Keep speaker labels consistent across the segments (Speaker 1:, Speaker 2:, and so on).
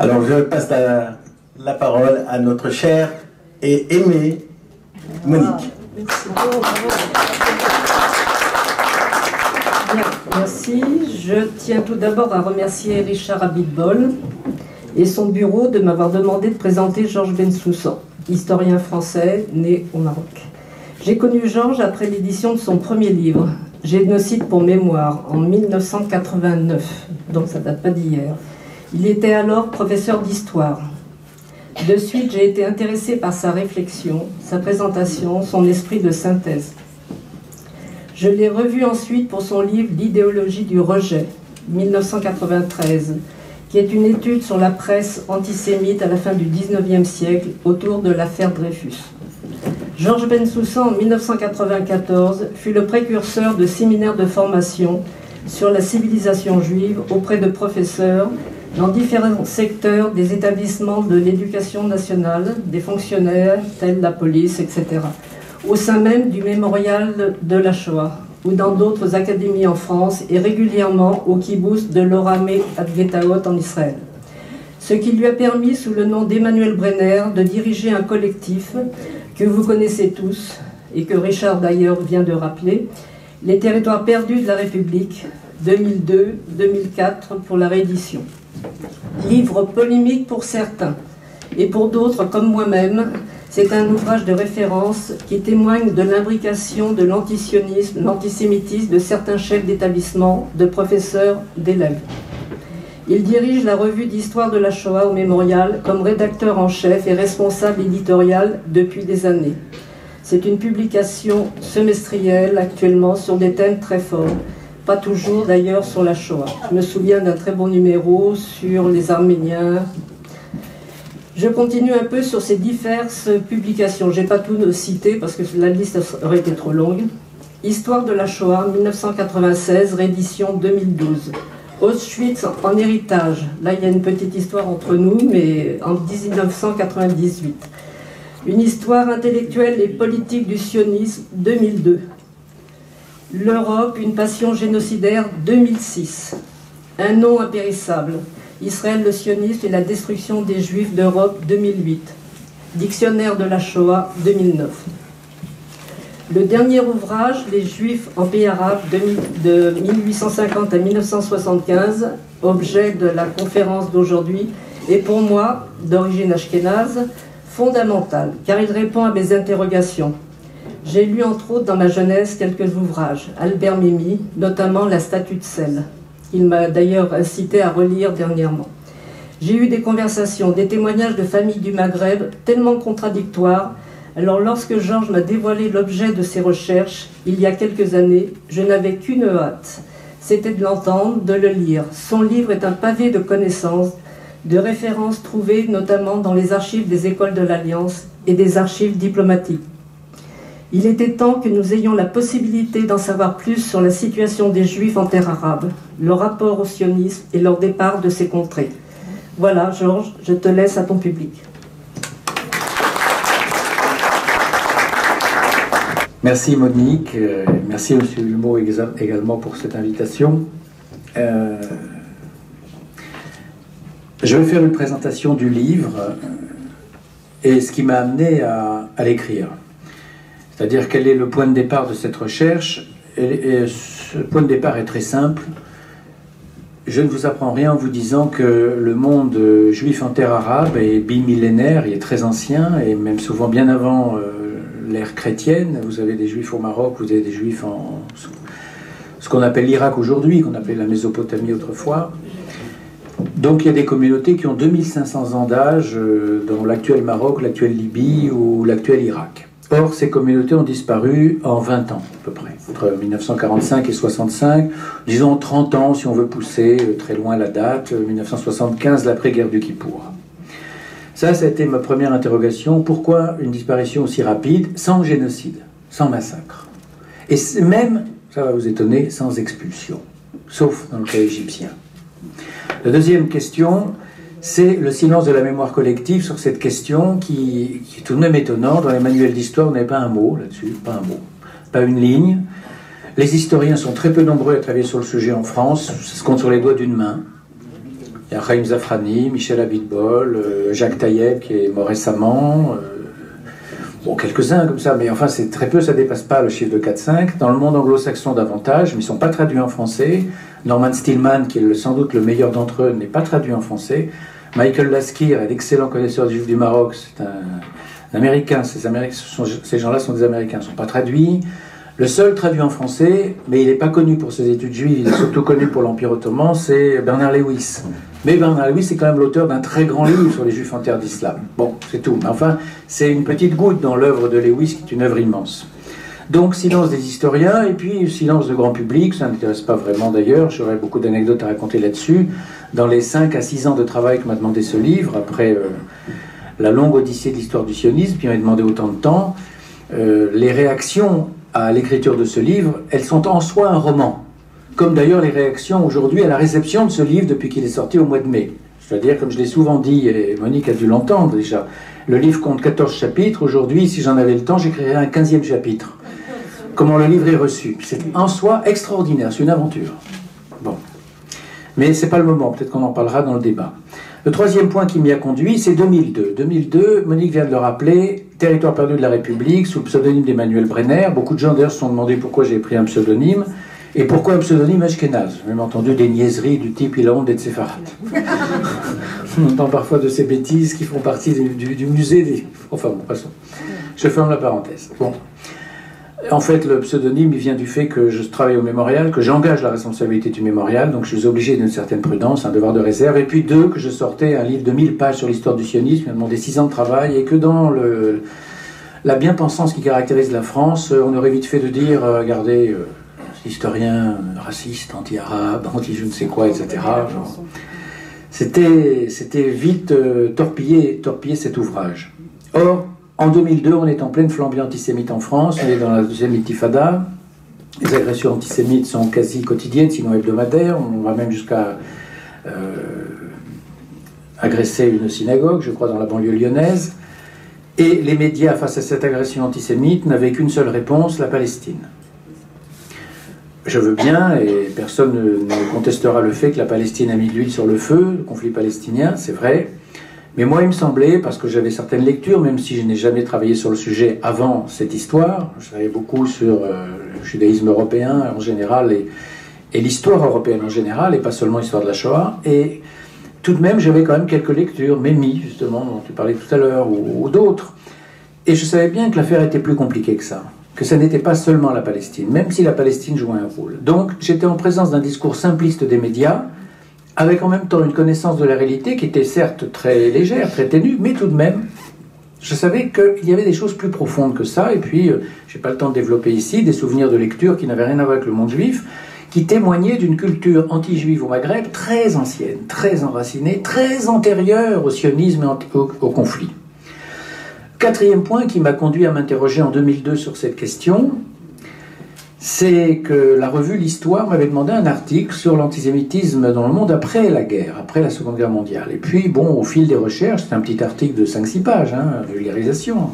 Speaker 1: Alors je passe la parole à notre chère et aimée Monique.
Speaker 2: Merci. Bien, merci. Je tiens tout d'abord à remercier Richard Abitbol et son bureau de m'avoir demandé de présenter Georges Bensoussan, historien français né au Maroc. J'ai connu Georges après l'édition de son premier livre, Génocide pour mémoire, en 1989, donc ça date pas d'hier. Il était alors professeur d'histoire. De suite, j'ai été intéressée par sa réflexion, sa présentation, son esprit de synthèse. Je l'ai revu ensuite pour son livre L'idéologie du rejet, 1993, qui est une étude sur la presse antisémite à la fin du XIXe siècle autour de l'affaire Dreyfus. Georges Bensoussan, en 1994, fut le précurseur de séminaires de formation sur la civilisation juive auprès de professeurs dans différents secteurs des établissements de l'éducation nationale, des fonctionnaires tels la police, etc., au sein même du mémorial de la Shoah, ou dans d'autres académies en France et régulièrement au kibbutz de l'Oramé Adgetaot en Israël. Ce qui lui a permis, sous le nom d'Emmanuel Brenner, de diriger un collectif que vous connaissez tous, et que Richard d'ailleurs vient de rappeler, Les territoires perdus de la République, 2002-2004 pour la réédition. Livre polémique pour certains, et pour d'autres comme moi-même, c'est un ouvrage de référence qui témoigne de l'imbrication de l'antisionisme, l'antisémitisme de certains chefs d'établissement, de professeurs, d'élèves. Il dirige la revue d'histoire de la Shoah au Mémorial comme rédacteur en chef et responsable éditorial depuis des années. C'est une publication semestrielle actuellement sur des thèmes très forts, pas toujours d'ailleurs sur la Shoah. Je me souviens d'un très bon numéro sur les Arméniens. Je continue un peu sur ces diverses publications. Je n'ai pas tout cité parce que la liste aurait été trop longue. Histoire de la Shoah, 1996, réédition 2012. Auschwitz en héritage. Là, il y a une petite histoire entre nous, mais en 1998. Une histoire intellectuelle et politique du sionisme, 2002. L'Europe, une passion génocidaire, 2006. Un nom impérissable. Israël, le sionisme et la destruction des Juifs d'Europe, 2008. Dictionnaire de la Shoah, 2009. Le dernier ouvrage, Les Juifs en pays arabe, de 1850 à 1975, objet de la conférence d'aujourd'hui, est pour moi, d'origine ashkénaze, fondamental, car il répond à mes interrogations. J'ai lu entre autres dans ma jeunesse quelques ouvrages, Albert Memmi, notamment La statue de sel. Il m'a d'ailleurs incité à relire dernièrement. J'ai eu des conversations, des témoignages de familles du Maghreb tellement contradictoires. Alors lorsque Georges m'a dévoilé l'objet de ses recherches, il y a quelques années, je n'avais qu'une hâte. C'était de l'entendre, de le lire. Son livre est un pavé de connaissances, de références trouvées notamment dans les archives des écoles de l'Alliance et des archives diplomatiques. Il était temps que nous ayons la possibilité d'en savoir plus sur la situation des Juifs en terre arabe, leur rapport au sionisme et leur départ de ces contrées. Voilà, Georges, je te laisse à ton public.
Speaker 3: Merci Monique, merci Monsieur Hulmeau également pour cette invitation. Je vais faire une présentation du livre et ce qui m'a amené à l'écrire. C'est-à-dire quel est le point de départ de cette recherche. Et ce point de départ est très simple. Je ne vous apprends rien en vous disant que le monde juif en terre arabe est bimillénaire, il est très ancien, et même souvent bien avant l'ère chrétienne. Vous avez des juifs au Maroc, vous avez des juifs en ce qu'on appelle l'Irak aujourd'hui, qu'on appelait la Mésopotamie autrefois. Donc il y a des communautés qui ont 2500 ans d'âge dans l'actuel Maroc, l'actuelle Libye ou l'actuel Irak. Or, ces communautés ont disparu en 20 ans, à peu près, entre 1945 et 65, disons 30 ans si on veut pousser très loin la date, 1975, l'après-guerre du Kippour. Ça a été ma première interrogation. Pourquoi une disparition aussi rapide, sans génocide, sans massacre? Et même, ça va vous étonner, sans expulsion, sauf dans le cas égyptien. La deuxième question, c'est le silence de la mémoire collective sur cette question qui est tout de même étonnant. Dans les manuels d'histoire, on n'avait pas un mot là-dessus, pas un mot, pas une ligne. Les historiens sont très peu nombreux à travailler sur le sujet en France, ça se compte sur les doigts d'une main. Il y a Chaim Zafrani, Michel Abitbol, Jacques Taïeb qui est mort récemment, bon, quelques-uns comme ça, mais enfin c'est très peu, ça dépasse pas le chiffre de 4-5. Dans le monde anglo-saxon davantage, mais ils ne sont pas traduits en français. Norman Stillman, qui est sans doute le meilleur d'entre eux, n'est pas traduit en français. Michael Laskir est l'excellent connaisseur du juif du Maroc, c'est un Américain, ces gens-là sont des Américains, ne sont pas traduits. Le seul traduit en français, mais il n'est pas connu pour ses études juives, il est surtout connu pour l'Empire ottoman, c'est Bernard Lewis. Mais Bernard Lewis est quand même l'auteur d'un très grand livre sur les juifs en terre d'islam. Bon, c'est tout. Mais enfin, c'est une petite goutte dans l'œuvre de Lewis, qui est une œuvre immense. Donc, silence des historiens, et puis silence de grand public, ça n'intéresse pas vraiment d'ailleurs, j'aurais beaucoup d'anecdotes à raconter là-dessus. Dans les 5 à 6 ans de travail que m'a demandé ce livre, après la longue odyssée de l'histoire du sionisme, qui m'a demandé autant de temps, les réactions à l'écriture de ce livre, elles sont en soi un roman. Comme d'ailleurs les réactions aujourd'hui à la réception de ce livre depuis qu'il est sorti au mois de mai. C'est-à-dire, comme je l'ai souvent dit, et Monique a dû l'entendre déjà, le livre compte 14 chapitres. Aujourd'hui, si j'en avais le temps, j'écrirais un 15e chapitre. Comment le livre est reçu. C'est en soi extraordinaire, c'est une aventure. Bon. Mais ce n'est pas le moment, peut-être qu'on en parlera dans le débat. Le troisième point qui m'y a conduit, c'est 2002. 2002, Monique vient de le rappeler, Territoire perdu de la République, sous le pseudonyme d'Emmanuel Brenner. Beaucoup de gens d'ailleurs se sont demandé pourquoi j'ai pris un pseudonyme. Et pourquoi un pseudonyme ashkénaze? J'ai même entendu des niaiseries du type il a honte d'être séfarade. On entend parfois de ces bêtises qui font partie du musée des... Enfin bon, passons. Je ferme la parenthèse. Bon. En fait, le pseudonyme, il vient du fait que je travaille au mémorial, que j'engage la responsabilité du mémorial, donc je suis obligé d'une certaine prudence, un devoir de réserve, et puis 2, que je sortais un livre de 1000 pages sur l'histoire du sionisme, qui m'a demandé 6 ans de travail, et que dans la bien-pensance qui caractérise la France, on aurait vite fait de dire, regardez, historien raciste, anti-arabe, anti-je ne sais quoi, etc. C'était vite torpiller cet ouvrage. Or, en 2002, on est en pleine flambée antisémite en France, on est dans la deuxième intifada, les agressions antisémites sont quasi quotidiennes, sinon hebdomadaires, on va même jusqu'à agresser une synagogue, je crois, dans la banlieue lyonnaise, et les médias, face à cette agression antisémite, n'avaient qu'une seule réponse, la Palestine. Je veux bien, et personne ne contestera le fait que la Palestine a mis de l'huile sur le feu, le conflit palestinien, c'est vrai. Mais moi, il me semblait, parce que j'avais certaines lectures, même si je n'ai jamais travaillé sur le sujet avant cette histoire, je travaillais beaucoup sur le judaïsme européen en général et l'histoire européenne en général, et pas seulement l'histoire de la Shoah. Et tout de même, j'avais quand même quelques lectures, Mémi, justement, dont tu parlais tout à l'heure, ou d'autres. Et je savais bien que l'affaire était plus compliquée que ça, que ça n'était pas seulement la Palestine, même si la Palestine jouait un rôle. Donc, j'étais en présence d'un discours simpliste des médias, avec en même temps une connaissance de la réalité qui était certes très légère, très ténue, mais tout de même, je savais qu'il y avait des choses plus profondes que ça, et puis, je n'ai pas le temps de développer ici, des souvenirs de lecture qui n'avaient rien à voir avec le monde juif, qui témoignaient d'une culture anti-juive au Maghreb très ancienne, très enracinée, très antérieure au sionisme et au conflit. Quatrième point qui m'a conduit à m'interroger en 2002 sur cette question, c'est que la revue L'Histoire m'avait demandé un article sur l'antisémitisme dans le monde après la guerre, après la Seconde Guerre mondiale. Et puis, bon, au fil des recherches, c'est un petit article de 5-6 pages, vulgarisation.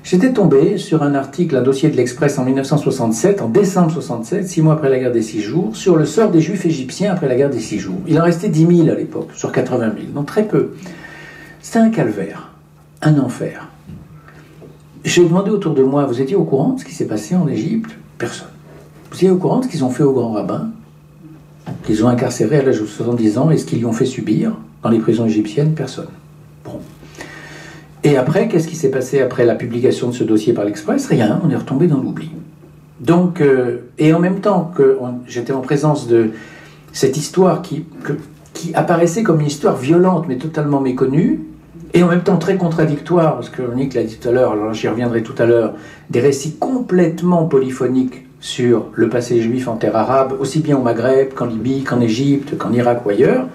Speaker 3: J'étais tombé sur un article, un dossier de l'Express en 1967, en décembre 67, 6 mois après la guerre des 6 jours, sur le sort des Juifs égyptiens après la guerre des 6 jours. Il en restait 10 000 à l'époque, sur 80 000, donc très peu. C'était un calvaire, un enfer. J'ai demandé autour de moi, vous étiez au courant de ce qui s'est passé en Égypte? Personne. Vous étiez au courant de ce qu'ils ont fait au grand rabbin, qu'ils ont incarcéré à l'âge de 70 ans, et ce qu'ils lui ont fait subir dans les prisons égyptiennes? Personne. Bon. Et après, qu'est-ce qui s'est passé après la publication de ce dossier par l'Express? Rien, on est retombé dans l'oubli. Donc, et en même temps que j'étais en présence de cette histoire qui apparaissait comme une histoire violente, mais totalement méconnue, et en même temps très contradictoire, parce que Monique l'a dit tout à l'heure, alors j'y reviendrai tout à l'heure, des récits complètement polyphoniques sur le passé juif en terre arabe, aussi bien au Maghreb qu'en Libye, qu'en Égypte, qu'en Irak ou ailleurs.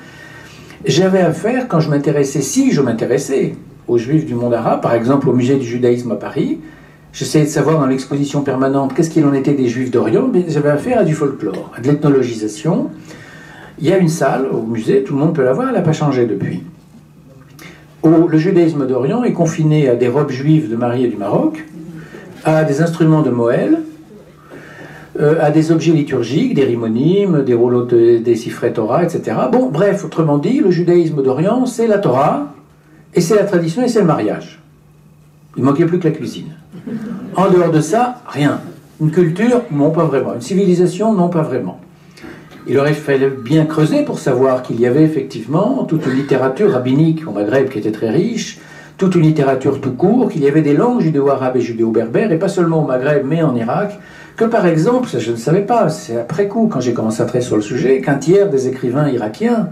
Speaker 3: J'avais affaire, quand je m'intéressais, si je m'intéressais aux juifs du monde arabe, par exemple au musée du judaïsme à Paris, j'essayais de savoir dans l'exposition permanente qu'est-ce qu'il en était des juifs d'Orient, mais j'avais affaire à du folklore, à de l'ethnologisation. Il y a une salle au musée, tout le monde peut la voir, elle n'a pas changé depuis. Le judaïsme d'Orient est confiné à des robes juives de mariée du Maroc, à des instruments de Moël, à des objets liturgiques, des rimonymes, des rouleaux des siffrets Torah, etc. Bon, bref, autrement dit, le judaïsme d'Orient, c'est la Torah, et c'est la tradition, et c'est le mariage. Il ne manquait plus que la cuisine. En dehors de ça, rien. Une culture, non, pas vraiment. Une civilisation, non, pas vraiment. Il aurait fallu bien creuser pour savoir qu'il y avait effectivement toute une littérature rabbinique au Maghreb qui était très riche, toute une littérature tout court, qu'il y avait des langues judéo-arabes et judéo-berbères, et pas seulement au Maghreb, mais en Irak, que par exemple, ça je ne savais pas, c'est après coup, quand j'ai commencé à travailler sur le sujet, qu'un tiers des écrivains irakiens,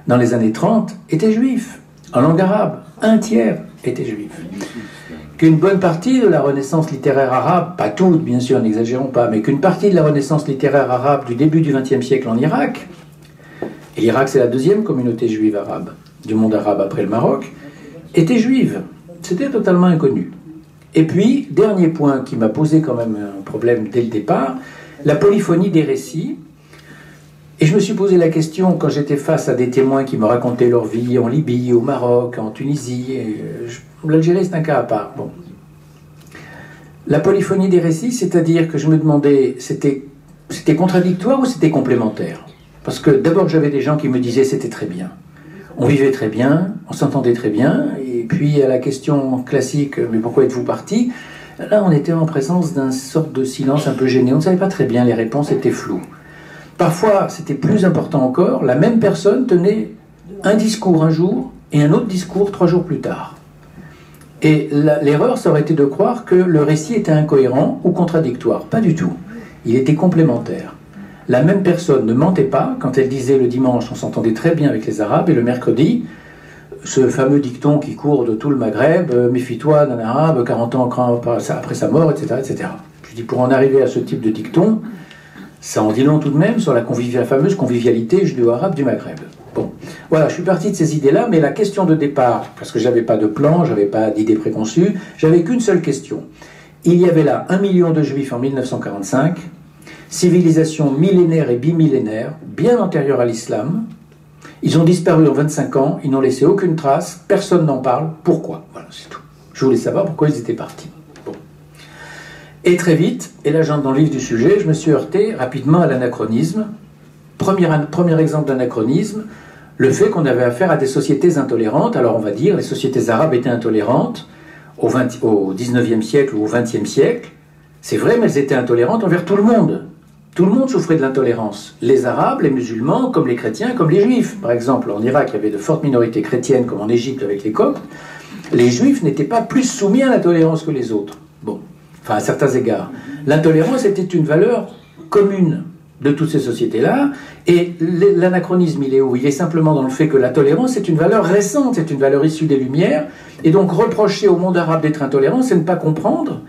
Speaker 3: dans les années 30, étaient juifs, en langue arabe. Un tiers étaient juifs. Qu'une bonne partie de la renaissance littéraire arabe, pas toute bien sûr, n'exagérons pas, mais qu'une partie de la renaissance littéraire arabe du début du XXe siècle en Irak, et l'Irak c'est la deuxième communauté juive arabe du monde arabe après le Maroc, était juive. C'était totalement inconnu. Et puis, dernier point qui m'a posé quand même un problème dès le départ, la polyphonie des récits. Et je me suis posé la question quand j'étais face à des témoins qui me racontaient leur vie en Libye, au Maroc, en Tunisie. L'Algérie, c'est un cas à part. Bon. La polyphonie des récits, c'est-à-dire que je me demandais, c'était contradictoire ou c'était complémentaire? Parce que d'abord, j'avais des gens qui me disaient c'était très bien. On vivait très bien, on s'entendait très bien, et puis à la question classique, mais pourquoi êtes-vous parti? Là, on était en présence d'un sorte de silence un peu gêné. On ne savait pas très bien, les réponses étaient floues. Parfois, c'était plus important encore, la même personne tenait un discours un jour et un autre discours 3 jours plus tard. Et l'erreur, ça aurait été de croire que le récit était incohérent ou contradictoire. Pas du tout. Il était complémentaire. La même personne ne mentait pas quand elle disait le dimanche, on s'entendait très bien avec les Arabes, et le mercredi, ce fameux dicton qui court de tout le Maghreb, méfie-toi d'un Arabe, 40 ans après sa mort, etc., etc. Je dis, pour en arriver à ce type de dicton, ça en dit long tout de même sur la fameuse convivialité judéo-arabe du Maghreb. Bon, voilà, je suis parti de ces idées-là, mais la question de départ, parce que j'avais pas de plan, j'avais pas d'idée préconçue, j'avais qu'une seule question. Il y avait là 1 million de juifs en 1945, civilisation millénaire et bimillénaire, bien antérieure à l'islam. Ils ont disparu en 25 ans, ils n'ont laissé aucune trace, personne n'en parle. Pourquoi? Voilà, c'est tout. Je voulais savoir pourquoi ils étaient partis. Bon. Et très vite, et là j'entre dans le vif du sujet, je me suis heurté rapidement à l'anachronisme. Premier exemple d'anachronisme, le fait qu'on avait affaire à des sociétés intolérantes. Alors on va dire, les sociétés arabes étaient intolérantes au 19e siècle ou au 20e siècle. C'est vrai, mais elles étaient intolérantes envers tout le monde. Tout le monde souffrait de l'intolérance. Les Arabes, les musulmans, comme les chrétiens, comme les Juifs. Par exemple, en Irak, il y avait de fortes minorités chrétiennes, comme en Égypte avec les Coptes. Les Juifs n'étaient pas plus soumis à l'intolérance que les autres. Bon, enfin, à certains égards. L'intolérance était une valeur commune de toutes ces sociétés-là. Et l'anachronisme, il est où? Il est simplement dans le fait que la tolérance est une valeur récente, c'est une valeur issue des Lumières. Et donc, reprocher au monde arabe d'être intolérant, c'est ne pas comprendre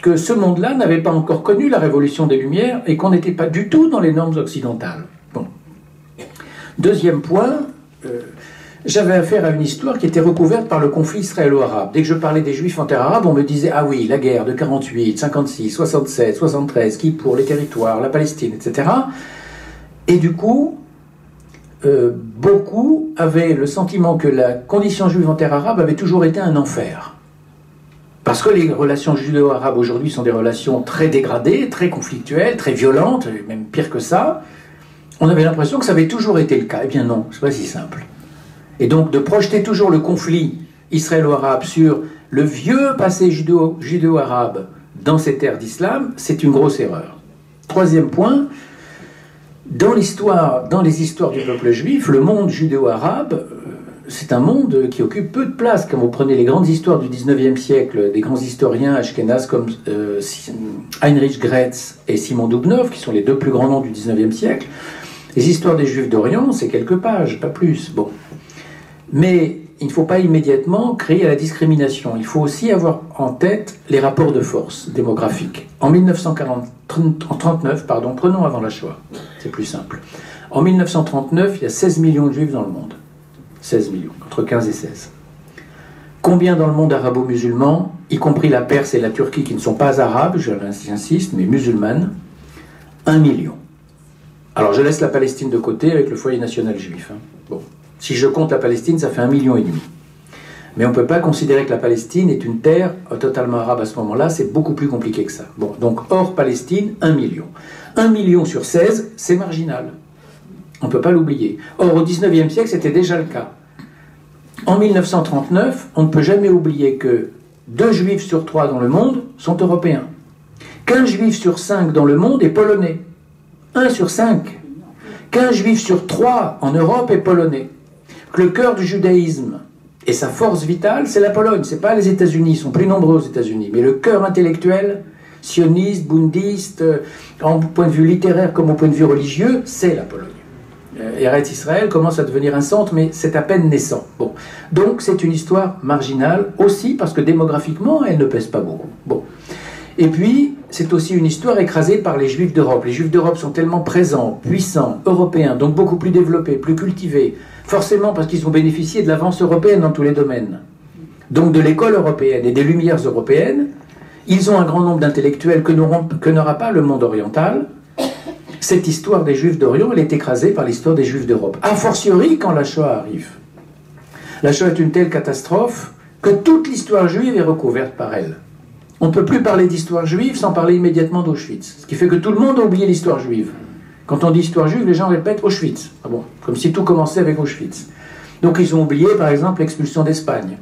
Speaker 3: que ce monde-là n'avait pas encore connu la révolution des Lumières et qu'on n'était pas du tout dans les normes occidentales. Bon. Deuxième point, j'avais affaire à une histoire qui était recouverte par le conflit israélo-arabe. Dès que je parlais des Juifs en terre arabe, on me disait « Ah oui, la guerre de 48, 56, 67, 73, qui pour les territoires, la Palestine, etc. » Et du coup, beaucoup avaient le sentiment que la condition juive en terre arabe avait toujours été un enfer. Parce que les relations judéo-arabes aujourd'hui sont des relations très dégradées, très conflictuelles, très violentes, même pire que ça. On avait l'impression que ça avait toujours été le cas. Eh bien non, c'est pas si simple. Et donc de projeter toujours le conflit israélo-arabe sur le vieux passé judéo-arabe dans ces terres d'islam, c'est une grosse erreur. Troisième point, dans les histoires du peuple juif, le monde judéo-arabe, c'est un monde qui occupe peu de place. Quand vous prenez les grandes histoires du 19e siècle, des grands historiens ashkénazes comme Heinrich Graetz et Simon Dubnow, qui sont les 2 plus grands noms du 19e siècle, les histoires des Juifs d'Orient, c'est quelques pages, pas plus. Bon. Mais il ne faut pas immédiatement créer la discrimination. Il faut aussi avoir en tête les rapports de force démographiques. En 1939, prenons avant la Shoah, c'est plus simple. En 1939, il y a 16 millions de Juifs dans le monde. 16 millions, entre 15 et 16. Combien dans le monde arabo-musulman, y compris la Perse et la Turquie qui ne sont pas arabes, j'insiste, mais musulmanes? 1 million. Alors je laisse la Palestine de côté avec le foyer national juif. Bon. Si je compte la Palestine, ça fait 1,5 million. Mais on ne peut pas considérer que la Palestine est une terre totalement arabe à ce moment-là, c'est beaucoup plus compliqué que ça. Bon, donc hors Palestine, 1 million. 1 million sur 16, c'est marginal. On ne peut pas l'oublier. Or, au XIXe siècle, c'était déjà le cas. En 1939, on ne peut jamais oublier que 2 juifs sur 3 dans le monde sont européens. Qu'un juif sur 5 dans le monde est polonais. 1 sur 5. Qu'un juif sur 3 en Europe est polonais. Que le cœur du judaïsme et sa force vitale, c'est la Pologne. Ce n'est pas les États-Unis, ils sont plus nombreux aux États-Unis. Mais le cœur intellectuel, sioniste, bundiste, en point de vue littéraire comme au point de vue religieux, c'est la Pologne. Eretz Israël commence à devenir un centre, mais c'est à peine naissant. Bon. Donc c'est une histoire marginale aussi, parce que démographiquement, elle ne pèse pas beaucoup. Bon. Et puis, c'est aussi une histoire écrasée par les Juifs d'Europe. Les Juifs d'Europe sont tellement présents, puissants, européens, donc beaucoup plus développés, plus cultivés, forcément parce qu'ils ont bénéficié de l'avance européenne dans tous les domaines. Donc de l'école européenne et des lumières européennes, ils ont un grand nombre d'intellectuels que n'aura pas le monde oriental. Cette histoire des Juifs d'Orient, elle est écrasée par l'histoire des Juifs d'Europe. A fortiori quand la Shoah arrive. La Shoah est une telle catastrophe que toute l'histoire juive est recouverte par elle. On ne peut plus parler d'histoire juive sans parler immédiatement d'Auschwitz. Ce qui fait que tout le monde a oublié l'histoire juive. Quand on dit histoire juive, les gens répètent Auschwitz. Ah bon, comme si tout commençait avec Auschwitz. Donc ils ont oublié, par exemple, l'expulsion d'Espagne.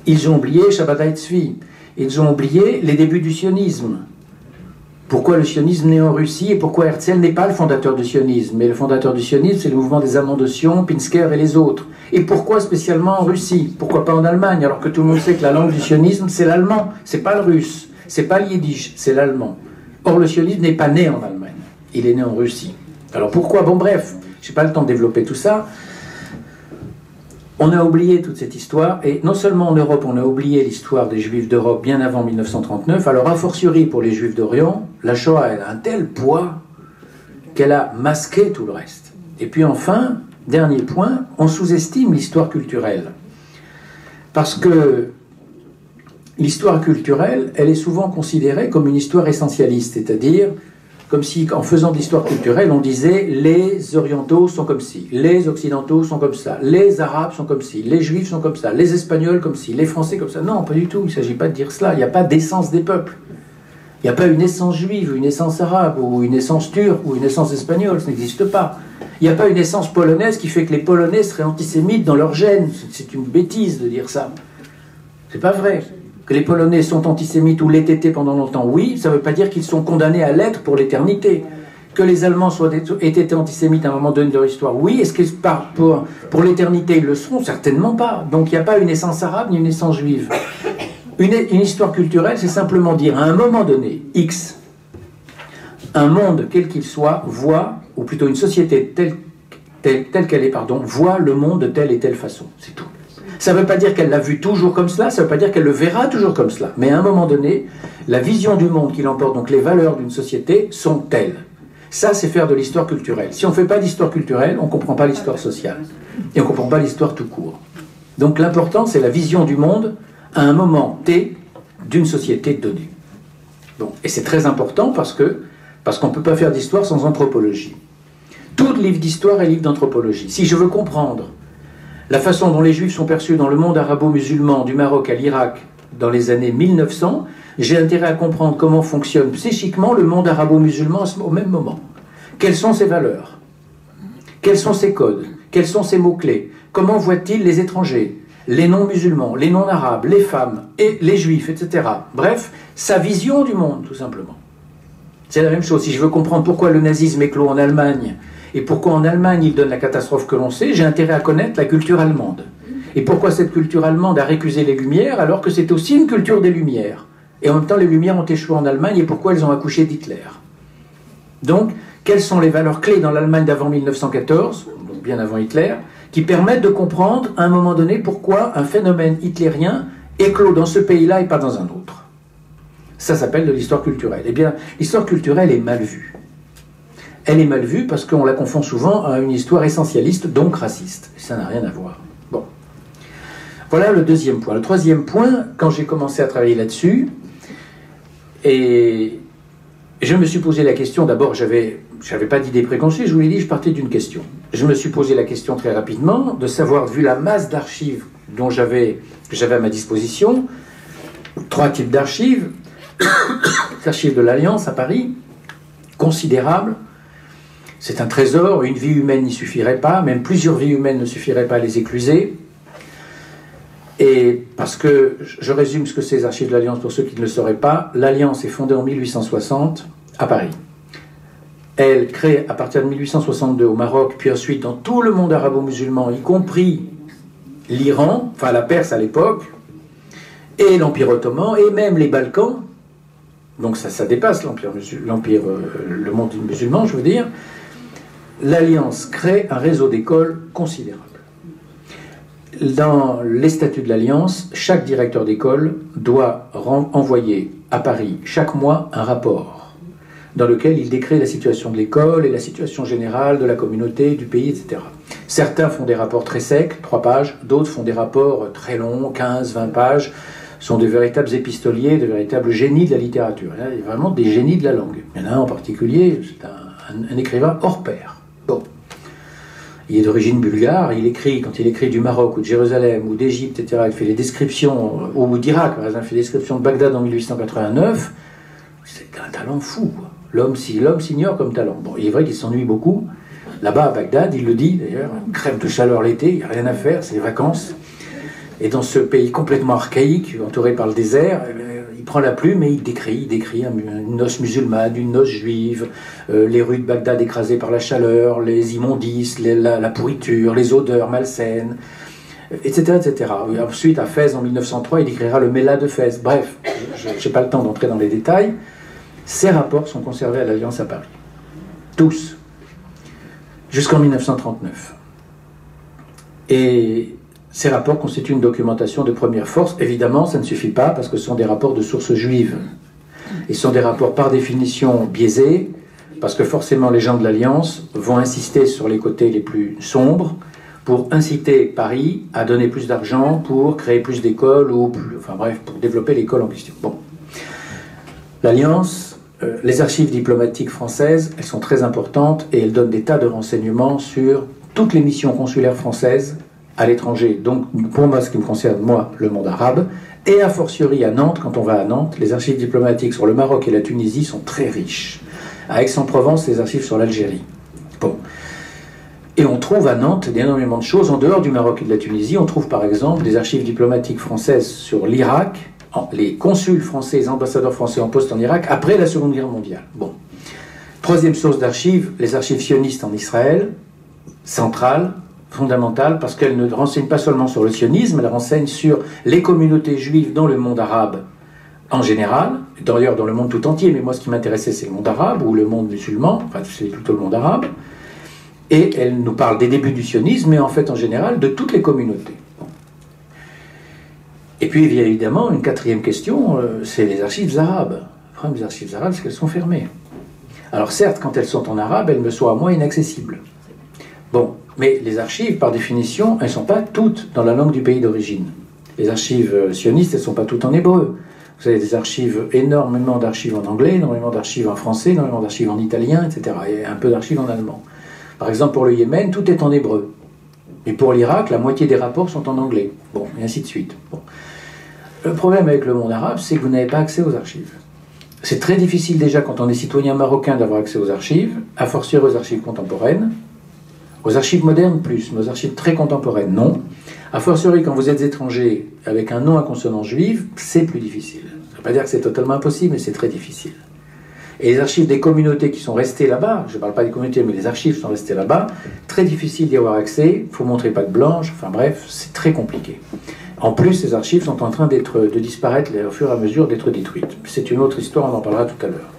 Speaker 3: Ils ont oublié Shabbatai Tzvi. Ils ont oublié les débuts du sionisme. Pourquoi le sionisme naît en Russie et pourquoi Herzl n'est pas le fondateur du sionisme. Mais le fondateur du sionisme, c'est le mouvement des Amants de Sion, Pinsker et les autres. Et pourquoi spécialement en Russie? Pourquoi pas en Allemagne? Alors que tout le monde sait que la langue du sionisme, c'est l'allemand. C'est pas le russe, c'est pas le yiddish, c'est l'allemand. Or, le sionisme n'est pas né en Allemagne. Il est né en Russie. Alors pourquoi? Bon bref, je n'ai pas le temps de développer tout ça. On a oublié toute cette histoire, et non seulement en Europe, on a oublié l'histoire des Juifs d'Europe bien avant 1939, alors a fortiori pour les Juifs d'Orient, la Shoah elle a un tel poids qu'elle a masqué tout le reste. Et puis enfin, dernier point, on sous-estime l'histoire culturelle. Parce que l'histoire culturelle, elle est souvent considérée comme une histoire essentialiste, c'est-à-dire comme si, en faisant de l'histoire culturelle, on disait les orientaux sont comme ci, les occidentaux sont comme ça, les arabes sont comme ci, les juifs sont comme ça, les espagnols comme ci, les français comme ça. Non, pas du tout, il ne s'agit pas de dire cela. Il n'y a pas d'essence des peuples. Il n'y a pas une essence juive, une essence arabe, ou une essence turque, ou une essence espagnole, ça n'existe pas. Il n'y a pas une essence polonaise qui fait que les Polonais seraient antisémites dans leur gène. C'est une bêtise de dire ça. C'est pas vrai. Que les Polonais sont antisémites ou l'aient été pendant longtemps, oui, ça ne veut pas dire qu'ils sont condamnés à l'être pour l'éternité. Que les Allemands aient été antisémites à un moment donné de leur histoire, oui. Est-ce que pour l'éternité ils le seront? Certainement pas. Donc il n'y a pas une essence arabe ni une essence juive. Une histoire culturelle, c'est simplement dire à un moment donné, X, un monde quel qu'il soit voit, ou plutôt une société telle qu'elle est, voit le monde de telle et telle façon. C'est tout. Ça ne veut pas dire qu'elle l'a vu toujours comme cela, ça ne veut pas dire qu'elle le verra toujours comme cela. Mais à un moment donné, la vision du monde qui l'emporte, donc les valeurs d'une société, sont telles. Ça, c'est faire de l'histoire culturelle. Si on ne fait pas d'histoire culturelle, on ne comprend pas l'histoire sociale. Et on ne comprend pas l'histoire tout court. Donc l'important, c'est la vision du monde à un moment T d'une société donnée. Bon. Et c'est très important parce qu'on ne peut pas faire d'histoire sans anthropologie. Tout livre d'histoire est livre d'anthropologie. Si je veux comprendre la façon dont les Juifs sont perçus dans le monde arabo-musulman, du Maroc à l'Irak, dans les années 1900, j'ai intérêt à comprendre comment fonctionne psychiquement le monde arabo-musulman au même moment. Quelles sont ses valeurs? Quels sont ses codes? Quels sont ses mots-clés? Comment voit-il les étrangers, les non-musulmans, les non-arabes, les femmes, et les Juifs, etc. Bref, sa vision du monde, tout simplement. C'est la même chose. Si je veux comprendre pourquoi le nazisme éclot en Allemagne, et pourquoi en Allemagne il donne la catastrophe que l'on sait, j'ai intérêt à connaître la culture allemande. Et pourquoi cette culture allemande a récusé les Lumières alors que c'est aussi une culture des Lumières. Et en même temps les Lumières ont échoué en Allemagne et pourquoi elles ont accouché d'Hitler. Donc, quelles sont les valeurs clés dans l'Allemagne d'avant 1914, donc bien avant Hitler, qui permettent de comprendre à un moment donné pourquoi un phénomène hitlérien éclot dans ce pays-là et pas dans un autre. Ça s'appelle de l'histoire culturelle. Eh bien, l'histoire culturelle est mal vue. Elle est mal vue parce qu'on la confond souvent à une histoire essentialiste, donc raciste. Et ça n'a rien à voir. Bon. Voilà le deuxième point. Le troisième point, quand j'ai commencé à travailler là-dessus, et je me suis posé la question, d'abord, j'avais pas d'idée préconçue, je vous l'ai dit, je partais d'une question. Je me suis posé la question très rapidement, de savoir, vu la masse d'archives que j'avais à ma disposition, 3 types d'archives. Les archives de l'Alliance à Paris, considérables. C'est un trésor, une vie humaine n'y suffirait pas, même plusieurs vies humaines ne suffiraient pas à les écluser. Et parce que, je résume ce que c'est les archives de l'Alliance pour ceux qui ne le sauraient pas, l'Alliance est fondée en 1860 à Paris. Elle crée à partir de 1862 au Maroc, puis ensuite dans tout le monde arabo-musulman, y compris l'Iran, enfin la Perse à l'époque, et l'Empire ottoman, et même les Balkans. Donc ça dépasse le monde musulman, je veux dire. L'Alliance crée un réseau d'écoles considérable. Dans les statuts de l'Alliance, chaque directeur d'école doit envoyer à Paris chaque mois un rapport dans lequel il décrit la situation de l'école et la situation générale de la communauté, du pays, etc. Certains font des rapports très secs, 3 pages, d'autres font des rapports très longs, 15, 20 pages, sont de véritables épistoliers, de véritables génies de la littérature. Il y a vraiment des génies de la langue. Il y en a un en particulier, c'est un écrivain hors pair. Bon. Il est d'origine bulgare, quand il écrit du Maroc ou de Jérusalem ou d'Égypte, etc., il fait les descriptions, ou d'Irak, par exemple, il fait des descriptions de Bagdad en 1889, c'est un talent fou, quoi. L'homme s'ignore comme talent. Bon, il est vrai qu'il s'ennuie beaucoup. Là-bas, à Bagdad, il le dit d'ailleurs, crève de chaleur l'été, il n'y a rien à faire, c'est les vacances. Et dans ce pays complètement archaïque, entouré par le désert, il prend la plume et il décrit une noce musulmane, une noce juive, les rues de Bagdad écrasées par la chaleur, les immondices, la pourriture, les odeurs malsaines, etc., etc. Ensuite, à Fès, en 1903, il écrira le Mélat de Fès. Bref, je n'ai pas le temps d'entrer dans les détails. Ces rapports sont conservés à l'Alliance à Paris. Tous. Jusqu'en 1939. Et ces rapports constituent une documentation de première force. Évidemment, ça ne suffit pas parce que ce sont des rapports de sources juives. Et ce sont des rapports par définition biaisés, parce que forcément les gens de l'Alliance vont insister sur les côtés les plus sombres pour inciter Paris à donner plus d'argent pour créer plus d'écoles, pour développer l'école en question. Bon. L'Alliance, les archives diplomatiques françaises, elles sont très importantes et elles donnent des tas de renseignements sur toutes les missions consulaires françaises à l'étranger. Donc, pour moi, ce qui me concerne, moi, le monde arabe, et a fortiori à Nantes, quand on va à Nantes, les archives diplomatiques sur le Maroc et la Tunisie sont très riches. À Aix-en-Provence, les archives sur l'Algérie. Bon. Et on trouve à Nantes énormément de choses. En dehors du Maroc et de la Tunisie, on trouve par exemple des archives diplomatiques françaises sur l'Irak, les consuls français, les ambassadeurs français en poste en Irak, après la Seconde Guerre mondiale. Bon. Troisième source d'archives, les archives sionistes en Israël, centrales, fondamentales, parce qu'elles ne renseignent pas seulement sur le sionisme, elles renseignent sur les communautés juives dans le monde arabe en général, d'ailleurs dans le monde tout entier, mais moi ce qui m'intéressait c'est le monde arabe, ou le monde musulman, enfin c'est plutôt le monde arabe, et elles nous parlent des débuts du sionisme, mais en fait en général de toutes les communautés. Et puis, il y a évidemment une quatrième question, c'est les archives arabes. Le problème des archives arabes, c'est qu'elles sont fermées. Alors certes, quand elles sont en arabe, elles me sont à moi inaccessibles. Bon, mais les archives, par définition, elles ne sont pas toutes dans la langue du pays d'origine. Les archives sionistes, elles ne sont pas toutes en hébreu. Vous avez des archives, énormément d'archives en anglais, énormément d'archives en français, énormément d'archives en italien, etc. Et un peu d'archives en allemand. Par exemple, pour le Yémen, tout est en hébreu. Et pour l'Irak, la moitié des rapports sont en anglais. Bon, et ainsi de suite. Bon. Le problème avec le monde arabe, c'est que vous n'avez pas accès aux archives. C'est très difficile déjà quand on est citoyen marocain d'avoir accès aux archives, a fortiori aux archives contemporaines, aux archives modernes plus, mais aux archives très contemporaines non. A fortiori quand vous êtes étranger avec un nom à consonance juive, c'est plus difficile. Ça ne veut pas dire que c'est totalement impossible, mais c'est très difficile. Et les archives des communautés qui sont restées là-bas, je ne parle pas des communautés, mais les archives sont restées là-bas, très difficile d'y avoir accès, il faut montrer patte blanche, enfin bref, c'est très compliqué. En plus, ces archives sont en train de disparaître au fur et à mesure, d'être détruites. C'est une autre histoire, on en parlera tout à l'heure.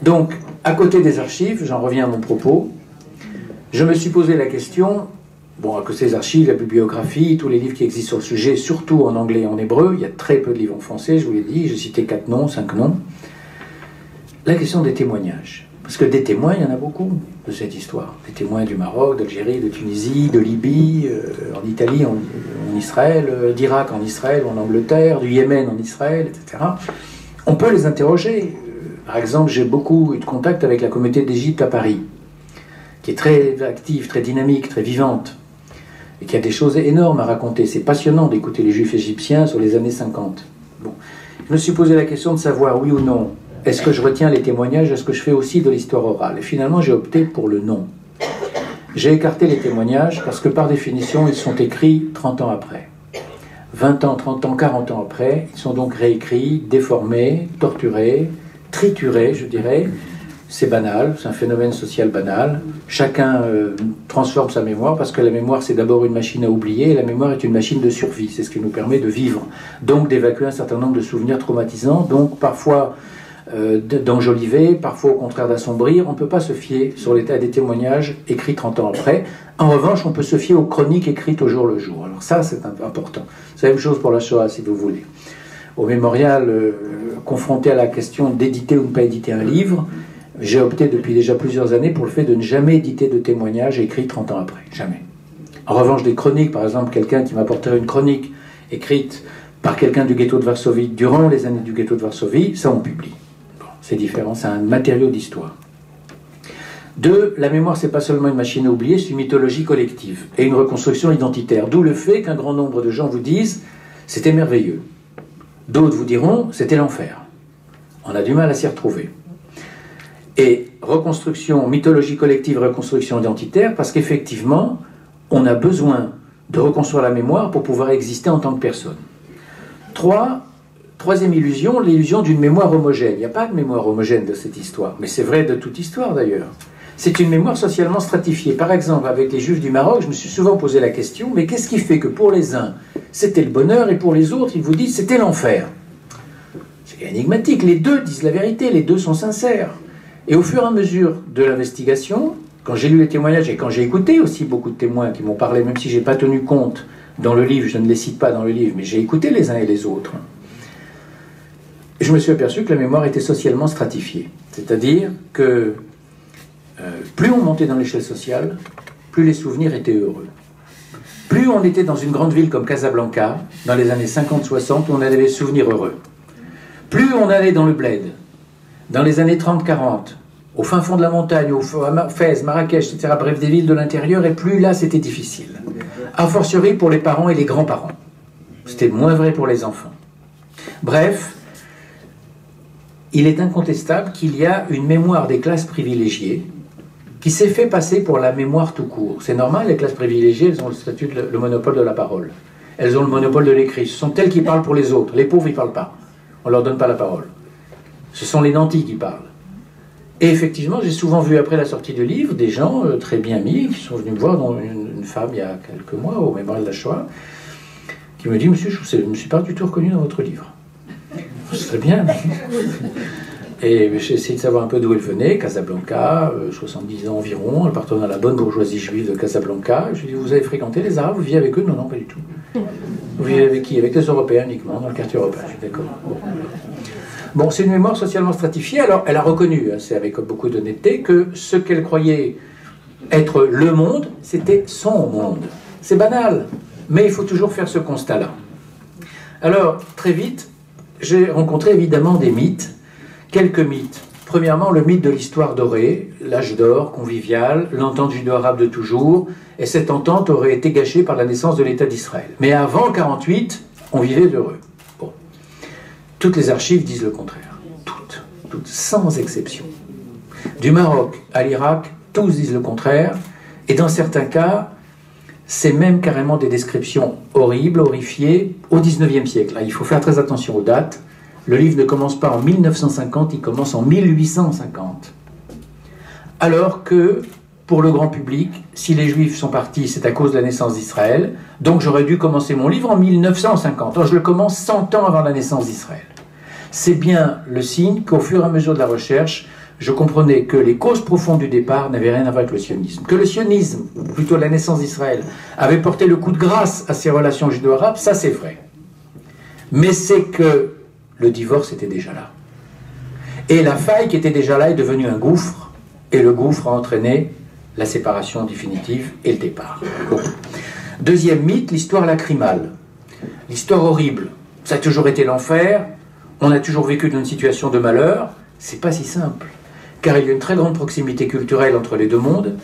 Speaker 3: Donc, à côté des archives, j'en reviens à mon propos, je me suis posé la question, bon, à côté des archives, la bibliographie, tous les livres qui existent sur le sujet, surtout en anglais et en hébreu, il y a très peu de livres en français, je vous l'ai dit, j'ai cité 4 noms, 5 noms. La question des témoignages. Parce que des témoins, il y en a beaucoup de cette histoire. Des témoins du Maroc, d'Algérie, de Tunisie, de Libye, en Italie, en Israël, d'Irak en Israël, en Angleterre, du Yémen en Israël, etc. On peut les interroger. Par exemple, j'ai beaucoup eu de contact avec la communauté d'Égypte à Paris, qui est très active, très dynamique, très vivante. et qu'il y a des choses énormes à raconter. C'est passionnant d'écouter les Juifs égyptiens sur les années 50. Bon. Je me suis posé la question de savoir, oui ou non, est-ce que je retiens les témoignages, est-ce que je fais aussi de l'histoire orale? Et finalement, j'ai opté pour le non. J'ai écarté les témoignages parce que, par définition, ils sont écrits 30 ans après. 20 ans, 30 ans, 40 ans après, ils sont donc réécrits, déformés, torturés, triturés, je dirais. C'est banal, c'est un phénomène social banal. Chacun transforme sa mémoire parce que la mémoire, c'est d'abord une machine à oublier et la mémoire est une machine de survie. C'est ce qui nous permet de vivre, donc d'évacuer un certain nombre de souvenirs traumatisants, donc parfois d'enjoliver, parfois au contraire d'assombrir. On ne peut pas se fier sur l'état des témoignages écrits 30 ans après. En revanche, on peut se fier aux chroniques écrites au jour le jour. Alors ça, c'est important. C'est la même chose pour la Shoah, si vous voulez. Au mémorial, confronté à la question d'éditer ou ne pas éditer un livre, j'ai opté depuis déjà plusieurs années pour le fait de ne jamais éditer de témoignages écrits 30 ans après. Jamais. En revanche, des chroniques, par exemple, quelqu'un qui m'apporterait une chronique écrite par quelqu'un du ghetto de Varsovie durant les années du ghetto de Varsovie, ça on publie. Bon, c'est différent, c'est un matériau d'histoire. 2, la mémoire, c'est pas seulement une machine à oublier, c'est une mythologie collective et une reconstruction identitaire. D'où le fait qu'un grand nombre de gens vous disent « c'était merveilleux ». D'autres vous diront « c'était l'enfer ». On a du mal à s'y retrouver. Et reconstruction, mythologie collective, reconstruction identitaire, parce qu'effectivement, on a besoin de reconstruire la mémoire pour pouvoir exister en tant que personne. 3, troisième illusion, l'illusion d'une mémoire homogène. Il n'y a pas de mémoire homogène de cette histoire, mais c'est vrai de toute histoire d'ailleurs. C'est une mémoire socialement stratifiée. Par exemple, avec les Juifs du Maroc, je me suis souvent posé la question, mais qu'est-ce qui fait que pour les uns, c'était le bonheur, et pour les autres, ils vous disent c'était l'enfer? C'est énigmatique. Les deux disent la vérité, les deux sont sincères. Et au fur et à mesure de l'investigation, quand j'ai lu les témoignages et quand j'ai écouté aussi beaucoup de témoins qui m'ont parlé, même si je n'ai pas tenu compte dans le livre, je ne les cite pas dans le livre, mais j'ai écouté les uns et les autres, je me suis aperçu que la mémoire était socialement stratifiée. C'est-à-dire que plus on montait dans l'échelle sociale, plus les souvenirs étaient heureux. Plus on était dans une grande ville comme Casablanca, dans les années 50-60, on avait des souvenirs heureux. Plus on allait dans le bled, dans les années 30-40, au fin fond de la montagne, à Fès, Marrakech, etc., bref, des villes de l'intérieur, et plus là, c'était difficile. A fortiori pour les parents et les grands-parents. C'était moins vrai pour les enfants. Bref, il est incontestable qu'il y a une mémoire des classes privilégiées qui s'est fait passer pour la mémoire tout court. C'est normal, les classes privilégiées, elles ont le statut le monopole de la parole. Elles ont le monopole de l'écrit. Ce sont elles qui parlent pour les autres. Les pauvres, ils ne parlent pas. On ne leur donne pas la parole. Ce sont les nantis qui parlent. Et effectivement, j'ai souvent vu après la sortie du livre des gens très bien mis qui sont venus me voir, dont une femme il y a quelques mois au mémorial de la Shoah, qui me dit « Monsieur, je ne me suis pas du tout reconnu dans votre livre. » C'est très bien. Et j'ai essayé de savoir un peu d'où elle venait. Casablanca, 70 ans environ, elle appartenait à la bonne bourgeoisie juive de Casablanca. Je lui ai dit « Vous avez fréquenté les Arabes? Vous vivez avec eux? » Non, non, pas du tout. Vous vivez avec qui? Avec les Européens uniquement, dans le quartier européen. Je suis d'accord. Bon, c'est une mémoire socialement stratifiée. Alors, elle a reconnu, c'est avec beaucoup d'honnêteté, que ce qu'elle croyait être le monde, c'était son monde. C'est banal, mais il faut toujours faire ce constat-là. Alors, très vite, j'ai rencontré évidemment des mythes, quelques mythes. Premièrement, le mythe de l'histoire dorée, l'âge d'or, convivial, l'entente judo-arabe de toujours, et cette entente aurait été gâchée par la naissance de l'État d'Israël. Mais avant 1948, on vivait heureux. Bon. Toutes les archives disent le contraire. Toutes, sans exception. Du Maroc à l'Irak, tous disent le contraire, et dans certains cas, c'est même carrément des descriptions horribles, horrifiées, au XIXe siècle. Là, il faut faire très attention aux dates. Le livre ne commence pas en 1950, il commence en 1850. Alors que, pour le grand public, si les Juifs sont partis, c'est à cause de la naissance d'Israël. Donc j'aurais dû commencer mon livre en 1950. Alors je le commence 100 ans avant la naissance d'Israël. C'est bien le signe qu'au fur et à mesure de la recherche, je comprenais que les causes profondes du départ n'avaient rien à voir avec le sionisme. Que le sionisme, ou plutôt la naissance d'Israël, avait porté le coup de grâce à ces relations judo-arabes, ça c'est vrai. Mais c'est que le divorce était déjà là. Et la faille qui était déjà là est devenue un gouffre, et le gouffre a entraîné la séparation définitive et le départ. Bon. Deuxième mythe, l'histoire lacrymale. L'histoire horrible. Ça a toujours été l'enfer, on a toujours vécu dans une situation de malheur. C'est pas si simple. car il y a une très grande proximité culturelle entre les deux mondes,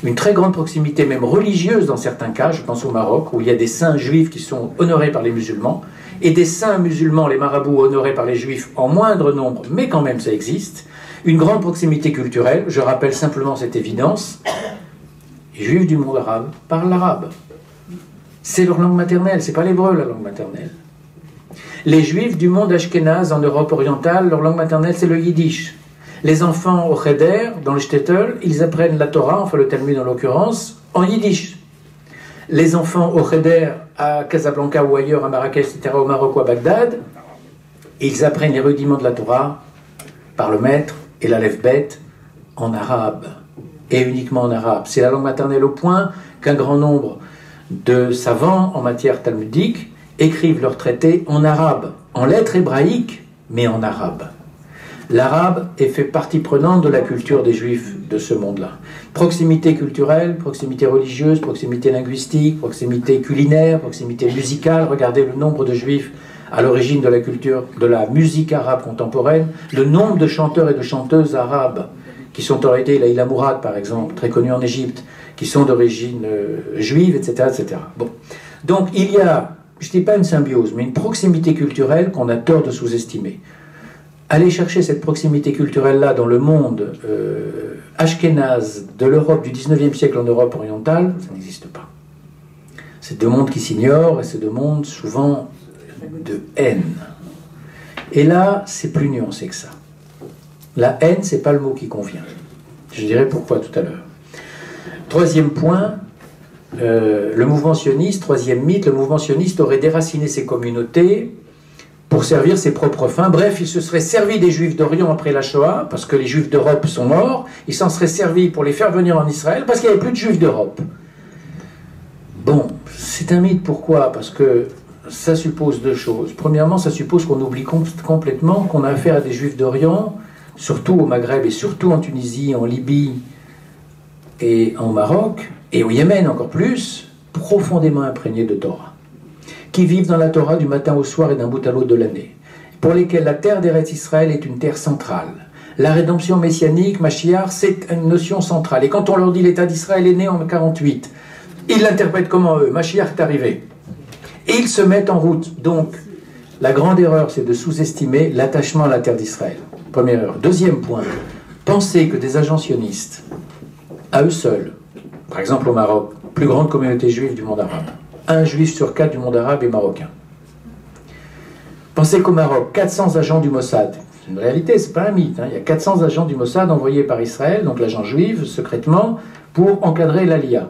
Speaker 3: une très grande proximité même religieuse dans certains cas, je pense au Maroc, où il y a des saints juifs qui sont honorés par les musulmans, et des saints musulmans, les marabouts, honorés par les juifs en moindre nombre, mais quand même ça existe, une grande proximité culturelle. Je rappelle simplement cette évidence, les juifs du monde arabe parlent l'arabe. C'est leur langue maternelle, c'est pas l'hébreu la langue maternelle. Les juifs du monde ashkénaze en Europe orientale, leur langue maternelle c'est le yiddish. Les enfants au Cheder, dans le shtetl, ils apprennent la Torah, enfin le Talmud en l'occurrence, en yiddish. Les enfants au Cheder, à Casablanca ou ailleurs, à Marrakech, etc., au Maroc ou à Bagdad, ils apprennent les rudiments de la Torah par le maître et l'alef bête en arabe, et uniquement en arabe. C'est la langue maternelle au point qu'un grand nombre de savants en matière talmudique écrivent leurs traités en arabe, en lettres hébraïques, mais en arabe. L'arabe est fait partie prenante de la culture des juifs de ce monde-là. Proximité culturelle, proximité religieuse, proximité linguistique, proximité culinaire, proximité musicale. Regardez le nombre de juifs à l'origine de la culture, de la musique arabe contemporaine, le nombre de chanteurs et de chanteuses arabes qui sont en réalité, Laïla Mourad par exemple, très connue en Égypte, qui sont d'origine juive, etc., etc. Bon. Donc il y a, je ne dis pas une symbiose, mais une proximité culturelle qu'on a tort de sous-estimer. Aller chercher cette proximité culturelle-là dans le monde ashkénaze de l'Europe du 19e siècle en Europe orientale, ça n'existe pas. C'est deux mondes qui s'ignorent et c'est deux mondes souvent de haine. Et là, c'est plus nuancé que ça. La haine, c'est pas le mot qui convient. Je dirai pourquoi tout à l'heure. Troisième point, le mouvement sioniste, troisième mythe, le mouvement sioniste aurait déraciné ses communautés pour servir ses propres fins. Bref, il se serait servi des Juifs d'Orient après la Shoah, parce que les Juifs d'Europe sont morts, il s'en serait servi pour les faire venir en Israël, parce qu'il n'y avait plus de Juifs d'Europe. Bon, c'est un mythe, pourquoi? Parce que ça suppose deux choses. Premièrement, ça suppose qu'on oublie complètement qu'on a affaire à des Juifs d'Orient, surtout au Maghreb et surtout en Tunisie, en Libye et en Maroc, et au Yémen encore plus, profondément imprégnés de Torah, qui vivent dans la Torah du matin au soir et d'un bout à l'autre de l'année, pour lesquels la terre d'Eretz Israël est une terre centrale. La rédemption messianique, Mashiach, c'est une notion centrale. Et quand on leur dit l'État d'Israël est né en 48, ils l'interprètent comment eux? Mashiach est arrivé. Et ils se mettent en route. Donc, la grande erreur, c'est de sous-estimer l'attachement à la terre d'Israël. Première erreur. Deuxième point, penser que des agents sionistes, à eux seuls, par exemple au Maroc, plus grande communauté juive du monde arabe, un juif sur 4 du monde arabe est marocain. Pensez qu'au Maroc, 400 agents du Mossad, c'est une réalité, c'est pas un mythe, hein, il y a 400 agents du Mossad envoyés par Israël, donc l'agent juif, secrètement, pour encadrer l'Aliyah.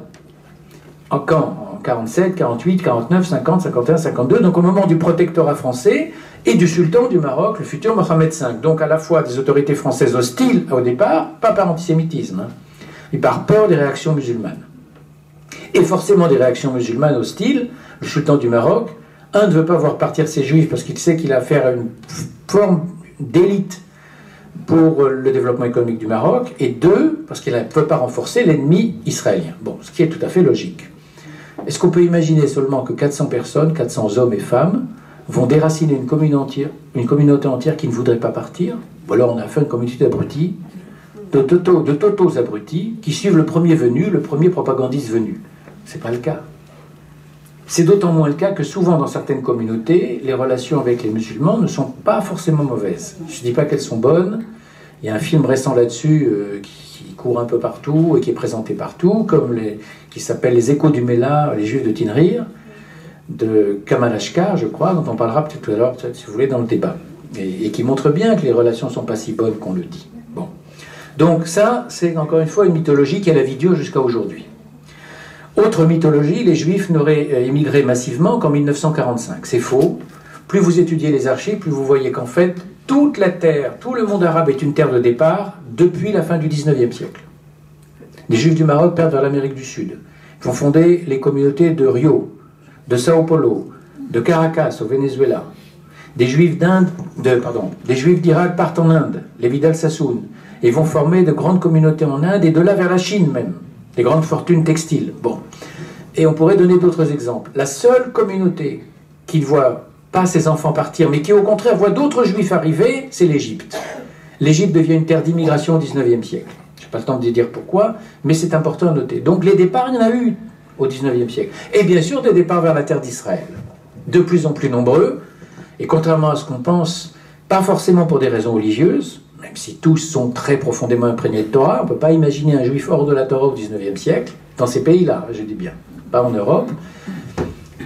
Speaker 3: En quand? En 47, 48, 49, 50, 51, 52, donc au moment du protectorat français et du sultan du Maroc, le futur Mohamed V. Donc à la fois des autorités françaises hostiles au départ, pas par antisémitisme, hein, mais par peur des réactions musulmanes. Et forcément des réactions musulmanes hostiles. Le sultan du Maroc, un, ne veut pas voir partir ses juifs parce qu'il sait qu'il a affaire à une forme d'élite pour le développement économique du Maroc, et deux, parce qu'il ne veut pas renforcer l'ennemi israélien. Bon, ce qui est tout à fait logique. Est-ce qu'on peut imaginer seulement que 400 personnes, 400 hommes et femmes, vont déraciner une communauté entière qui ne voudrait pas partir? Ou alors on a fait une communauté d'abrutis, de totos abrutis, qui suivent le premier venu, le premier propagandiste venu. Ce n'est pas le cas. C'est d'autant moins le cas que souvent dans certaines communautés, les relations avec les musulmans ne sont pas forcément mauvaises. Je ne dis pas qu'elles sont bonnes. Il y a un film récent là-dessus qui court un peu partout et qui est présenté partout, qui s'appelle Les Échos du Mela, les Juifs de Tinrir, de Kamal Ashkar, je crois, dont on parlera peut-être tout à l'heure, si vous voulez, dans le débat. Et qui montre bien que les relations ne sont pas si bonnes qu'on le dit. Bon. Donc ça, c'est encore une fois une mythologie qui a la vie dure jusqu'à aujourd'hui. Autre mythologie, les Juifs n'auraient immigré massivement qu'en 1945. C'est faux. Plus vous étudiez les archives, plus vous voyez qu'en fait, toute la terre, tout le monde arabe est une terre de départ depuis la fin du 19e siècle. Les Juifs du Maroc partent vers l'Amérique du Sud. Ils vont fonder les communautés de Rio, de Sao Paulo, de Caracas au Venezuela. Des Juifs d'Irak partent en Inde, les Vidal Sassoon, et vont former de grandes communautés en Inde et de là vers la Chine même. Des grandes fortunes textiles. Bon. Et on pourrait donner d'autres exemples. La seule communauté qui ne voit pas ses enfants partir, mais qui au contraire voit d'autres juifs arriver, c'est l'Égypte. l'Égypte devient une terre d'immigration au XIXe siècle. Je n'ai pas le temps de dire pourquoi, mais c'est important à noter. Donc les départs, il y en a eu au XIXe siècle. Et bien sûr, des départs vers la terre d'Israël. De plus en plus nombreux, et contrairement à ce qu'on pense, pas forcément pour des raisons religieuses, même si tous sont très profondément imprégnés de Torah, on ne peut pas imaginer un juif hors de la Torah au XIXe siècle, dans ces pays-là, je dis bien, pas en Europe.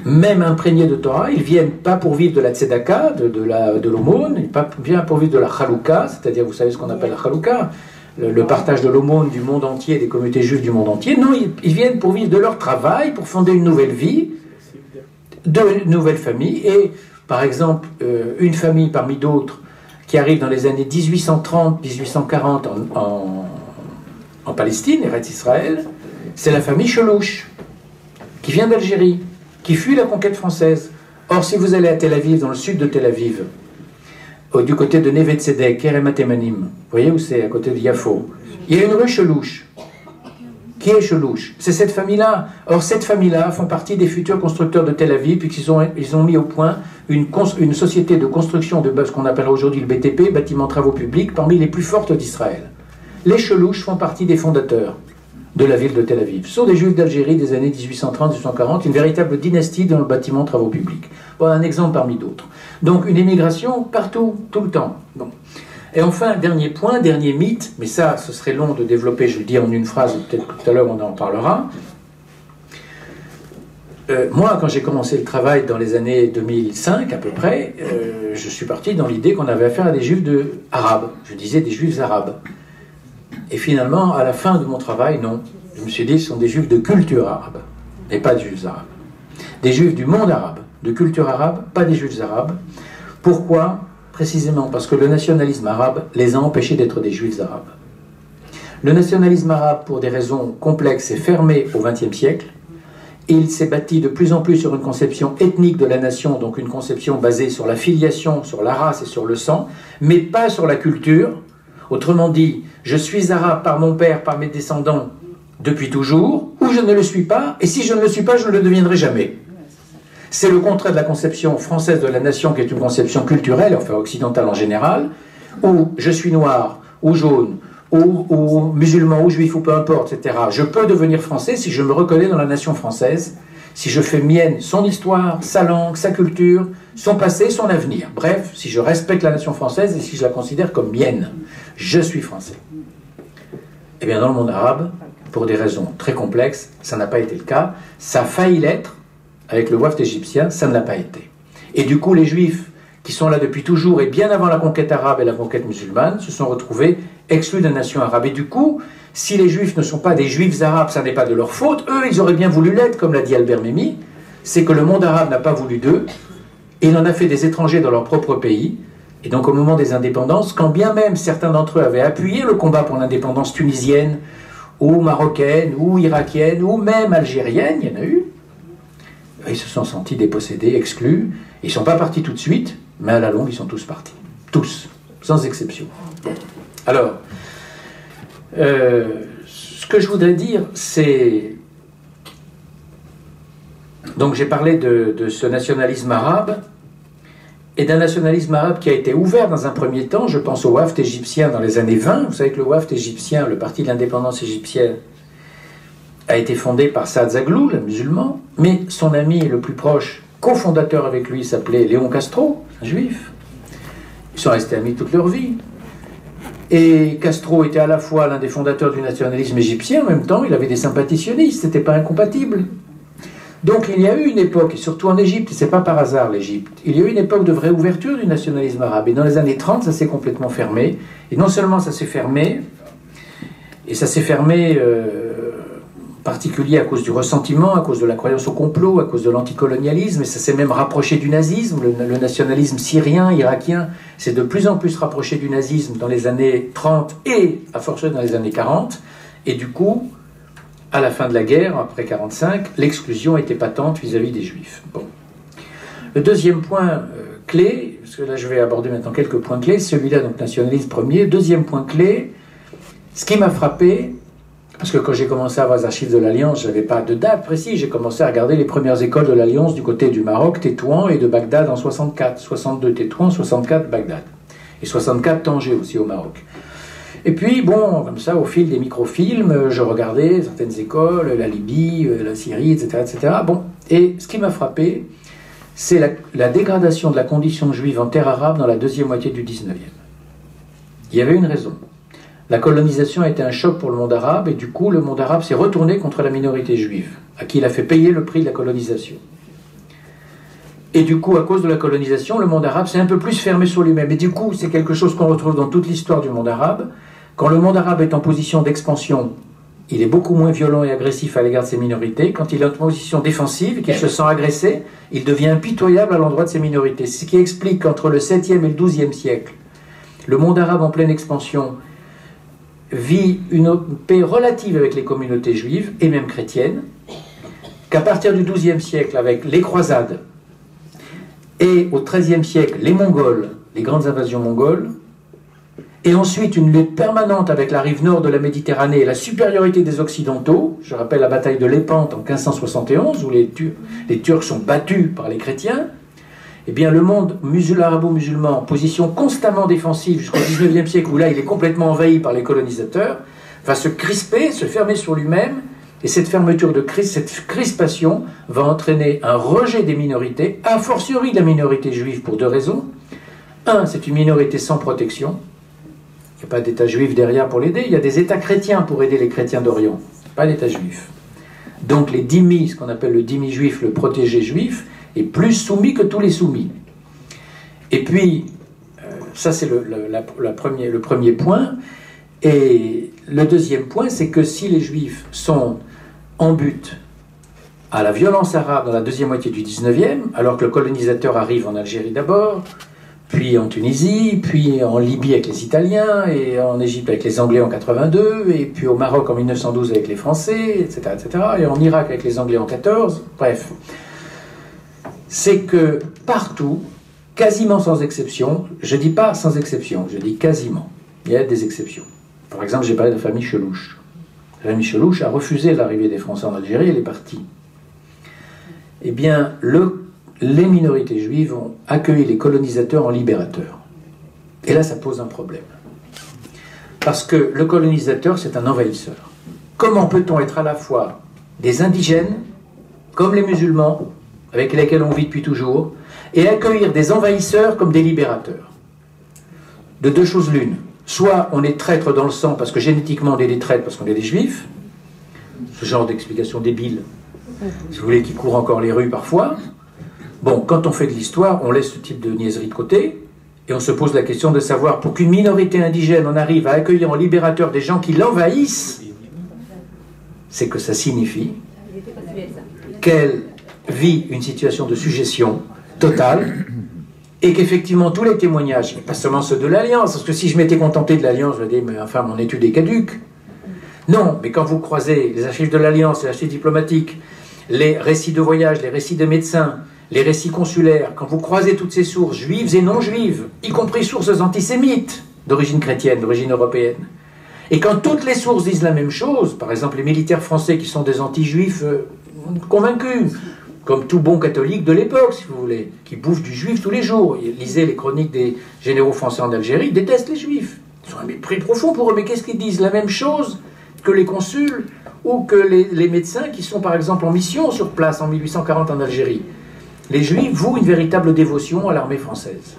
Speaker 3: Même imprégnés de Torah, ils viennent pas pour vivre de la tzedaka, de l'aumône, ils viennent pour vivre de la chalouka, c'est-à-dire, vous savez ce qu'on appelle la chalouka, le partage de l'aumône du monde entier, des communautés juives du monde entier. Non, ils viennent pour vivre de leur travail, pour fonder une nouvelle vie, de nouvelles familles. Et, par exemple, une famille parmi d'autres qui arrive dans les années 1830-1840 en Palestine, Eretz Israël, c'est la famille Chelouche, qui vient d'Algérie, qui fuit la conquête française. Or, si vous allez à Tel Aviv, dans le sud de Tel Aviv, du côté de Neve Tzedek, Kerem Temanim, vous voyez où c'est, à côté de Yafo, il y a une rue Chelouche. Qui est Chelouche? C'est cette famille-là. Or, cette famille-là font partie des futurs constructeurs de Tel Aviv, puisqu'ils ont mis au point une société de construction de ce qu'on appelle aujourd'hui le BTP, bâtiment travaux publics, parmi les plus fortes d'Israël. Les Chelouches font partie des fondateurs de la ville de Tel Aviv. Ce sont des Juifs d'Algérie des années 1830-1840, une véritable dynastie dans le bâtiment travaux publics. Voilà un exemple parmi d'autres. Donc une émigration partout, tout le temps. Bon. Et enfin, dernier point, dernier mythe, mais ça, ce serait long de développer, je le dis en une phrase, peut-être que tout à l'heure on en parlera. Moi, quand j'ai commencé le travail dans les années 2005 à peu près, je suis parti dans l'idée qu'on avait affaire à des Juifs arabes. Je disais des Juifs arabes. Et finalement, à la fin de mon travail, non. Je me suis dit, ce sont des Juifs de culture arabe, et pas des Juifs arabes. Des Juifs du monde arabe, de culture arabe, pas des Juifs arabes. Pourquoi ? Précisément parce que le nationalisme arabe les a empêchés d'être des Juifs arabes. Le nationalisme arabe, pour des raisons complexes, est fermé au XXe siècle. Il s'est bâti de plus en plus sur une conception ethnique de la nation, donc une conception basée sur la filiation, sur la race et sur le sang, mais pas sur la culture. Autrement dit, je suis arabe par mon père, par mes descendants, depuis toujours, ou je ne le suis pas, et si je ne le suis pas, je ne le deviendrai jamais. C'est le contraire de la conception française de la nation, qui est une conception culturelle, enfin occidentale en général, où je suis noir, ou jaune, ou musulman, ou juif, ou peu importe, etc. Je peux devenir français si je me reconnais dans la nation française, si je fais mienne son histoire, sa langue, sa culture, son passé, son avenir. Bref, si je respecte la nation française et si je la considère comme mienne, je suis français. Eh bien, dans le monde arabe, pour des raisons très complexes, ça n'a pas été le cas. Ça a failli l'être. Avec le wafd égyptien, ça ne l'a pas été. Et du coup, les Juifs, qui sont là depuis toujours, et bien avant la conquête arabe et la conquête musulmane, se sont retrouvés exclus de la nation arabe. Et du coup, si les Juifs ne sont pas des Juifs arabes, ça n'est pas de leur faute. Eux, ils auraient bien voulu l'être, comme l'a dit Albert Memmi. C'est que le monde arabe n'a pas voulu d'eux, et il en a fait des étrangers dans leur propre pays. Et donc, au moment des indépendances, quand bien même certains d'entre eux avaient appuyé le combat pour l'indépendance tunisienne, ou marocaine, ou irakienne, ou même algérienne, il y en a eu, ils se sont sentis dépossédés, exclus. Ils ne sont pas partis tout de suite, mais à la longue, ils sont tous partis. Tous, sans exception. Alors, ce que je voudrais dire, c'est... Donc j'ai parlé de ce nationalisme arabe, et d'un nationalisme arabe qui a été ouvert dans un premier temps. Je pense au wafd égyptien dans les années 20. Vous savez que le wafd égyptien, le parti de l'indépendance égyptienne, a été fondé par Saad Zaghloul, un musulman, mais son ami le plus proche, cofondateur avec lui, s'appelait Léon Castro, un juif. Ils sont restés amis toute leur vie. Et Castro était à la fois l'un des fondateurs du nationalisme égyptien, en même temps, il avait des sympathies sionistes, c'était pas incompatible. Donc il y a eu une époque, et surtout en Égypte, et c'est pas par hasard l'Égypte, il y a eu une époque de vraie ouverture du nationalisme arabe. Et dans les années 30, ça s'est complètement fermé. Et non seulement ça s'est fermé, et ça s'est fermé... particulier à cause du ressentiment, à cause de la croyance au complot, à cause de l'anticolonialisme, et ça s'est même rapproché du nazisme. Le nationalisme syrien, irakien, s'est de plus en plus rapproché du nazisme dans les années 30 et à fortiori dans les années 40, et du coup, à la fin de la guerre, après 45, l'exclusion était patente vis-à-vis des Juifs. Bon. Le deuxième point clé, parce que là je vais aborder maintenant quelques points clés, celui-là, donc nationalisme premier. Deuxième point clé, ce qui m'a frappé, parce que quand j'ai commencé à voir les archives de l'Alliance, je n'avais pas de date précise, j'ai commencé à regarder les premières écoles de l'Alliance du côté du Maroc, Tétouan, et de Bagdad en 64, 62 Tétouan, 64 Bagdad. Et 64, Tanger aussi au Maroc. Et puis, bon, comme ça, au fil des microfilms, je regardais certaines écoles, la Libye, la Syrie, etc., etc. Bon, et ce qui m'a frappé, c'est la dégradation de la condition juive en terre arabe dans la deuxième moitié du 19e. Il y avait une raison. La colonisation a été un choc pour le monde arabe, et du coup, le monde arabe s'est retourné contre la minorité juive, à qui il a fait payer le prix de la colonisation. Et du coup, à cause de la colonisation, le monde arabe s'est un peu plus fermé sur lui-même. Et du coup, c'est quelque chose qu'on retrouve dans toute l'histoire du monde arabe. Quand le monde arabe est en position d'expansion, il est beaucoup moins violent et agressif à l'égard de ses minorités. Quand il est en position défensive et qu'il se sent agressé, il devient impitoyable à l'endroit de ses minorités. C'est ce qui explique qu'entre le 7e et le 12e siècle, le monde arabe en pleine expansion vit une paix relative avec les communautés juives et même chrétiennes, qu'à partir du 12e siècle, avec les croisades, et au XIIIe siècle, les Mongols, les grandes invasions mongoles, et ensuite une lutte permanente avec la rive nord de la Méditerranée et la supériorité des Occidentaux. Je rappelle la bataille de Lépante en 1571, où les Turcs sont battus par les chrétiens. Eh bien, le monde arabo-musulman, en position constamment défensive jusqu'au XIXe siècle, où là il est complètement envahi par les colonisateurs, va se crisper, se fermer sur lui-même, et cette fermeture de crise, cette crispation va entraîner un rejet des minorités, a fortiori de la minorité juive pour deux raisons. Un, c'est une minorité sans protection. Il n'y a pas d'État juif derrière pour l'aider, il y a des États chrétiens pour aider les chrétiens d'Orient, pas d'État juif. Donc les dhimmis, ce qu'on appelle le dhimmi juif, le protégé juif, est plus soumis que tous les soumis. Et puis, ça c'est le premier point. Et le deuxième point, c'est que si les juifs sont en but à la violence arabe dans la deuxième moitié du 19e, alors que le colonisateur arrive en Algérie d'abord, puis en Tunisie, puis en Libye avec les Italiens, et en Égypte avec les Anglais en 82, et puis au Maroc en 1912 avec les Français, etc., etc., et en Irak avec les Anglais en 14, bref. C'est que partout, quasiment sans exception, je ne dis pas sans exception, je dis quasiment, il y a des exceptions. Par exemple, j'ai parlé de la famille Chelouche. La famille Chelouche a refusé l'arrivée des Français en Algérie, elle est partie. Eh bien, les minorités juives ont accueilli les colonisateurs en libérateurs. Et là, ça pose un problème. Parce que le colonisateur, c'est un envahisseur. Comment peut-on être à la fois des indigènes, comme les musulmans, avec lesquels on vit depuis toujours, et accueillir des envahisseurs comme des libérateurs? De deux choses l'une. Soit on est traître dans le sang parce que génétiquement on est des traîtres parce qu'on est des juifs, ce genre d'explication débile, si vous voulez, qui court encore les rues parfois. Bon, quand on fait de l'histoire, on laisse ce type de niaiserie de côté, et on se pose la question de savoir, pour qu'une minorité indigène en arrive à accueillir en libérateur des gens qui l'envahissent, c'est que ça signifie qu'elle vit une situation de sujétion totale, et qu'effectivement tous les témoignages, pas seulement ceux de l'Alliance, parce que si je m'étais contenté de l'Alliance, je me disais, mais enfin mon étude est caduque. Non, mais quand vous croisez les archives de l'Alliance, les archives diplomatiques, les récits de voyage, les récits de médecins, les récits consulaires, quand vous croisez toutes ces sources juives et non juives, y compris sources antisémites, d'origine chrétienne, d'origine européenne, et quand toutes les sources disent la même chose, par exemple les militaires français qui sont des anti-juifs convaincus, comme tout bon catholique de l'époque, si vous voulez, qui bouffe du juif tous les jours. Lisez les chroniques des généraux français en Algérie, ils détestent les juifs. Ils ont un mépris profond pour eux, mais qu'est-ce qu'ils disent? La même chose que les consuls ou que les médecins qui sont par exemple en mission sur place en 1840 en Algérie. Les juifs vouent une véritable dévotion à l'armée française,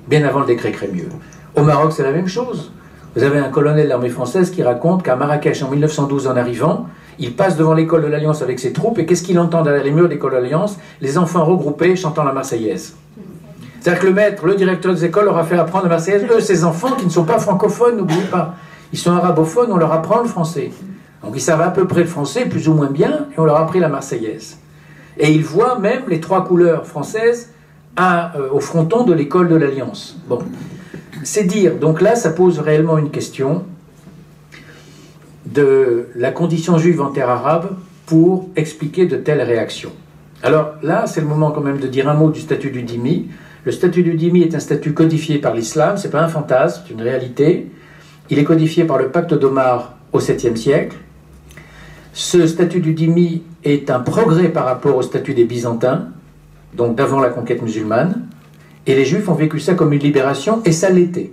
Speaker 3: bien avant le décret Crémieux. Au Maroc, c'est la même chose. Vous avez un colonel de l'armée française qui raconte qu'à Marrakech, en 1912, en arrivant, il passe devant l'école de l'Alliance avec ses troupes, et qu'est-ce qu'il entend derrière les murs de l'école de l'Alliance? Les enfants regroupés chantant la Marseillaise. C'est-à-dire que le maître, le directeur des écoles leur a fait apprendre la Marseillaise. Eux, ces enfants qui ne sont pas francophones, n'oubliez pas, ils sont arabophones, on leur apprend le français. Donc ils savent à peu près le français, plus ou moins bien, et on leur a appris la Marseillaise. Et ils voient même les trois couleurs françaises au fronton de l'école de l'Alliance. Bon, c'est dire, donc là, ça pose réellement une question de la condition juive en terre arabe pour expliquer de telles réactions. Alors là, c'est le moment quand même de dire un mot du statut du dhimmi. Le statut du dhimmi est un statut codifié par l'islam, c'est pas un fantasme, c'est une réalité. Il est codifié par le pacte d'Omar au 7e siècle. Ce statut du dhimmi est un progrès par rapport au statut des Byzantins, donc d'avant la conquête musulmane, Et les Juifs ont vécu ça comme une libération, et ça l'était,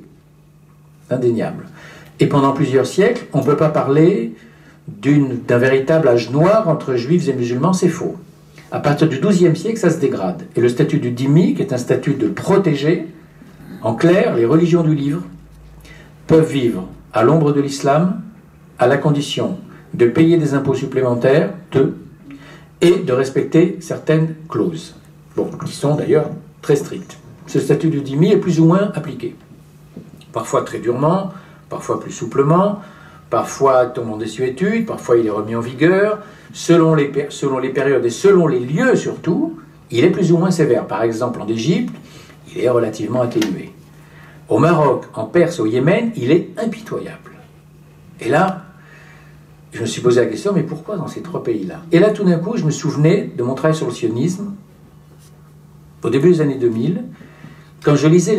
Speaker 3: indéniable. Et pendant plusieurs siècles, on ne peut pas parler d'un véritable âge noir entre Juifs et musulmans, c'est faux. À partir du XIIe siècle, ça se dégrade. Et le statut du dhimmi, qui est un statut de protégé, en clair, les religions du livre peuvent vivre à l'ombre de l'islam, à la condition de payer des impôts supplémentaires, et de respecter certaines clauses, bon, qui sont d'ailleurs très strictes. Ce statut du dhimmi est plus ou moins appliqué. Parfois très durement, parfois plus souplement, parfois tombant désuétude, parfois il est remis en vigueur, selon les périodes et selon les lieux surtout, il est plus ou moins sévère. Par exemple, en Égypte, il est relativement atténué. Au Maroc, en Perse, au Yémen, il est impitoyable. Et là, je me suis posé la question, mais pourquoi dans ces trois pays-là? Et là, tout d'un coup, je me souvenais de mon travail sur le sionisme, au début des années 2000, quand je lisais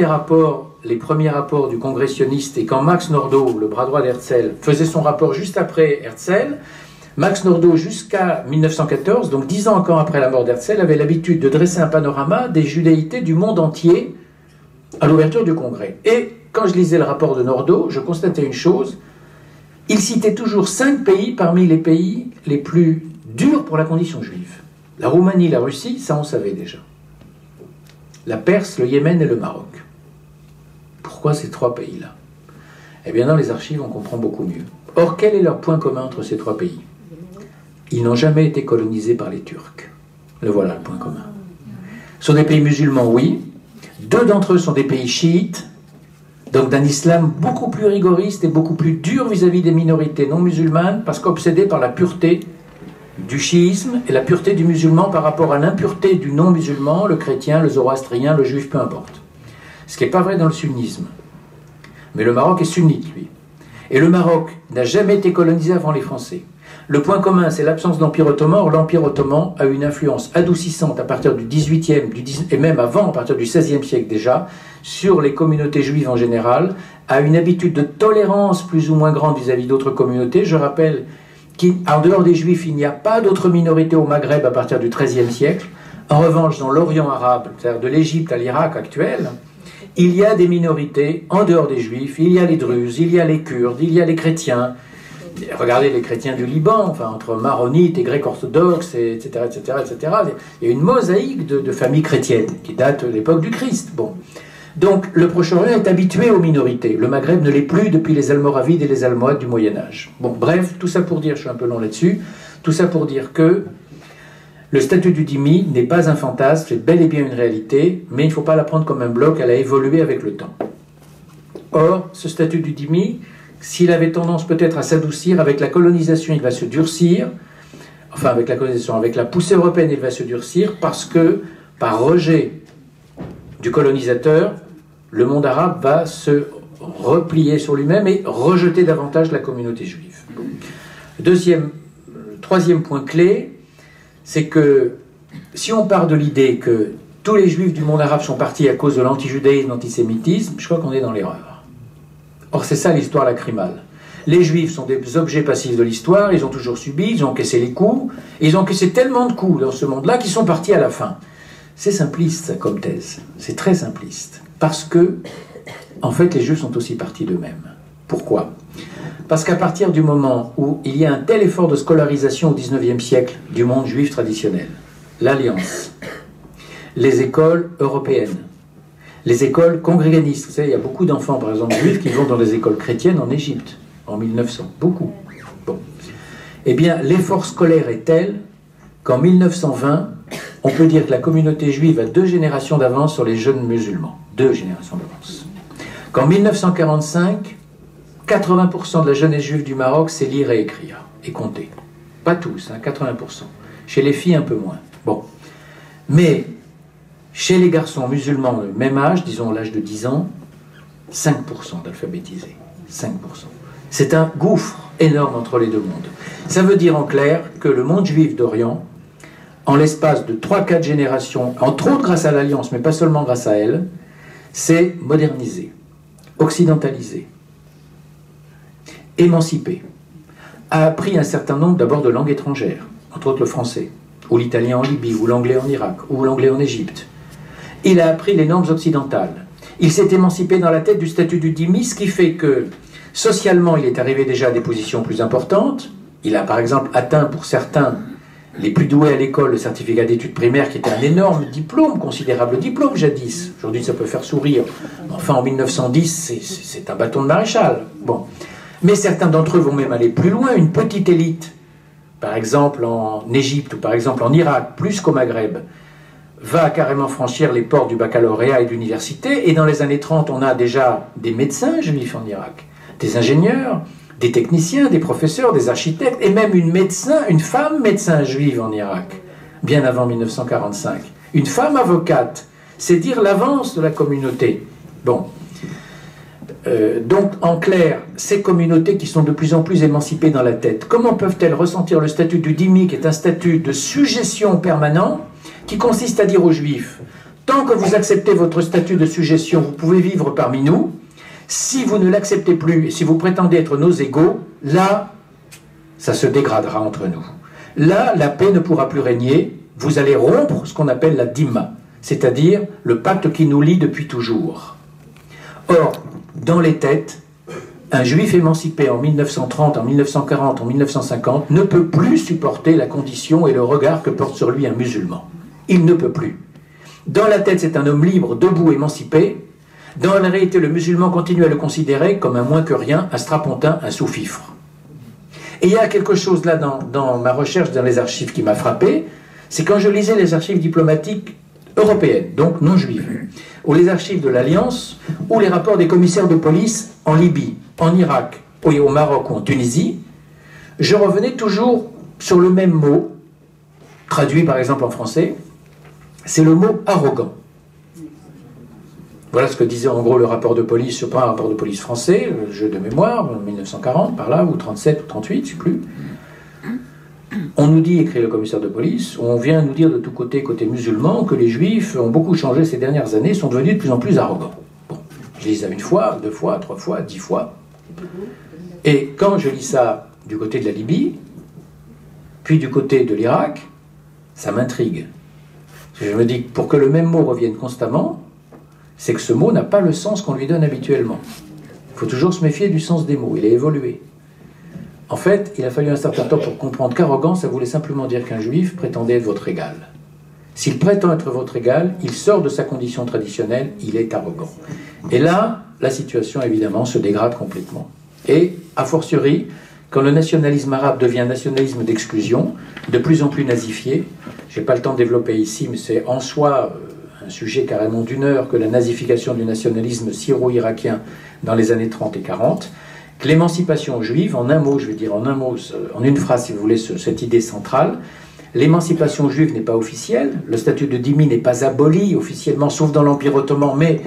Speaker 3: les premiers rapports du Congrès sioniste, et quand Max Nordau, le bras droit d'Herzl, faisait son rapport juste après Herzl, Max Nordau, jusqu'à 1914, donc 10 ans encore après la mort d'Herzl, avait l'habitude de dresser un panorama des judéités du monde entier à l'ouverture du Congrès. Et quand je lisais le rapport de Nordau, je constatais une chose, il citait toujours 5 pays parmi les pays les plus durs pour la condition juive. La Roumanie, la Russie, ça on savait déjà. La Perse, le Yémen et le Maroc. Pourquoi ces 3 pays-là? Eh bien, dans les archives, on comprend beaucoup mieux. Or, quel est leur point commun entre ces 3 pays? Ils n'ont jamais été colonisés par les Turcs. Le voilà, le point commun. Ce sont des pays musulmans, oui. 2 d'entre eux sont des pays chiites, donc d'un islam beaucoup plus rigoriste et beaucoup plus dur vis-à-vis des minorités non musulmanes, parce qu'obsédés par la pureté du chiisme et la pureté du musulman par rapport à l'impureté du non-musulman, le chrétien, le zoroastrien, le juif, peu importe. Ce qui n'est pas vrai dans le sunnisme. Mais le Maroc est sunnite, lui. Et le Maroc n'a jamais été colonisé avant les Français. Le point commun, c'est l'absence d'Empire ottoman. Or, l'Empire ottoman a une influence adoucissante à partir du XVIIIe, et même avant, à partir du XVIe siècle déjà, sur les communautés juives en général, a une habitude de tolérance plus ou moins grande vis-à-vis d'autres communautés. Je rappelle qu'en dehors des Juifs, il n'y a pas d'autres minorités au Maghreb à partir du XIIIe siècle. En revanche, dans l'Orient arabe, c'est-à-dire de l'Égypte à l'Irak actuel, il y a des minorités en dehors des Juifs. Il y a les Druzes, il y a les Kurdes, il y a les chrétiens. Regardez les chrétiens du Liban, enfin, entre maronites et grecs orthodoxes, etc., etc., etc. Il y a une mosaïque de familles chrétiennes qui date de l'époque du Christ. Bon. Donc, le Proche-Orient est habitué aux minorités. Le Maghreb ne l'est plus depuis les Almoravides et les Almohades du Moyen-Âge. Bon, bref, tout ça pour dire, je suis un peu long là-dessus, tout ça pour dire que le statut du dhimmi n'est pas un fantasme, c'est bel et bien une réalité, mais il ne faut pas la prendre comme un bloc, elle a évolué avec le temps. Or, ce statut du dhimmi, s'il avait tendance peut-être à s'adoucir, avec la colonisation, il va se durcir, enfin avec la colonisation, avec la poussée européenne, il va se durcir, parce que, par rejet du colonisateur, le monde arabe va se replier sur lui-même et rejeter davantage la communauté juive. Troisième point clé, c'est que si on part de l'idée que tous les juifs du monde arabe sont partis à cause de l'antijudaïsme, l'antisémitisme, je crois qu'on est dans l'erreur. Or, c'est ça l'histoire lacrymale. Les juifs sont des objets passifs de l'histoire, ils ont toujours subi, ils ont encaissé les coups, et ils ont encaissé tellement de coups dans ce monde-là qu'ils sont partis à la fin. C'est simpliste, ça, comme thèse. C'est très simpliste. Parce que, en fait, les juifs sont aussi partis d'eux-mêmes. Pourquoi ? Parce qu'à partir du moment où il y a un tel effort de scolarisation au XIXe siècle du monde juif traditionnel, l'Alliance, les écoles européennes, les écoles congréganistes, vous savez, il y a beaucoup d'enfants, par exemple, juifs qui vont dans des écoles chrétiennes en Égypte, en 1900, beaucoup. Bon. Eh bien, l'effort scolaire est tel qu'en 1920, on peut dire que la communauté juive a 2 générations d'avance sur les jeunes musulmans. 2 générations d'avance. Qu'en 1945, 80% de la jeunesse juive du Maroc sait lire et écrire, et compter. Pas tous, hein, 80%. Chez les filles, un peu moins. Bon. Mais, chez les garçons musulmans de même âge, disons l'âge de 10 ans, 5% d'alphabétisés. 5%. C'est un gouffre énorme entre les deux mondes. Ça veut dire en clair que le monde juif d'Orient, en l'espace de 3-4 générations, entre autres grâce à l'Alliance, mais pas seulement grâce à elle, s'est modernisé, occidentalisé, émancipé, a appris un certain nombre d'abord de langues étrangères, entre autres le français, ou l'italien en Libye, ou l'anglais en Irak, ou l'anglais en Égypte, il a appris les normes occidentales. Il s'est émancipé dans la tête du statut du dhimmi, ce qui fait que socialement, il est arrivé déjà à des positions plus importantes. Il a par exemple atteint pour certains les plus doués à l'école le certificat d'études primaires, qui était un énorme diplôme, considérable diplôme jadis. Aujourd'hui, ça peut faire sourire. Enfin, en 1910, c'est un bâton de maréchal. Bon. Mais certains d'entre eux vont même aller plus loin. Une petite élite, par exemple en Égypte ou par exemple en Irak, plus qu'au Maghreb, va carrément franchir les portes du baccalauréat et de l'université. Et dans les années 30, on a déjà des médecins juifs en Irak, des ingénieurs, des techniciens, des professeurs, des architectes, et même une femme médecin juive en Irak, bien avant 1945. Une femme avocate, c'est dire l'avance de la communauté. Bon. Donc, en clair, ces communautés qui sont de plus en plus émancipées dans la tête, comment peuvent-elles ressentir le statut du dhimmi, qui est un statut de sujétion permanent, qui consiste à dire aux Juifs, tant que vous acceptez votre statut de sujétion, vous pouvez vivre parmi nous. Si vous ne l'acceptez plus, et si vous prétendez être nos égaux, là, ça se dégradera entre nous. Là, la paix ne pourra plus régner. Vous allez rompre ce qu'on appelle la dhimma, c'est-à-dire le pacte qui nous lie depuis toujours. Or, dans les têtes, un juif émancipé en 1930, en 1940, en 1950 ne peut plus supporter la condition et le regard que porte sur lui un musulman. Il ne peut plus. Dans la tête, c'est un homme libre, debout, émancipé. Dans la réalité, le musulman continue à le considérer comme un moins que rien, un strapontin, un sous-fifre. Et il y a quelque chose là dans ma recherche dans les archives qui m'a frappé, c'est quand je lisais les archives diplomatiques européennes, donc non juives, ou les archives de l'Alliance, ou les rapports des commissaires de police en Libye, en Irak, au Maroc ou en Tunisie, je revenais toujours sur le même mot, traduit par exemple en français, c'est le mot arrogant. Voilà ce que disait en gros le rapport de police, pas un rapport de police français, le jeu de mémoire, 1940, par là, ou 37 ou 38, je ne sais plus. On nous dit, écrit le commissaire de police, on vient nous dire de tous côtés, côté musulman, que les juifs ont beaucoup changé ces dernières années, sont devenus de plus en plus arrogants. Bon, je lis ça une fois, 2 fois, 3 fois, 10 fois. Et quand je lis ça du côté de la Libye, puis du côté de l'Irak, ça m'intrigue. Je me dis que pour que le même mot revienne constamment, c'est que ce mot n'a pas le sens qu'on lui donne habituellement. Il faut toujours se méfier du sens des mots, il a évolué. En fait, il a fallu un certain temps pour comprendre qu'arrogant, ça voulait simplement dire qu'un juif prétendait être votre égal. S'il prétend être votre égal, il sort de sa condition traditionnelle, il est arrogant. Et là, la situation, évidemment, se dégrade complètement. Et, a fortiori, quand le nationalisme arabe devient un nationalisme d'exclusion, de plus en plus nazifié, je n'ai pas le temps de développer ici, mais c'est en soi un sujet carrément d'une heure que la nazification du nationalisme syro-irakien dans les années 30 et 40, que l'émancipation juive, en un mot, je vais dire en un mot, en une phrase si vous voulez, cette idée centrale, l'émancipation juive n'est pas officielle, le statut de dhimmi n'est pas aboli officiellement, sauf dans l'Empire ottoman, mais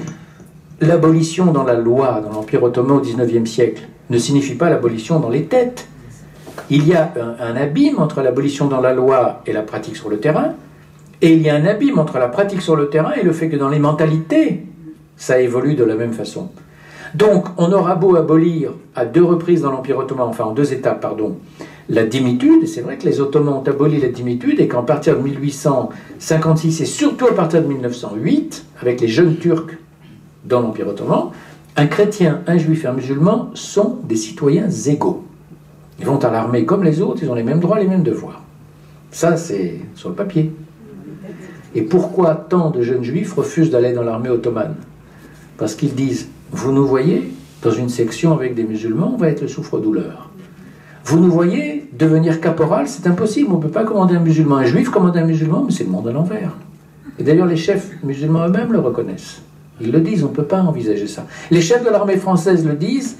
Speaker 3: l'abolition dans la loi, dans l'Empire ottoman au XIXe siècle, ne signifie pas l'abolition dans les têtes. Il y a un abîme entre l'abolition dans la loi et la pratique sur le terrain, et il y a un abîme entre la pratique sur le terrain et le fait que dans les mentalités, ça évolue de la même façon. Donc, on aura beau abolir à 2 reprises dans l'Empire ottoman, enfin en 2 étapes, pardon, la dhimmitude, et c'est vrai que les Ottomans ont aboli la dhimmitude, et qu'à partir de 1856, et surtout à partir de 1908, avec les jeunes Turcs dans l'Empire ottoman, un chrétien, un juif et un musulman sont des citoyens égaux. Ils vont à l'armée comme les autres, ils ont les mêmes droits, les mêmes devoirs. Ça, c'est sur le papier. Et pourquoi tant de jeunes juifs refusent d'aller dans l'armée ottomane? Parce qu'ils disent, vous nous voyez dans une section avec des musulmans, on va être le souffre-douleur. Vous nous voyez devenir caporal, c'est impossible, on ne peut pas commander un musulman. Un juif commande un musulman, mais c'est le monde à l'envers. Et d'ailleurs, les chefs musulmans eux-mêmes le reconnaissent. Ils le disent, on ne peut pas envisager ça. Les chefs de l'armée française le disent,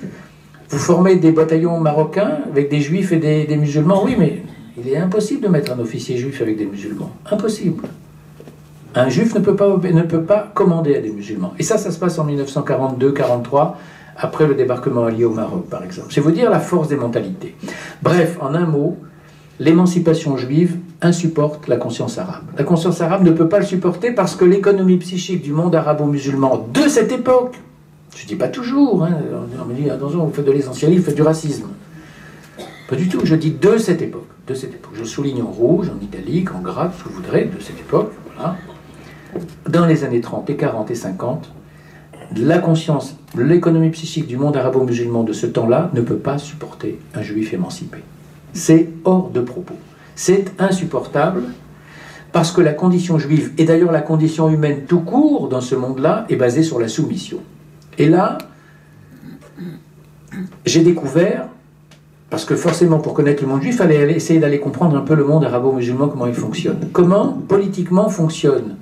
Speaker 3: vous formez des bataillons marocains avec des juifs et des musulmans, oui, mais il est impossible de mettre un officier juif avec des musulmans. Impossible. Un juif ne peut pas commander à des musulmans. Et ça se passe en 1942-43, après le débarquement allié au Maroc, par exemple. C'est vous dire la force des mentalités. Bref, en un mot, l'émancipation juive insupporte la conscience arabe. La conscience arabe ne peut pas le supporter parce que l'économie psychique du monde arabo-musulman de cette époque, je ne dis pas toujours, hein, on me dit, attention, vous faites de l'essentialisme, vous faites du racisme. Pas du tout, je dis de cette époque. De cette époque. Je souligne en rouge, en italique, en gras, ce que vous voudrez, de cette époque, voilà. dans les années 30 et 40 et 50, la conscience, l'économie psychique du monde arabo-musulman de ce temps-là ne peut pas supporter un juif émancipé. C'est hors de propos. C'est insupportable parce que la condition juive, et d'ailleurs la condition humaine tout court dans ce monde-là, est basée sur la soumission. Et là, j'ai découvert, parce que forcément pour connaître le monde juif, il fallait essayer d'aller comprendre un peu le monde arabo-musulman, comment il fonctionne. Comment politiquement fonctionne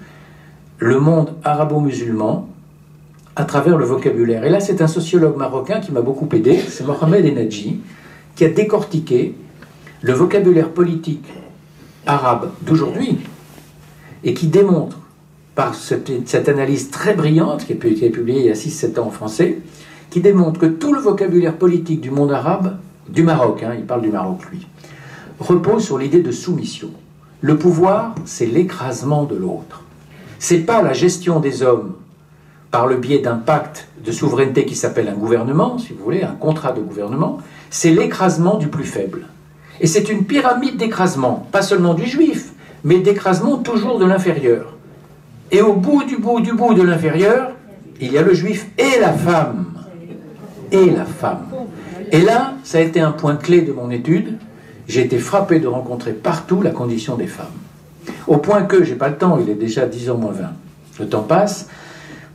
Speaker 3: le monde arabo-musulman à travers le vocabulaire. Et là, c'est un sociologue marocain qui m'a beaucoup aidé, c'est Mohamed Enadji, qui a décortiqué le vocabulaire politique arabe d'aujourd'hui et qui démontre, par cette analyse très brillante, qui a été publiée il y a 6-7 ans en français, qui démontre que tout le vocabulaire politique du monde arabe, du Maroc, il parle du Maroc lui, repose sur l'idée de soumission. Le pouvoir, c'est l'écrasement de l'autre. C'est pas la gestion des hommes par le biais d'un pacte de souveraineté qui s'appelle un gouvernement, si vous voulez, un contrat de gouvernement, c'est l'écrasement du plus faible. Et c'est une pyramide d'écrasement, pas seulement du juif, mais d'écrasement toujours de l'inférieur. Et au bout de l'inférieur, il y a le juif et la femme. Et la femme. Et là, ça a été un point clé de mon étude. J'ai été frappé de rencontrer partout la condition des femmes. Au point que, j'ai pas le temps, il est déjà 10h moins 20, le temps passe,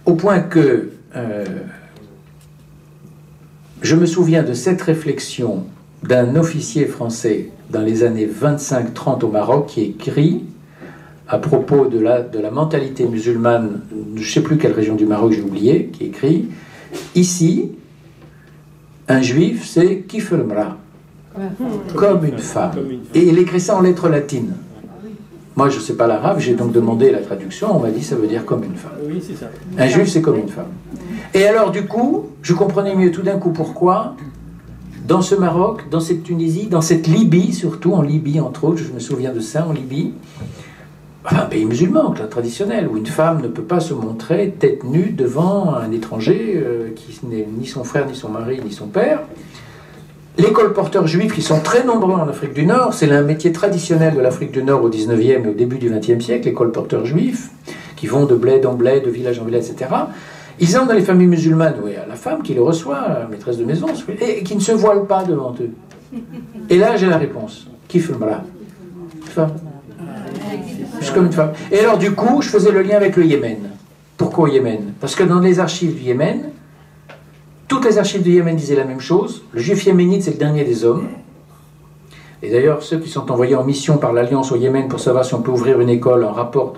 Speaker 3: au point que je me souviens de cette réflexion d'un officier français dans les années 25-30 au Maroc qui écrit à propos de la mentalité musulmane, je ne sais plus quelle région du Maroc, j'ai oublié, qui écrit « Ici, un juif, c'est kifel mra, comme une femme. » Et il écrit ça en lettres latines. Moi, je ne sais pas l'arabe, j'ai donc demandé la traduction, on m'a dit ça veut dire comme une femme.
Speaker 4: Oui, c'est ça.
Speaker 3: Un juif, c'est comme une femme. Et alors, du coup, je comprenais mieux tout d'un coup pourquoi, dans ce Maroc, dans cette Tunisie, dans cette Libye, surtout en Libye, entre autres, je me souviens de ça, en Libye, un pays musulman, traditionnel, où une femme ne peut pas se montrer tête nue devant un étranger qui n'est ni son frère, ni son mari, ni son père. Les colporteurs juifs, qui sont très nombreux en Afrique du Nord, c'est un métier traditionnel de l'Afrique du Nord au 19e et au début du 20e siècle, les colporteurs juifs, qui vont de bled en bled, de village en village, etc. Ils entrent dans les familles musulmanes, où il y a la femme qui les reçoit, la maîtresse de maison, et qui ne se voile pas devant eux. Et là, j'ai la réponse. Qui fait le bras ? Femme. Je suis comme une femme. Et alors, du coup, je faisais le lien avec le Yémen. Pourquoi au Yémen ? Parce que dans les archives du Yémen, toutes les archives du Yémen disaient la même chose. Le juif yéménite, c'est le dernier des hommes. Et d'ailleurs, ceux qui sont envoyés en mission par l'Alliance au Yémen pour savoir si on peut ouvrir une école en rapport,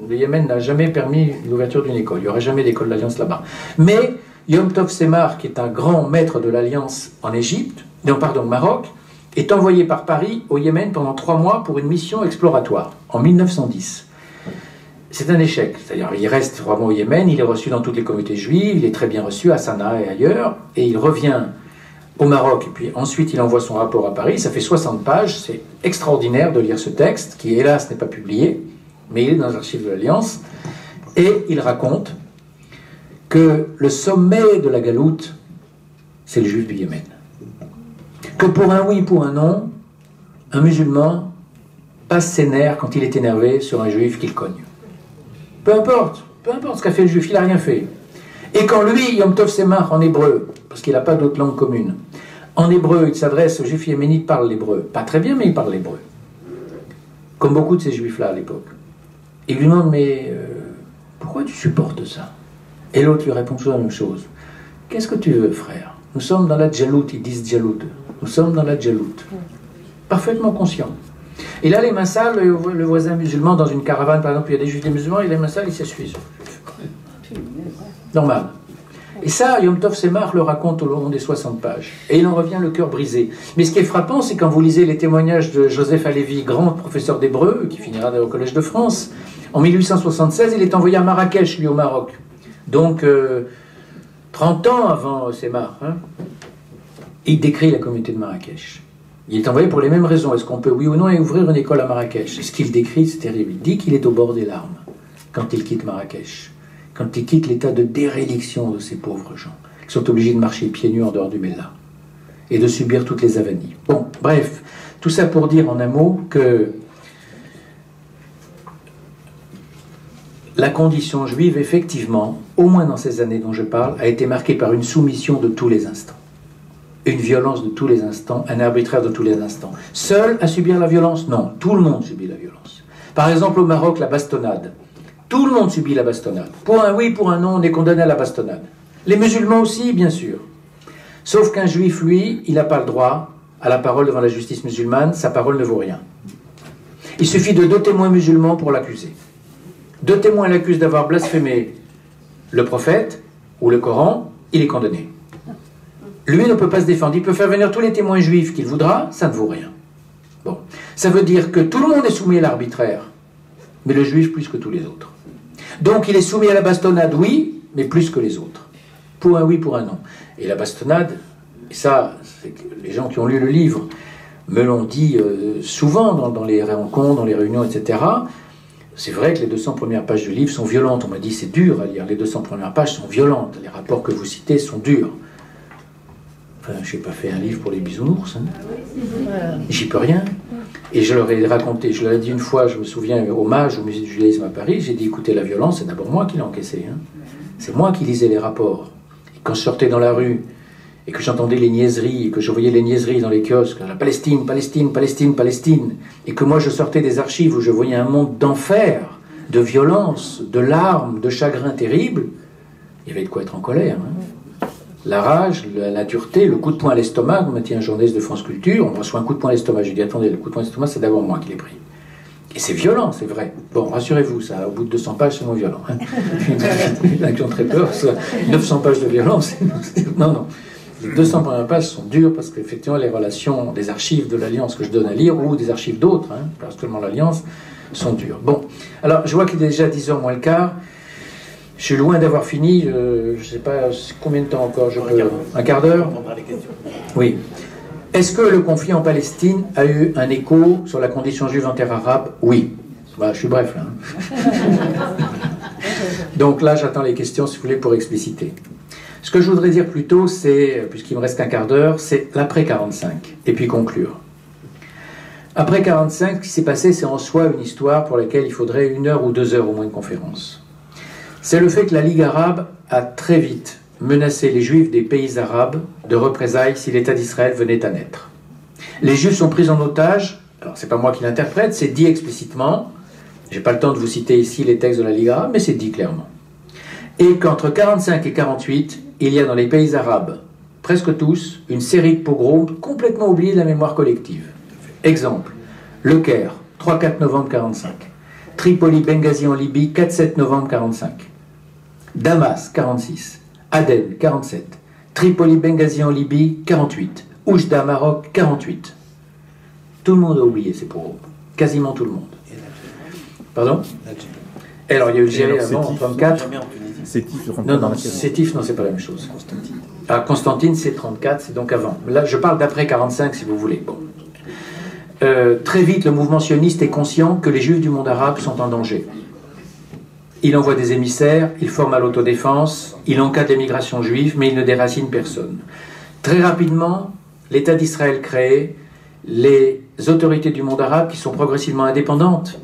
Speaker 3: le Yémen n'a jamais permis l'ouverture d'une école. Il n'y aurait jamais d'école de l'Alliance là-bas. Mais Yom Tov Semar, qui est un grand maître de l'Alliance en Égypte, non, pardon, au Maroc, est envoyé par Paris au Yémen pendant 3 mois pour une mission exploratoire, en 1910. C'est un échec, c'est-à-dire il reste 3 mois au Yémen, il est reçu dans toutes les communautés juives, il est très bien reçu à Sanaa et ailleurs, et il revient au Maroc, et puis ensuite il envoie son rapport à Paris, ça fait 60 pages, c'est extraordinaire de lire ce texte, qui hélas n'est pas publié, mais il est dans les archives de l'Alliance, et il raconte que le sommet de la galoute, c'est le juif du Yémen. Que pour un oui, pour un non, un musulman passe ses nerfs quand il est énervé sur un juif qu'il cogne. Peu importe ce qu'a fait le juif, il n'a rien fait. Et quand lui, Yom Tov Semar en hébreu, parce qu'il n'a pas d'autre langue commune, en hébreu, il s'adresse aux juifs yéménites, parle l'hébreu. Pas très bien, mais il parle l'hébreu. Comme beaucoup de ces juifs-là à l'époque. Il lui demande, mais pourquoi tu supportes ça ? Et l'autre lui répond toujours la même chose. Qu'est-ce que tu veux, frère ? Nous sommes dans la djalout, ils disent djalout. Nous sommes dans la djalout. Parfaitement conscient. Et là, les massals, le voisin musulman dans une caravane, par exemple, il y a des juifs et des musulmans, et les massals, ils s'essuient. Normal. Et ça, Yom Tov Semar le raconte au long des 60 pages. Et il en revient le cœur brisé. Mais ce qui est frappant, c'est quand vous lisez les témoignages de Joseph Halévy, grand professeur d'hébreu, qui finira au Collège de France, en 1876, il est envoyé à Marrakech, lui, au Maroc. Donc, 30 ans avant Semar. Il décrit la communauté de Marrakech. Il est envoyé pour les mêmes raisons. Est-ce qu'on peut, oui ou non, ouvrir une école à Marrakech ? Et ce qu'il décrit, c'est terrible. Il dit qu'il est au bord des larmes quand il quitte Marrakech. Quand il quitte l'état de déréliction de ces pauvres gens, qui sont obligés de marcher pieds nus en dehors du Mellah et de subir toutes les avanies. Bon, bref, tout ça pour dire en un mot que la condition juive, effectivement, au moins dans ces années dont je parle, a été marquée par une soumission de tous les instants. Une violence de tous les instants, un arbitraire de tous les instants. Seul à subir la violence? Non, tout le monde subit la violence. Par exemple, au Maroc, la bastonnade. Tout le monde subit la bastonnade. Pour un oui, pour un non, on est condamné à la bastonnade. Les musulmans aussi, bien sûr. Sauf qu'un juif, lui, il n'a pas le droit à la parole devant la justice musulmane, sa parole ne vaut rien. Il suffit de 2 témoins musulmans pour l'accuser. 2 témoins l'accusent d'avoir blasphémé le prophète ou le Coran, il est condamné. Lui ne peut pas se défendre, il peut faire venir tous les témoins juifs qu'il voudra, ça ne vaut rien. Bon, ça veut dire que tout le monde est soumis à l'arbitraire, mais le juif plus que tous les autres. Donc il est soumis à la bastonnade, oui, mais plus que les autres. Pour un oui, pour un non. Et la bastonnade, et ça, les gens qui ont lu le livre me l'ont dit souvent dans les rencontres, dans les réunions, etc. C'est vrai que les 200 premières pages du livre sont violentes. On m'a dit c'est dur à lire, les 200 premières pages sont violentes. Les rapports que vous citez sont durs. Enfin, je n'ai pas fait un livre pour les bisounours. Hein. J'y peux rien. Et je leur ai raconté, je leur ai dit une fois, je me souviens, hommage au musée du judaïsme à Paris, j'ai dit écoutez, la violence, c'est d'abord moi qui l'ai encaissée. Hein. C'est moi qui lisais les rapports. Et quand je sortais dans la rue, et que j'entendais les niaiseries, et que je voyais les niaiseries dans les kiosques, la Palestine, Palestine, Palestine, Palestine, et que moi je sortais des archives où je voyais un monde d'enfer, de violence, de larmes, de chagrin terrible, il y avait de quoi être en colère. Hein. La rage, la dureté, le coup de poing à l'estomac, on m'a dit un journaliste de France Culture, on reçoit un coup de poing à l'estomac, j'ai dit attendez, le coup de poing à l'estomac c'est d'abord moi qui l'ai pris. Et c'est violent, c'est vrai. Bon, rassurez-vous, ça, au bout de 200 pages, c'est moins violent. Hein. Il y en a qui ont très peur, 900 pages de violence, non, non. Les 200 premières pages sont dures parce qu'effectivement les relations des archives de l'Alliance que je donne à lire ou des archives d'autres, hein, pas seulement l'Alliance, sont dures. Bon, alors je vois qu'il est déjà 10h moins le quart. Je suis loin d'avoir fini. Je ne sais pas combien de temps encore. Un quart d'heure. Oui. Est-ce que le conflit en Palestine a eu un écho sur la condition juive en terre arabe? Oui. Voilà, je suis bref là. Hein. Donc là, j'attends les questions si vous voulez pour expliciter. Ce que je voudrais dire plutôt, c'est, puisqu'il me reste qu'un quart d'heure, c'est l'après 45, et puis conclure. Après 45, ce qui s'est passé, c'est en soi une histoire pour laquelle il faudrait 1 heure ou 2 heures au moins de conférence. C'est le fait que la Ligue arabe a très vite menacé les Juifs des pays arabes de représailles si l'État d'Israël venait à naître. Les Juifs sont pris en otage, alors c'est pas moi qui l'interprète, c'est dit explicitement, j'ai pas le temps de vous citer ici les textes de la Ligue arabe, mais c'est dit clairement. Et qu'entre 45 et 48, il y a dans les pays arabes, presque tous, une série de pogroms complètement oubliés de la mémoire collective. Exemple, Le Caire, 3-4 novembre 45. Tripoli, Benghazi en Libye, 4-7 novembre 45. Damas, 46. Aden, 47. Tripoli, Benghazi en Libye, 48. Oujda, Maroc, 48. Tout le monde a oublié ces pogroms. Quasiment tout le monde. Pardon? Alors, il y a eu Algérie avant, en 34. Non, Sétif, non, c'est pas la même chose. Constantine, c'est 34, c'est donc avant. Là, je parle d'après 45, si vous voulez. Bon. Très vite, le mouvement sioniste est conscient que les Juifs du monde arabe sont en danger. Il envoie des émissaires, il forme à l'autodéfense, il encadre l'émigration juive, mais il ne déracine personne. Très rapidement, l'État d'Israël créé, les autorités du monde arabe, qui sont progressivement indépendantes,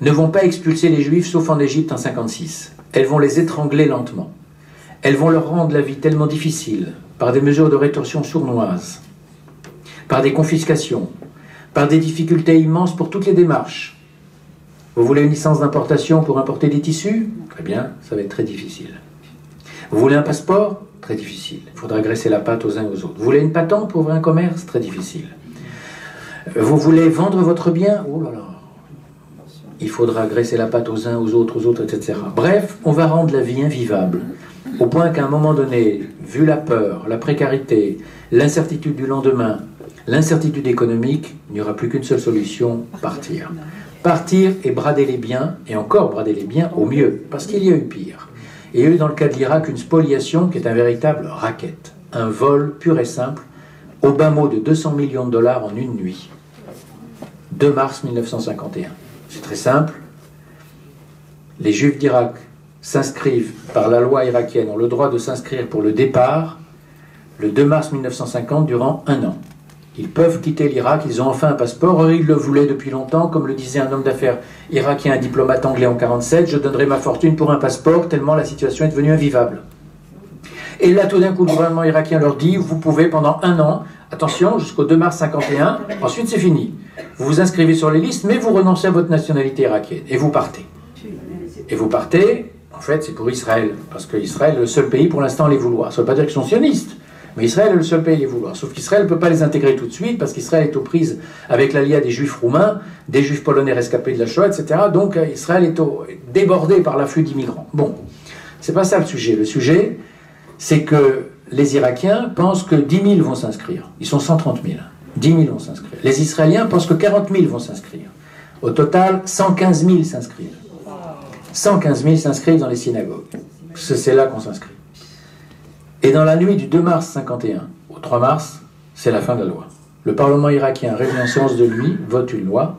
Speaker 3: ne vont pas expulser les Juifs, sauf en Égypte en 56. Elles vont les étrangler lentement. Elles vont leur rendre la vie tellement difficile, par des mesures de rétorsion sournoises, par des confiscations, par des difficultés immenses pour toutes les démarches. Vous voulez une licence d'importation pour importer des tissus? Très bien, ça va être très difficile. Vous voulez un passeport? Très difficile. Il faudra graisser la patte aux uns et aux autres. Vous voulez une patente pour ouvrir un commerce? Très difficile. Vous voulez vendre votre bien? Oh là là. Il faudra graisser la patte aux uns, aux autres, etc. Bref, on va rendre la vie invivable, au point qu'à un moment donné, vu la peur, la précarité, l'incertitude du lendemain, l'incertitude économique, il n'y aura plus qu'une seule solution, partir. Partir et brader les biens, et encore brader les biens au mieux, parce qu'il y a eu pire. Et il y a eu dans le cas de l'Irak une spoliation qui est un véritable racket, un vol pur et simple, au bas mot de 200 millions de dollars en une nuit. 2 mars 1951. C'est très simple. Les Juifs d'Irak s'inscrivent par la loi irakienne, ont le droit de s'inscrire pour le départ le 2 mars 1950 durant 1 an. Ils peuvent quitter l'Irak, ils ont enfin un passeport. Or, ils le voulaient depuis longtemps, comme le disait un homme d'affaires irakien, un diplomate anglais en 1947, je donnerai ma fortune pour un passeport, tellement la situation est devenue invivable. Et là, tout d'un coup, le gouvernement irakien leur dit, vous pouvez pendant 1 an, attention, jusqu'au 2 mars 1951, ensuite c'est fini. Vous vous inscrivez sur les listes, mais vous renoncez à votre nationalité irakienne, et vous partez. Et vous partez, en fait, c'est pour Israël, parce qu'Israël est le seul pays pour l'instant à les vouloir. Ça ne veut pas dire qu'ils sont sionistes, mais Israël est le seul pays à les vouloir. Sauf qu'Israël ne peut pas les intégrer tout de suite, parce qu'Israël est aux prises avec l'allié des juifs roumains, des juifs polonais rescapés de la Shoah, etc. Donc Israël est débordé par l'afflux d'immigrants. Bon, c'est pas ça le sujet. Le sujet, c'est que les Irakiens pensent que 10 000 vont s'inscrire. Ils sont 130 000. 10 000 vont s'inscrire. Les Israéliens pensent que 40 000 vont s'inscrire. Au total, 115 000 s'inscrivent. 115 000 s'inscrivent dans les synagogues. C'est là qu'on s'inscrit. Et dans la nuit du 2 mars 51 au 3 mars, c'est la fin de la loi. Le Parlement irakien, réuni en séance de nuit, vote une loi.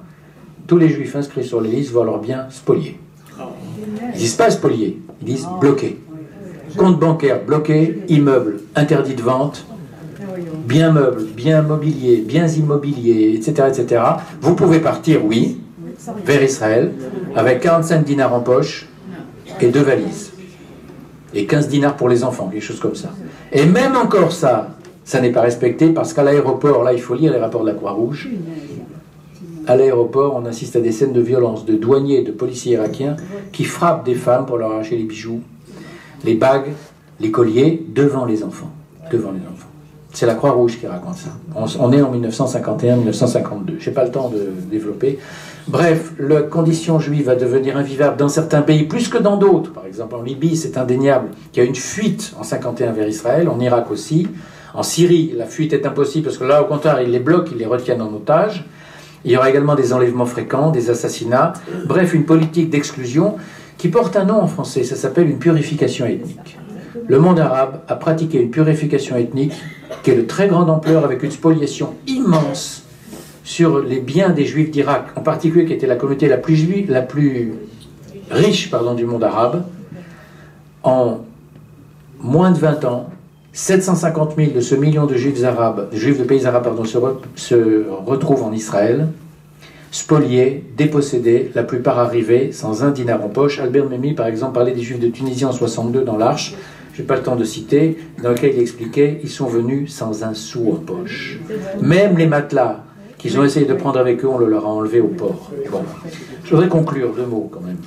Speaker 3: Tous les juifs inscrits sur les listes voient leurs biens spoliés. Ils ne disent pas spoliés, ils disent bloqués. Compte bancaire bloqué, immeuble interdit de vente, biens meubles, biens mobiliers, biens immobiliers, etc., etc. Vous pouvez partir, oui, vers Israël, avec 45 dinars en poche et 2 valises. Et 15 dinars pour les enfants, quelque chose comme ça. Et même encore ça, ça n'est pas respecté, parce qu'à l'aéroport, là il faut lire les rapports de la Croix-Rouge, à l'aéroport on assiste à des scènes de violence de douaniers, de policiers irakiens qui frappent des femmes pour leur arracher les bijoux, les bagues, les colliers, devant les enfants. Devant les enfants. C'est la Croix-Rouge qui raconte ça. On est en 1951-1952. Je n'ai pas le temps de développer. Bref, la condition juive va devenir invivable dans certains pays plus que dans d'autres. Par exemple, en Libye, c'est indéniable qu'il y a une fuite en 1951 vers Israël, en Irak aussi. En Syrie, la fuite est impossible parce que là, au contraire, ils les bloquent, ils les retiennent en otage. Il y aura également des enlèvements fréquents, des assassinats. Bref, une politique d'exclusion qui porte un nom en français. Ça s'appelle une purification ethnique. Le monde arabe a pratiqué une purification ethnique qui est de très grande ampleur, avec une spoliation immense sur les biens des Juifs d'Irak, en particulier qui était la communauté la plus riche du monde arabe. En moins de 20 ans, 750 000 de ce million de Juifs arabes, de Juifs de pays arabes, se retrouvent en Israël, spoliés, dépossédés, la plupart arrivés sans un dinar en poche. Albert Memmi, par exemple, parlait des Juifs de Tunisie en 62 dans l'Arche, je n'ai pas le temps de citer, dans lequel il expliquait ils sont venus sans un sou en poche. Même les matelas qu'ils ont essayé de prendre avec eux, on le leur a enlevé au port. Bon. Je voudrais conclure 2 mots quand même.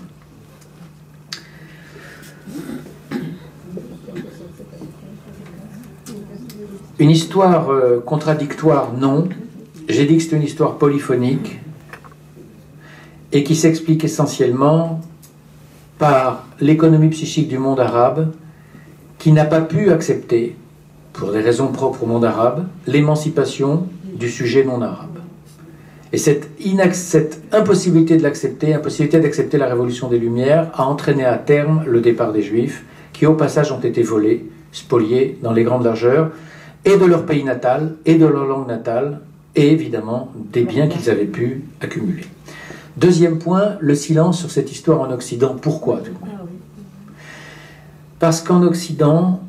Speaker 3: Une histoire contradictoire, non. J'ai dit que c'était une histoire polyphonique et qui s'explique essentiellement par l'économie psychique du monde arabe qui n'a pas pu accepter, pour des raisons propres au monde arabe, l'émancipation du sujet non arabe. Et cette impossibilité de l'accepter, impossibilité d'accepter la révolution des Lumières, a entraîné à terme le départ des Juifs, qui au passage ont été volés, spoliés dans les grandes largeurs, et de leur pays natal, et de leur langue natale, et évidemment des biens qu'ils avaient pu accumuler. Deuxième point, le silence sur cette histoire en Occident. Pourquoi tout le monde ? Parce qu'en Occident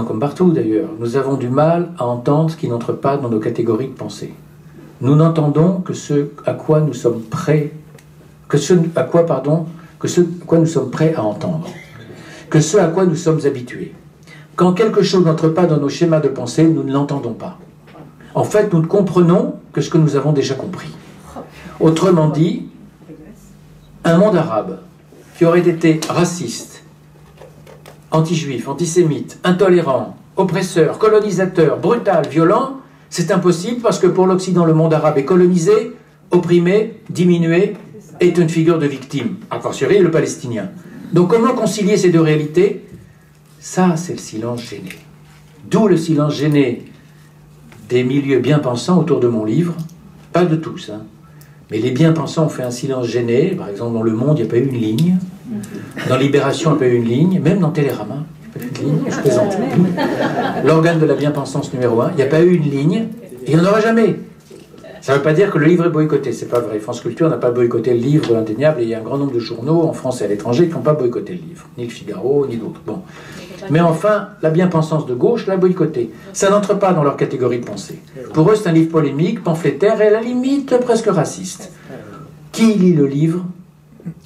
Speaker 3: comme partout d'ailleurs, nous avons du mal à entendre ce qui n'entre pas dans nos catégories de pensée. Nous n'entendons que ce à quoi nous sommes prêts, que ce à quoi nous sommes prêts à entendre, que ce à quoi nous sommes habitués. Quand quelque chose n'entre pas dans nos schémas de pensée, nous ne l'entendons pas. En fait, nous ne comprenons que ce que nous avons déjà compris. Autrement dit, un monde arabe qui aurait été raciste, anti-juif, antisémite, intolérant, oppresseur, colonisateur, brutal, violent, c'est impossible parce que pour l'Occident, le monde arabe est colonisé, opprimé, diminué, est une figure de victime, a fortiori le palestinien. Donc comment concilier ces 2 réalités ? Ça, c'est le silence gêné. D'où le silence gêné des milieux bien pensants autour de mon livre, pas de tous, hein. Mais les bien-pensants ont fait un silence gêné. Par exemple, dans Le Monde, il n'y a pas eu une ligne. Dans Libération, il n'y a pas eu une ligne. Même dans Télérama, il n'y a pas eu une ligne. Je présente l'organe de la bien-pensance numéro 1. Il n'y a pas eu une ligne. Et il n'y en aura jamais. Ça ne veut pas dire que le livre est boycotté, c'est pas vrai. France Culture n'a pas boycotté le livre indéniable, et il y a un grand nombre de journaux en France et à l'étranger qui n'ont pas boycotté le livre, ni le Figaro, ni d'autres. Bon. Mais enfin, la bien-pensance de gauche l'a boycotté. Ça n'entre pas dans leur catégorie de pensée. Pour eux, c'est un livre polémique, pamphlétaire et à la limite presque raciste. Qui lit le livre?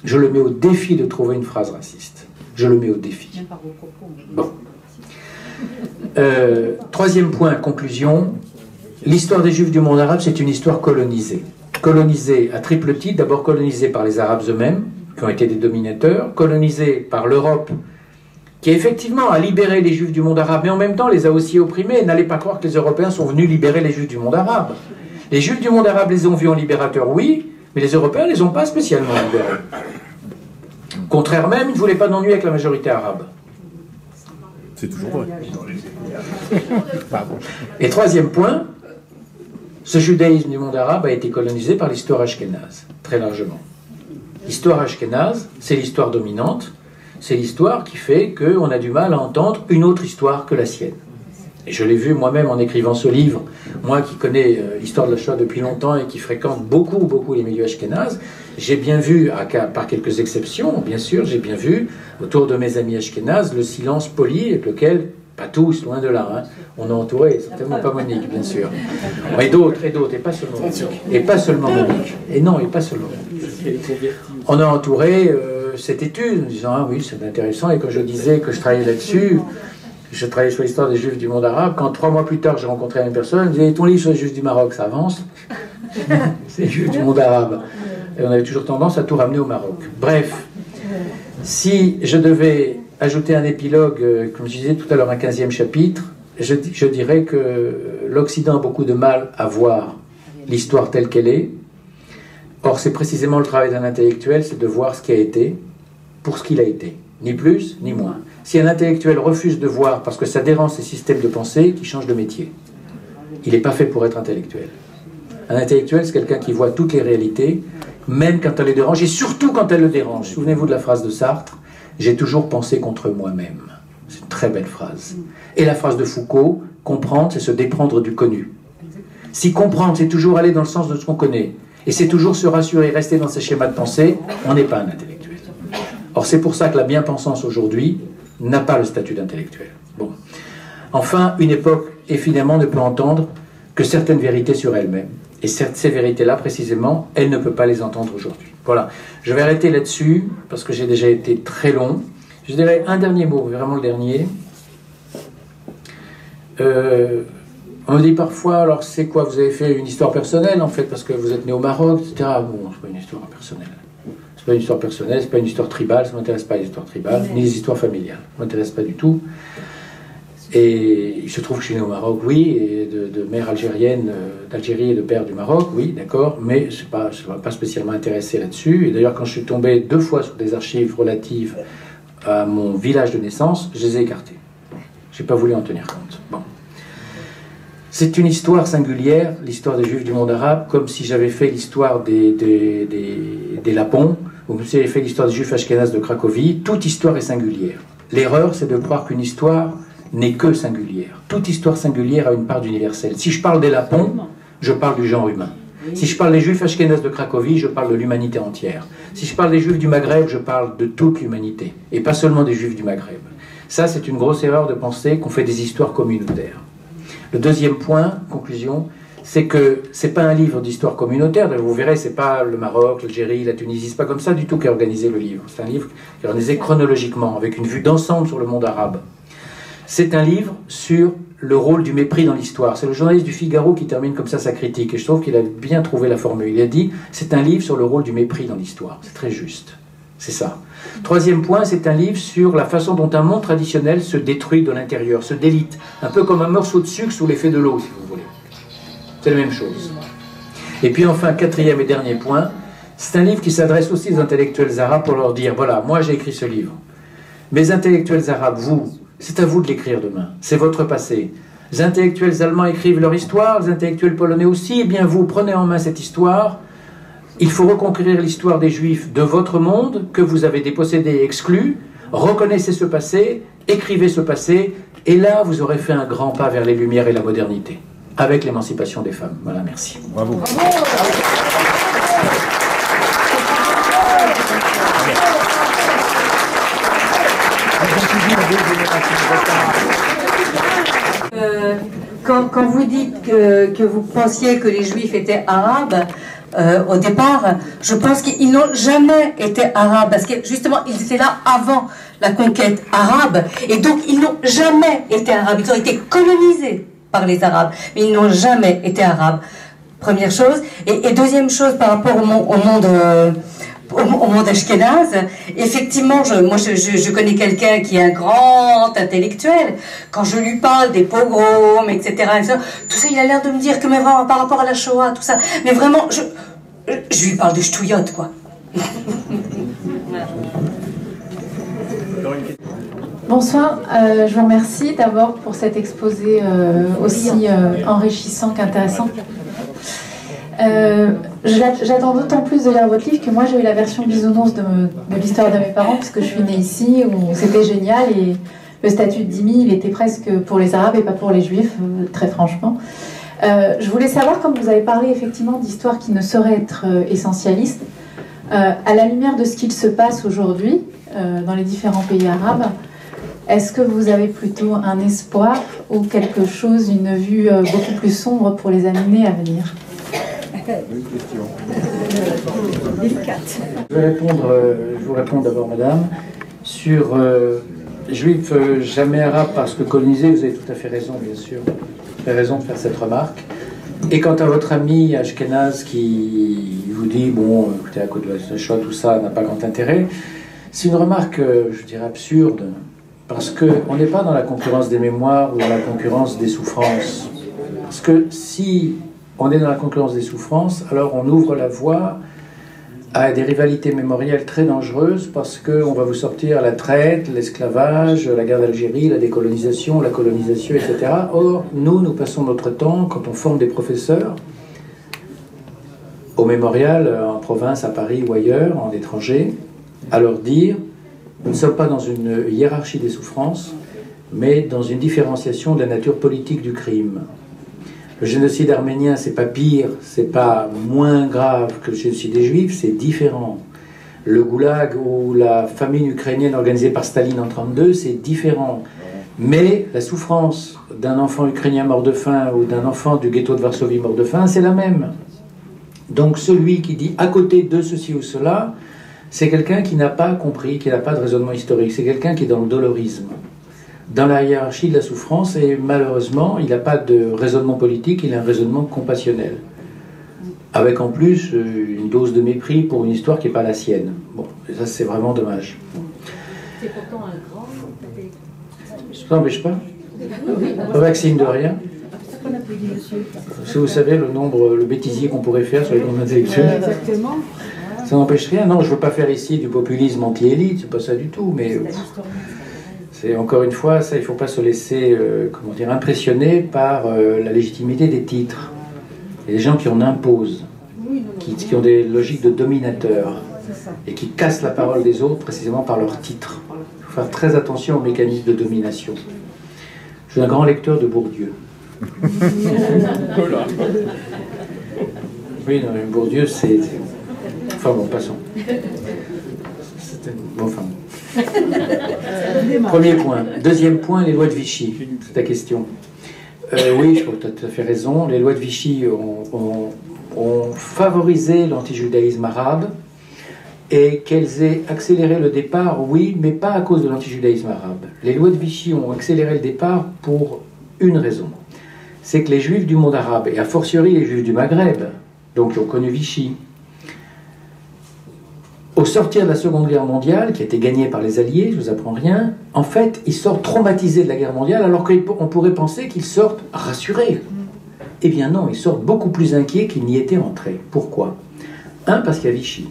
Speaker 3: Je le mets au défi de trouver une phrase raciste. Je le mets au défi. Bon. Troisième point, conclusion. L'histoire des Juifs du monde arabe, c'est une histoire colonisée. Colonisée à triple titre. D'abord colonisée par les Arabes eux-mêmes, qui ont été des dominateurs. Colonisée par l'Europe, qui effectivement a libéré les Juifs du monde arabe, mais en même temps les a aussi opprimés. N'allez pas croire que les Européens sont venus libérer les Juifs du monde arabe. Les Juifs du monde arabe les ont vus en libérateurs, oui, mais les Européens ne les ont pas spécialement libérés. Contraire même, ils ne voulaient pas d'ennui avec la majorité arabe.
Speaker 4: C'est toujours vrai.
Speaker 3: Et troisième point, ce judaïsme du monde arabe a été colonisé par l'histoire ashkénaze, très largement. L'histoire ashkénaze, c'est l'histoire dominante, c'est l'histoire qui fait qu'on a du mal à entendre une autre histoire que la sienne. Et je l'ai vu moi-même en écrivant ce livre, moi qui connais l'histoire de la Shoah depuis longtemps et qui fréquente beaucoup les milieux ashkénazes, j'ai bien vu, par quelques exceptions, bien sûr, j'ai bien vu, autour de mes amis ashkénazes, le silence poli avec lequel, pas tous, loin de là, hein, on a entouré, certainement pas Monique, bien sûr, mais d'autres, et pas seulement Monique, et pas seulement Monique, et non, et pas seulement Monique. On a entouré cette étude en disant, ah oui, c'est intéressant, et quand je disais que je travaillais là-dessus, je travaillais sur l'histoire des Juifs du monde arabe, quand 3 mois plus tard j'ai rencontré une personne, elle me disait, ton livre sur les Juifs du Maroc, ça avance? C'est les Juifs du monde arabe. Et on avait toujours tendance à tout ramener au Maroc. Bref, si je devais ajouter un épilogue, comme je disais tout à l'heure, un 15e chapitre, je dirais que l'Occident a beaucoup de mal à voir l'histoire telle qu'elle est. Or, c'est précisément le travail d'un intellectuel, c'est de voir ce qui a été pour ce qu'il a été. Ni plus, ni moins. Si un intellectuel refuse de voir parce que ça dérange ses systèmes de pensée, qu'il change de métier. Il n'est pas fait pour être intellectuel. Un intellectuel, c'est quelqu'un qui voit toutes les réalités, même quand elle les dérange, et surtout quand elle le dérange. Souvenez-vous de la phrase de Sartre, « J'ai toujours pensé contre moi-même ». C'est une très belle phrase. Et la phrase de Foucault, « Comprendre, c'est se déprendre du connu ». Si comprendre, c'est toujours aller dans le sens de ce qu'on connaît, et c'est toujours se rassurer, rester dans ses schémas de pensée, on n'est pas un intellectuel. Or, c'est pour ça que la bien-pensance aujourd'hui n'a pas le statut d'intellectuel. Bon. Enfin, une époque, évidemment, ne peut entendre que certaines vérités sur elle-même. Et ces vérités-là, précisément, elle ne peut pas les entendre aujourd'hui. Voilà. Je vais arrêter là-dessus, parce que j'ai déjà été très long. Je dirais un dernier mot, vraiment le dernier. On me dit parfois, alors c'est quoi, vous avez fait une histoire personnelle, en fait, parce que vous êtes né au Maroc, etc. Bon, c'est pas une histoire personnelle. C'est pas une histoire personnelle, c'est pas une histoire tribale, ça ne m'intéresse pas les histoires tribales, ni les histoires familiales. Ça ne m'intéresse pas du tout. Et il se trouve que je suis né au Maroc, oui, et de mère algérienne, d'Algérie et de père du Maroc, oui, d'accord, mais je ne vais pas spécialement intéressé là-dessus. Et d'ailleurs, quand je suis tombé 2 fois sur des archives relatives à mon village de naissance, je les ai écartées. Je n'ai pas voulu en tenir compte. Bon. C'est une histoire singulière, l'histoire des Juifs du monde arabe, comme si j'avais fait l'histoire des Lapons, ou comme si j'avais fait l'histoire des Juifs ashkénazes de Cracovie. Toute histoire est singulière. L'erreur, c'est de croire qu'une histoire n'est que singulière. Toute histoire singulière a une part d'universel. Si je parle des Lapons, je parle du genre humain. Si je parle des Juifs ashkénazes de Cracovie, je parle de l'humanité entière. Si je parle des Juifs du Maghreb, je parle de toute l'humanité, et pas seulement des Juifs du Maghreb. Ça, c'est une grosse erreur de penser qu'on fait des histoires communautaires. Le deuxième point, conclusion, c'est que c'est pas un livre d'histoire communautaire. Vous verrez, c'est pas le Maroc, l'Algérie, la Tunisie, c'est pas comme ça du tout qu'est organisé le livre. C'est un livre qui est organisé chronologiquement, avec une vue d'ensemble sur le monde arabe. C'est un livre sur le rôle du mépris dans l'histoire. C'est le journaliste du Figaro qui termine comme ça sa critique, et je trouve qu'il a bien trouvé la formule. Il a dit, c'est un livre sur le rôle du mépris dans l'histoire. C'est très juste. C'est ça. Troisième point, c'est un livre sur la façon dont un monde traditionnel se détruit de l'intérieur, se délite. Un peu comme un morceau de sucre sous l'effet de l'eau, si vous voulez. C'est la même chose. Et puis enfin, quatrième et dernier point, c'est un livre qui s'adresse aussi aux intellectuels arabes pour leur dire, voilà, moi j'ai écrit ce livre. Mes intellectuels arabes, vous, c'est à vous de l'écrire demain. C'est votre passé. Les intellectuels allemands écrivent leur histoire, les intellectuels polonais aussi. Eh bien vous, prenez en main cette histoire. Il faut reconquérir l'histoire des Juifs de votre monde, que vous avez dépossédé et exclu. Reconnaissez ce passé, écrivez ce passé, et là, vous aurez fait un grand pas vers les Lumières et la modernité. avec l'émancipation des femmes. Voilà, merci.
Speaker 4: Bravo.
Speaker 5: Quand vous dites que vous pensiez que les Juifs étaient arabes, au départ, je pense qu'ils n'ont jamais été arabes, parce que justement, ils étaient là avant la conquête arabe, et donc ils n'ont jamais été arabes. Ils ont été colonisés par les Arabes, mais ils n'ont jamais été arabes. Première chose. Et deuxième chose, par rapport au monde ashkénaze, effectivement, moi je connais quelqu'un qui est un grand intellectuel. Quand je lui parle des pogroms, etc., tout ça, il a l'air de me dire que mais vraiment par rapport à la Shoah, tout ça, mais vraiment, je lui parle de ch'touillotte, quoi.
Speaker 6: Bonsoir, je vous remercie d'abord pour cet exposé aussi enrichissant qu'intéressant. J'attends d'autant plus de lire votre livre que moi j'ai eu la version bisounours de l'histoire de mes parents, puisque je suis née ici, où c'était génial, et le statut de dhimmi, il était presque pour les Arabes et pas pour les Juifs, très franchement. Je voulais savoir, comme vous avez parlé effectivement d'histoires qui ne sauraient être essentialistes, à la lumière de ce qu'il se passe aujourd'hui dans les différents pays arabes, est-ce que vous avez plutôt un espoir ou quelque chose, une vue beaucoup plus sombre pour les années à venir?
Speaker 4: Bonne question.
Speaker 3: Je vais vous répondre d'abord, madame. Sur juifs jamais arabes parce que colonisés, vous avez tout à fait raison, bien sûr. Vous avez raison de faire cette remarque. Et quant à votre ami ashkénaze qui vous dit, bon, écoutez, à cause de la Shoah, tout ça n'a pas grand intérêt, c'est une remarque, je dirais, absurde, parce qu'on n'est pas dans la concurrence des mémoires ou dans la concurrence des souffrances. Parce que si on est dans la concurrence des souffrances, alors on ouvre la voie à des rivalités mémorielles très dangereuses, parce qu'on va vous sortir la traite, l'esclavage, la guerre d'Algérie, la décolonisation, la colonisation, etc. Or, nous passons notre temps, quand on forme des professeurs, au mémorial, en province, à Paris ou ailleurs, en étranger, à leur dire, nous ne sommes pas dans une hiérarchie des souffrances, mais dans une différenciation de la nature politique du crime. Le génocide arménien, c'est pas pire, c'est pas moins grave que le génocide des Juifs, c'est différent. Le goulag ou la famine ukrainienne organisée par Staline en 1932, c'est différent. Mais la souffrance d'un enfant ukrainien mort de faim ou d'un enfant du ghetto de Varsovie mort de faim, c'est la même. Donc celui qui dit à côté de ceci ou cela, c'est quelqu'un qui n'a pas compris, qui n'a pas de raisonnement historique, c'est quelqu'un qui est dans le dolorisme, dans la hiérarchie de la souffrance, et malheureusement, il n'a pas de raisonnement politique, il a un raisonnement compassionnel. Avec en plus une dose de mépris pour une histoire qui n'est pas la sienne. Bon, et ça c'est vraiment dommage.
Speaker 5: C'est pourtant un grand...
Speaker 3: Ça n'empêche pas. Pas vaccine de rien. Si vous savez le bêtisier qu'on pourrait faire sur les groupes intellectuels.
Speaker 5: Exactement.
Speaker 3: Ça n'empêche rien. Non, je ne veux pas faire ici du populisme anti-élite, c'est pas ça du tout, mais... C'est encore une fois, ça, il ne faut pas se laisser impressionner par la légitimité des titres. Il y a des gens qui en imposent, qui ont des logiques de dominateurs et qui cassent la parole des autres précisément par leurs titres. Il faut faire très attention aux mécanismes de domination. Je suis un grand lecteur de Bourdieu. Oui, non, mais Bourdieu, c'est... Enfin bon, passons. Bon, enfin... Premier point. Deuxième point, les lois de Vichy. C'est ta question. Oui, je crois que tu as tout à fait raison. Les lois de Vichy ont favorisé l'antijudaïsme arabe, et qu'elles aient accéléré le départ, oui, mais pas à cause de l'antijudaïsme arabe. Les lois de Vichy ont accéléré le départ pour une raison. C'est que les juifs du monde arabe, et a fortiori les juifs du Maghreb, donc qui ont connu Vichy, au sortir de la Seconde Guerre mondiale, qui a été gagnée par les Alliés, je ne vous apprends rien, en fait, ils sortent traumatisés de la guerre mondiale, alors qu'on pourrait penser qu'ils sortent rassurés. Eh bien non, ils sortent beaucoup plus inquiets qu'ils n'y étaient entrés. Pourquoi? Parce qu'il y a Vichy.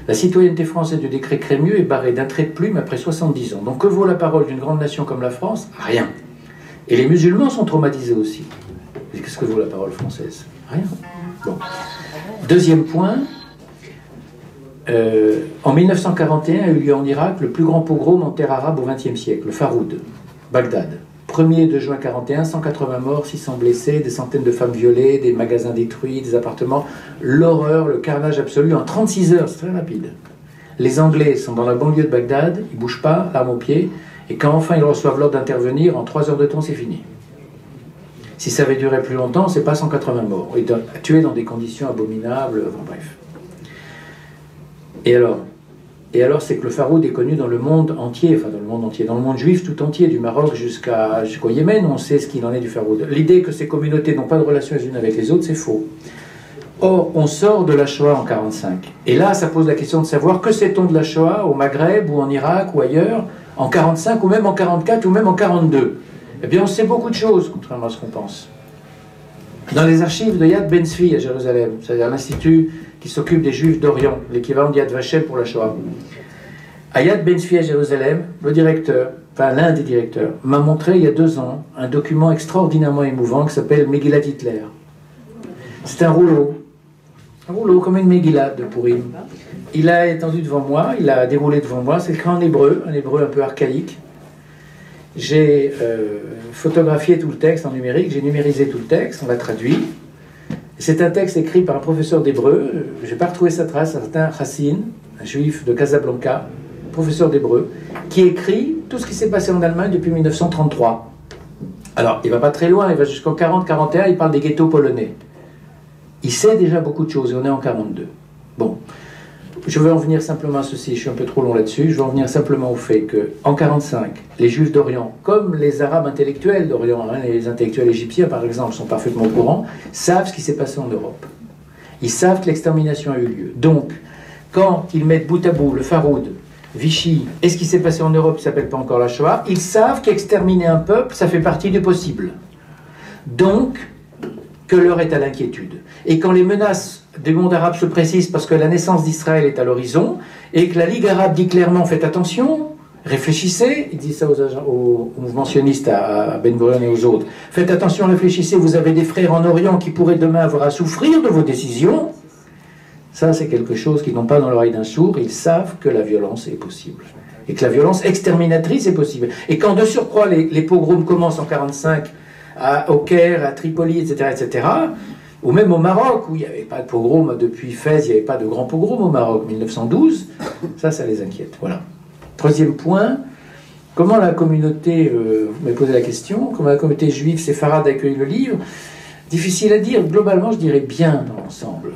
Speaker 3: La citoyenneté française du décret Crémieux est barrée d'un trait de plume après 70 ans. Donc que vaut la parole d'une grande nation comme la France? Rien. Et les musulmans sont traumatisés aussi. Qu'est-ce que vaut la parole française? Rien. Bon. Deuxième point... en 1941 a eu lieu en Irak le plus grand pogrom en terre arabe au XXe siècle, le Faroud, Bagdad. 1er et 2 juin 41, 180 morts, 600 blessés, des centaines de femmes violées, des magasins détruits, des appartements. L'horreur, le carnage absolu en 36 heures, c'est très rapide. Les Anglais sont dans la banlieue de Bagdad, ils ne bougent pas, armes aux pieds, et quand enfin ils reçoivent l'ordre d'intervenir, en 3 heures de temps, c'est fini. Si ça avait duré plus longtemps, c'est pas 180 morts. Ils sont tués dans des conditions abominables, enfin, bref. Et alors, c'est que le Faroud est connu dans le monde entier, enfin dans le monde entier, dans le monde juif tout entier, du Maroc jusqu'au Yémen, on sait ce qu'il en est du Faroud. L'idée que ces communautés n'ont pas de relation les unes avec les autres, c'est faux. Or, on sort de la Shoah en 1945. Et là, ça pose la question de savoir que sait-on de la Shoah au Maghreb ou en Irak ou ailleurs, en 1945 ou même en 1944 ou même en 1942. Eh bien, on sait beaucoup de choses, contrairement à ce qu'on pense. Dans les archives de Yad Ben Tzvi à Jérusalem, c'est-à-dire l'institut qui s'occupe des Juifs d'Orient, l'équivalent de Yad Vashem pour la Shoah. À Yad Ben Tzvi à Jérusalem, le directeur, enfin l'un des directeurs, m'a montré il y a 2 ans un document extraordinairement émouvant qui s'appelle Megillat Hitler. C'est un rouleau comme une Megillah de Purim. Il a étendu devant moi, il a déroulé devant moi, c'est écrit en hébreu, un hébreu un peu archaïque. J'ai photographié tout le texte en numérique, j'ai numérisé tout le texte, on l'a traduit. C'est un texte écrit par un professeur d'hébreu, je n'ai pas retrouvé sa trace, un certain Hassin, un juif de Casablanca, professeur d'hébreu, qui écrit tout ce qui s'est passé en Allemagne depuis 1933. Alors, il ne va pas très loin, il va jusqu'en 40-41, il parle des ghettos polonais. Il sait déjà beaucoup de choses, et on est en 42. Bon. Je veux en venir simplement à ceci, je suis un peu trop long là-dessus, je veux en venir simplement au fait qu'en 1945, les Juifs d'Orient, comme les Arabes intellectuels d'Orient, les intellectuels égyptiens par exemple, sont parfaitement au courant, savent ce qui s'est passé en Europe. Ils savent que l'extermination a eu lieu. Donc, quand ils mettent bout à bout le Faroud, Vichy, et ce qui s'est passé en Europe qui ne s'appelle pas encore la Shoah, ils savent qu'exterminer un peuple, ça fait partie du possible. Donc, que l'heure est à l'inquiétude. Et quand les menaces des mondes arabes se précisent parce que la naissance d'Israël est à l'horizon, et que la Ligue arabe dit clairement, faites attention, réfléchissez, il dit ça aux mouvements sionistes, à Ben Gurion et aux autres, faites attention, réfléchissez, vous avez des frères en Orient qui pourraient demain avoir à souffrir de vos décisions. Ça, c'est quelque chose qu'ils n'ont pas dans l'oreille d'un sourd, ils savent que la violence est possible. Et que la violence exterminatrice est possible. Et quand de surcroît les pogroms commencent en 1945, au Caire, à Tripoli, etc., ou même au Maroc, où il n'y avait pas de pogrom depuis Fès, il n'y avait pas de grand pogrom au Maroc, 1912, ça les inquiète. Voilà. 3e point, comment la communauté, vous m'avez posé la question, comment la communauté juive séfarade accueille le livre? Difficile à dire, globalement je dirais bien dans l'ensemble.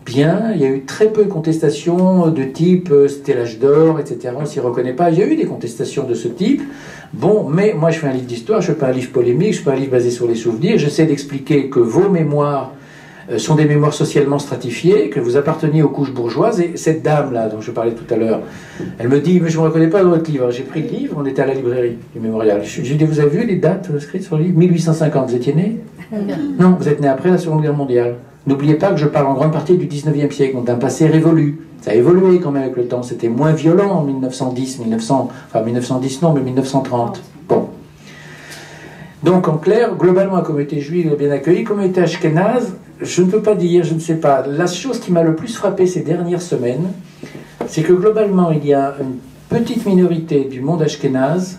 Speaker 3: Bien, il y a eu très peu de contestations de type c'était l'âge d'or, etc. On ne s'y reconnaît pas. Il y a eu des contestations de ce type. Bon, mais moi je fais un livre d'histoire, je ne fais pas un livre polémique, je ne fais pas un livre basé sur les souvenirs. J'essaie d'expliquer que vos mémoires sont des mémoires socialement stratifiées, que vous apparteniez aux couches bourgeoises. Et cette dame-là, dont je parlais tout à l'heure, elle me dit, mais je ne me reconnais pas dans votre livre. J'ai pris le livre, on était à la librairie du Mémorial. J'ai dit, vous avez vu les dates inscrites sur le livre? 1850, vous étiez né? Non, vous êtes né après la Seconde Guerre mondiale. N'oubliez pas que je parle en grande partie du 19e siècle, donc d'un passé révolu. Ça a évolué quand même avec le temps, c'était moins violent en 1910, 1910 non, mais 1930. Bon. Donc en clair, globalement la communauté juive est bien accueillie. Communauté ashkénaze, je ne peux pas dire, je ne sais pas. La chose qui m'a le plus frappé ces dernières semaines, c'est que globalement il y a une petite minorité du monde ashkénaze,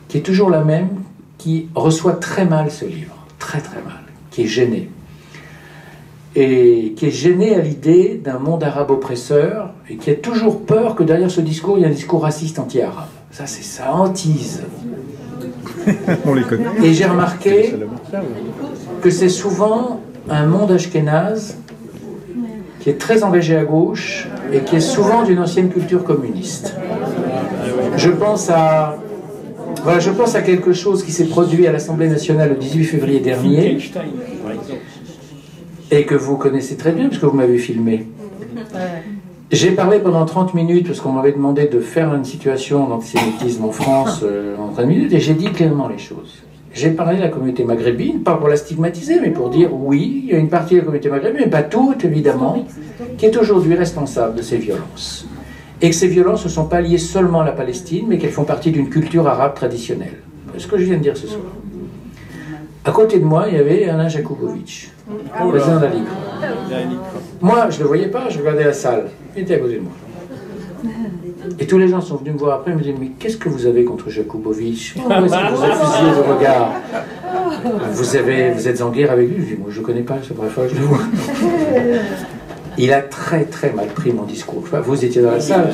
Speaker 3: qui est toujours la même, qui reçoit très mal ce livre, très très mal, qui est gênée. Et qui est gêné à l'idée d'un monde arabe oppresseur, et qui a toujours peur que derrière ce discours, il y ait un discours raciste anti-arabe. Ça, c'est ça, hantise.
Speaker 4: On les connaît.
Speaker 3: Et j'ai remarqué que c'est souvent un monde ashkénaze qui est très engagé à gauche, et qui est souvent d'une ancienne culture communiste. Je pense à quelque chose qui s'est produit à l'Assemblée nationale le 18 février dernier, et que vous connaissez très bien, puisque vous m'avez filmé. J'ai parlé pendant 30 minutes, parce qu'on m'avait demandé de faire une situation d'antisémitisme en France en 30 minutes, et j'ai dit clairement les choses. J'ai parlé de la communauté maghrébine, pas pour la stigmatiser, mais pour dire, oui, il y a une partie de la communauté maghrébine, mais pas toute, évidemment, qui est aujourd'hui responsable de ces violences. Et que ces violences ne sont pas liées seulement à la Palestine, mais qu'elles font partie d'une culture arabe traditionnelle. C'est ce que je viens de dire ce soir. À côté de moi, il y avait Alain Jakubowicz, président de la Ligue. Moi, je ne le voyais pas, je regardais la salle. Il était à côté de moi. Et tous les gens sont venus me voir après et me disent, mais qu'est-ce que vous avez contre Jakubowicz? Pourquoi est-ce que vous refusez le regard? Vous êtes en guerre avec lui? Je dis, moi je ne connais pas, c'est la première fois que je le vois. Il a très très mal pris mon discours. Enfin, vous étiez dans la salle.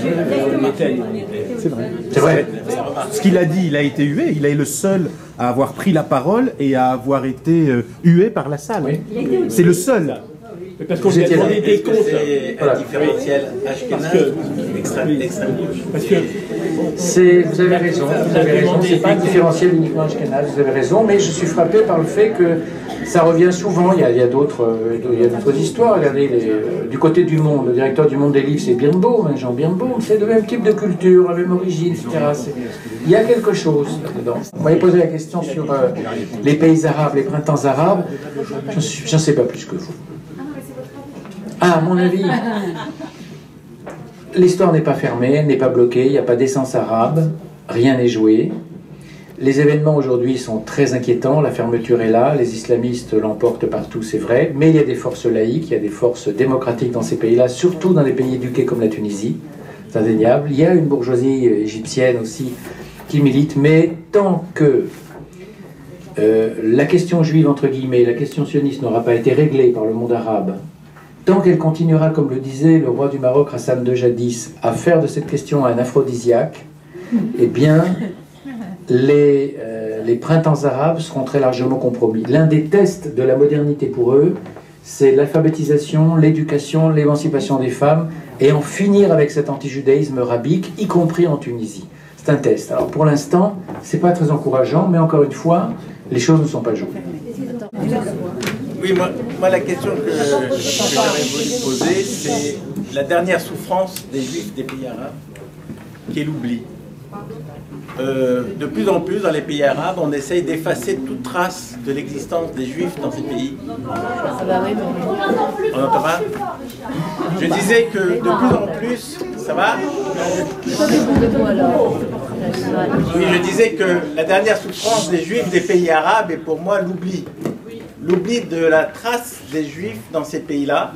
Speaker 4: C'est vrai.
Speaker 3: C'est vrai.
Speaker 4: Ce qu'il a dit, il a été hué. Il est le seul à avoir pris la parole et à avoir été hué par la salle.
Speaker 3: Oui.
Speaker 4: C'est le seul.
Speaker 7: Parce qu'on
Speaker 3: Vous
Speaker 7: a
Speaker 3: étiez
Speaker 7: demandé
Speaker 3: là.
Speaker 7: des comptes.
Speaker 1: C'est un différentiel ashkénaze extrême gauche.
Speaker 7: Parce que
Speaker 3: Vous avez raison, c'est pas un différentiel uniquement ashkénaze, vous avez raison, mais je suis frappé par le fait que ça revient souvent. Il y a d'autres histoires. Regardez, du côté du Monde, le directeur du Monde des livres, c'est Birnbaum, Jean Birnbaum, c'est le même type de culture, la même origine, etc. Il y a quelque chose là-dedans. Vous m'avez posé la question sur les pays arabes, les printemps arabes. J'en sais pas plus que vous. Ah, à mon avis, l'histoire n'est pas fermée, elle n'est pas bloquée, il n'y a pas d'essence arabe, rien n'est joué. Les événements aujourd'hui sont très inquiétants, la fermeture est là, les islamistes l'emportent partout, c'est vrai, mais il y a des forces laïques, il y a des forces démocratiques dans ces pays-là, surtout dans les pays éduqués comme la Tunisie, c'est indéniable. Il y a une bourgeoisie égyptienne aussi qui milite, mais tant que la question juive, entre guillemets, la question sioniste n'aura pas été réglée par le monde arabe, tant qu'elle continuera, comme le disait le roi du Maroc, Hassan II jadis, à faire de cette question un aphrodisiaque, eh bien, les printemps arabes seront très largement compromis. L'un des tests de la modernité pour eux, c'est l'alphabétisation, l'éducation, l'émancipation des femmes, et en finir avec cet antijudaïsme rabique, y compris en Tunisie. C'est un test. Alors pour l'instant, c'est pas très encourageant, mais encore une fois, les choses ne sont pas jouées.
Speaker 1: Oui, moi la question que j'aurais voulu poser, c'est la dernière souffrance des Juifs des pays arabes, qui est l'oubli. De plus en plus, dans les pays arabes, on essaye d'effacer toute trace de l'existence des Juifs dans ces pays. On n'entend pas? Je disais que de plus en plus, ça va? Oui, je disais que la dernière souffrance des Juifs des pays arabes est pour moi l'oubli. L'oubli de la trace des Juifs dans ces pays-là.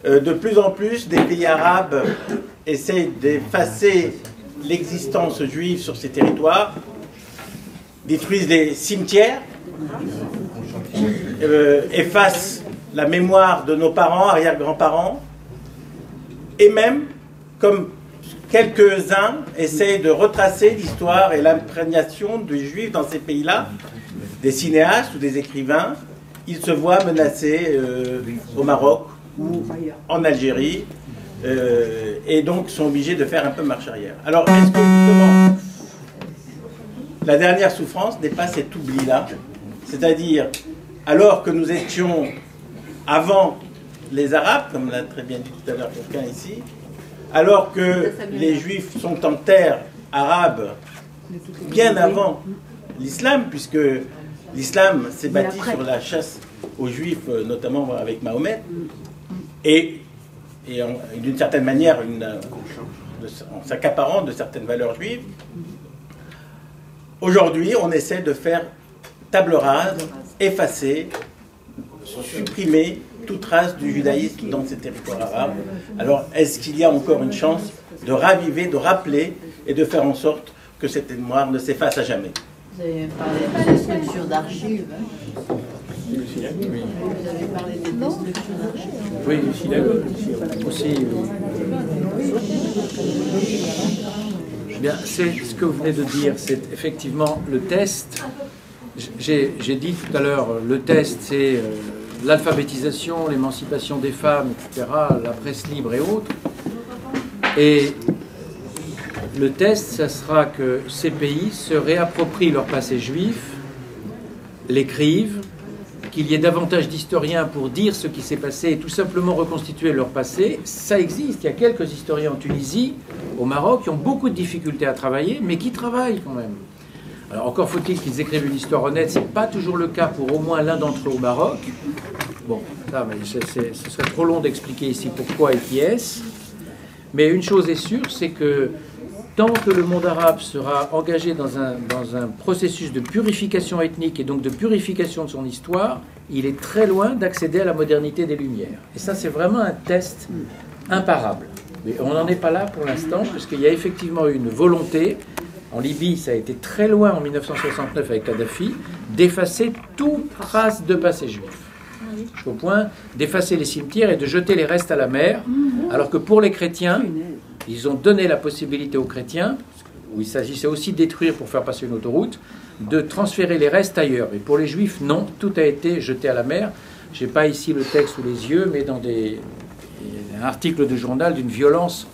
Speaker 1: De plus en plus, des pays arabes essayent d'effacer l'existence juive sur ces territoires, détruisent des cimetières, effacent la mémoire de nos parents, arrière-grands-parents, et même, comme quelques-uns essayent de retracer l'histoire et l'imprégnation des Juifs dans ces pays-là, des cinéastes ou des écrivains, ils se voient menacés au Maroc ou en Algérie, et donc sont obligés de faire un peu marche arrière. Alors, est-ce que justement, la dernière souffrance n'est pas cet oubli-là? C'est-à-dire, alors que nous étions avant les Arabes, comme l'a très bien dit tout à l'heure quelqu'un ici, alors que les Juifs sont en terre arabe bien avant l'islam, puisque l'islam s'est bâti sur la chasse aux Juifs, notamment avec Mahomet, et d'une certaine manière, en s'accaparant de certaines valeurs juives. Aujourd'hui, on essaie de faire table rase, effacer, supprimer toute trace du judaïsme dans ces territoires arabes. Alors, est-ce qu'il y a encore une chance de raviver, de rappeler et de faire en sorte que cette mémoire ne s'efface à jamais?
Speaker 8: Vous avez parlé de destruction d'archives. Vous avez parlé de destruction d'archives.
Speaker 3: Oui, aussi. Bien, c'est ce que vous venez de dire, c'est effectivement le test. J'ai dit tout à l'heure, le test, c'est l'alphabétisation, l'émancipation des femmes, etc., la presse libre et autres. Et le test, ça sera que ces pays se réapproprient leur passé juif, l'écrivent, qu'il y ait davantage d'historiens pour dire ce qui s'est passé et tout simplement reconstituer leur passé. Ça existe. Il y a quelques historiens en Tunisie, au Maroc, qui ont beaucoup de difficultés à travailler, mais qui travaillent quand même. Alors encore faut-il qu'ils écrivent une histoire honnête. Ce n'est pas toujours le cas pour au moins l'un d'entre eux au Maroc. Bon, ça, mais ce serait trop long d'expliquer ici pourquoi et qui est-ce. Mais une chose est sûre, c'est que tant que le monde arabe sera engagé dans un processus de purification ethnique et donc de purification de son histoire, il est très loin d'accéder à la modernité des Lumières. Et ça, c'est vraiment un test imparable. Mais on n'en est pas là pour l'instant, puisqu'il y a effectivement eu une volonté, en Libye, ça a été très loin en 1969 avec Kadhafi, d'effacer toute trace de passé juif. Jusqu'au point d'effacer les cimetières et de jeter les restes à la mer, alors que pour les chrétiens, ils ont donné la possibilité aux chrétiens, où il s'agissait aussi de détruire pour faire passer une autoroute, de transférer les restes ailleurs. Et pour les juifs, non, tout a été jeté à la mer. Je n'ai pas ici le texte sous les yeux, mais dans un article de journal d'une violence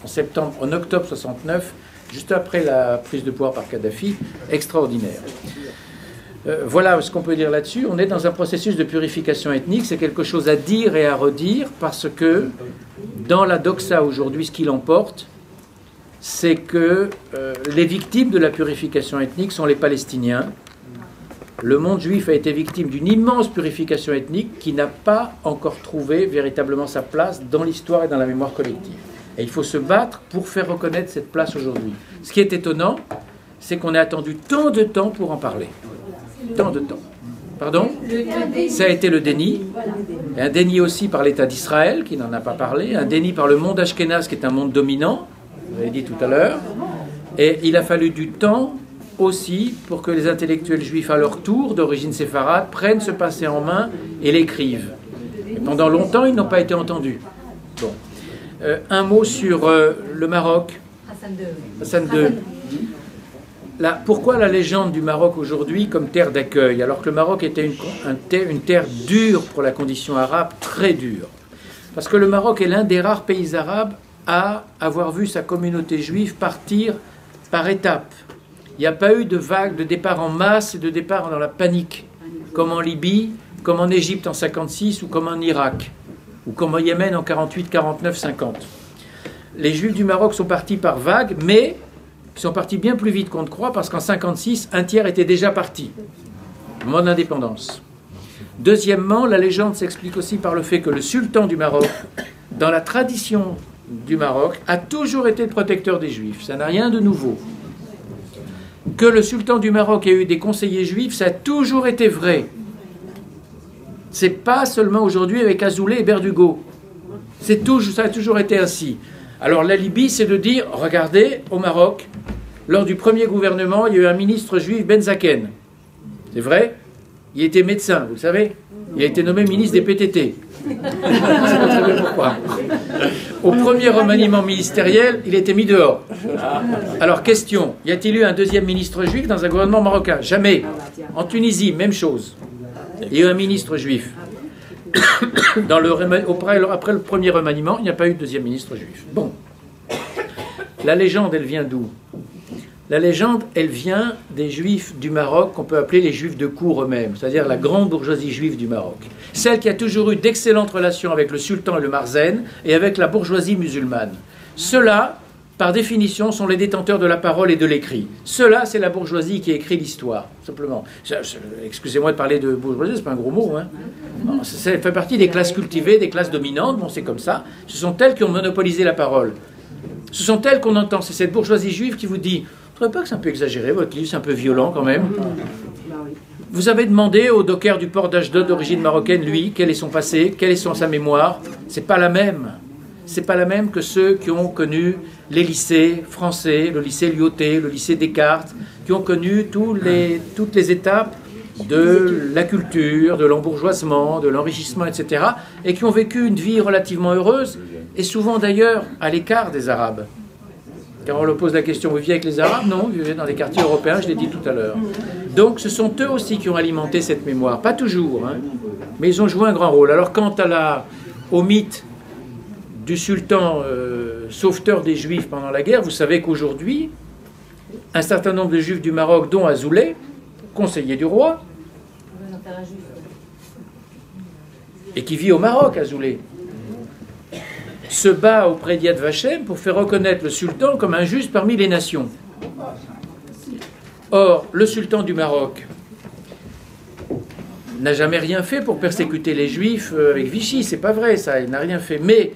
Speaker 3: en octobre 69, juste après la prise de pouvoir par Kadhafi, extraordinaire. Voilà ce qu'on peut dire là-dessus. On est dans un processus de purification ethnique. C'est quelque chose à dire et à redire, parce que dans la doxa aujourd'hui, ce qui l'emporte, c'est que les victimes de la purification ethnique sont les Palestiniens. Le monde juif a été victime d'une immense purification ethnique qui n'a pas encore trouvé véritablement sa place dans l'histoire et dans la mémoire collective. Et il faut se battre pour faire reconnaître cette place aujourd'hui. Ce qui est étonnant, c'est qu'on a attendu tant de temps pour en parler. Tant de temps. Pardon ? Ça a été le déni. Et un déni aussi par l'État d'Israël, qui n'en a pas parlé. Un déni par le monde ashkénaze, qui est un monde dominant. Vous l'avez dit tout à l'heure. Et il a fallu du temps aussi pour que les intellectuels juifs, à leur tour, d'origine séfarade, prennent ce passé en main et l'écrivent. Et pendant longtemps, ils n'ont pas été entendus. Bon. Un mot sur le Maroc. Hassan II. Pourquoi la légende du Maroc aujourd'hui comme terre d'accueil, alors que le Maroc était une terre dure pour la condition arabe, très dure? Parce que le Maroc est l'un des rares pays arabes à avoir vu sa communauté juive partir par étapes. Il n'y a pas eu de vague de départ en masse et de départ dans la panique, comme en Libye, comme en Égypte en 1956 ou comme en Irak, ou comme au Yémen en 48, 49, 50. Les Juifs du Maroc sont partis par vagues, mais ils sont partis bien plus vite qu'on ne croit, parce qu'en 1956, un tiers était déjà parti, au moment de l'indépendance. Deuxièmement, la légende s'explique aussi par le fait que le sultan du Maroc, dans la tradition du Maroc, a toujours été le protecteur des Juifs. Ça n'a rien de nouveau. Que le sultan du Maroc ait eu des conseillers juifs, ça a toujours été vrai. C'est pas seulement aujourd'hui avec Azoulay et Berdugo. Ça a toujours été ainsi. Alors la Libye, c'est de dire, regardez, au Maroc, lors du premier gouvernement, il y a eu un ministre juif, Benzaken. C'est vrai? Il était médecin, vous le savez? Il a été nommé ministre des PTT. Je ne sais pas très bien pourquoi. Au premier remaniement ministériel, il était mis dehors. Alors, question, y a-t-il eu un deuxième ministre juif dans un gouvernement marocain? Jamais. En Tunisie, même chose. Il y a eu un ministre juif. Après le premier remaniement, il n'y a pas eu de deuxième ministre juif. Bon. La légende, elle vient d'où? La légende, elle vient des juifs du Maroc qu'on peut appeler les juifs de cour eux-mêmes, c'est-à-dire la grande bourgeoisie juive du Maroc. Celle qui a toujours eu d'excellentes relations avec le sultan et le marzen et avec la bourgeoisie musulmane. Ceux-là, par définition, sont les détenteurs de la parole et de l'écrit. Ceux-là, c'est la bourgeoisie qui écrit l'histoire, simplement. Excusez-moi de parler de bourgeoisie, c'est pas un gros mot. Hein. Non, ça fait partie des classes cultivées, des classes dominantes, bon, c'est comme ça. Ce sont elles qui ont monopolisé la parole. Ce sont elles qu'on entend. C'est cette bourgeoisie juive qui vous dit... Je ne trouvez pas que c'est un peu exagéré, votre livre, c'est un peu violent quand même. Vous avez demandé au docker du port d'Ashdod d'origine marocaine, lui, quel est son passé, quelle est sa mémoire. C'est pas la même. C'est pas la même que ceux qui ont connu les lycées français, le lycée Lyoté, le lycée Descartes, qui ont connu toutes les étapes de la culture, de l'embourgeoisement, de l'enrichissement, etc., et qui ont vécu une vie relativement heureuse, et souvent d'ailleurs à l'écart des Arabes. Quand on leur pose la question, vous vivez avec les Arabes? Non, vous vivez dans les quartiers européens, je l'ai dit tout à l'heure. Donc ce sont eux aussi qui ont alimenté cette mémoire. Pas toujours, hein, mais ils ont joué un grand rôle. Alors quant au mythe du sultan sauveteur des Juifs pendant la guerre, vous savez qu'aujourd'hui, un certain nombre de Juifs du Maroc, dont Azoulay, conseiller du roi, et qui vit au Maroc, Azoulay, se bat auprès d'Yad Vashem pour faire reconnaître le sultan comme un juge parmi les nations. Or, le sultan du Maroc n'a jamais rien fait pour persécuter les Juifs avec Vichy, c'est pas vrai ça, il n'a rien fait. Mais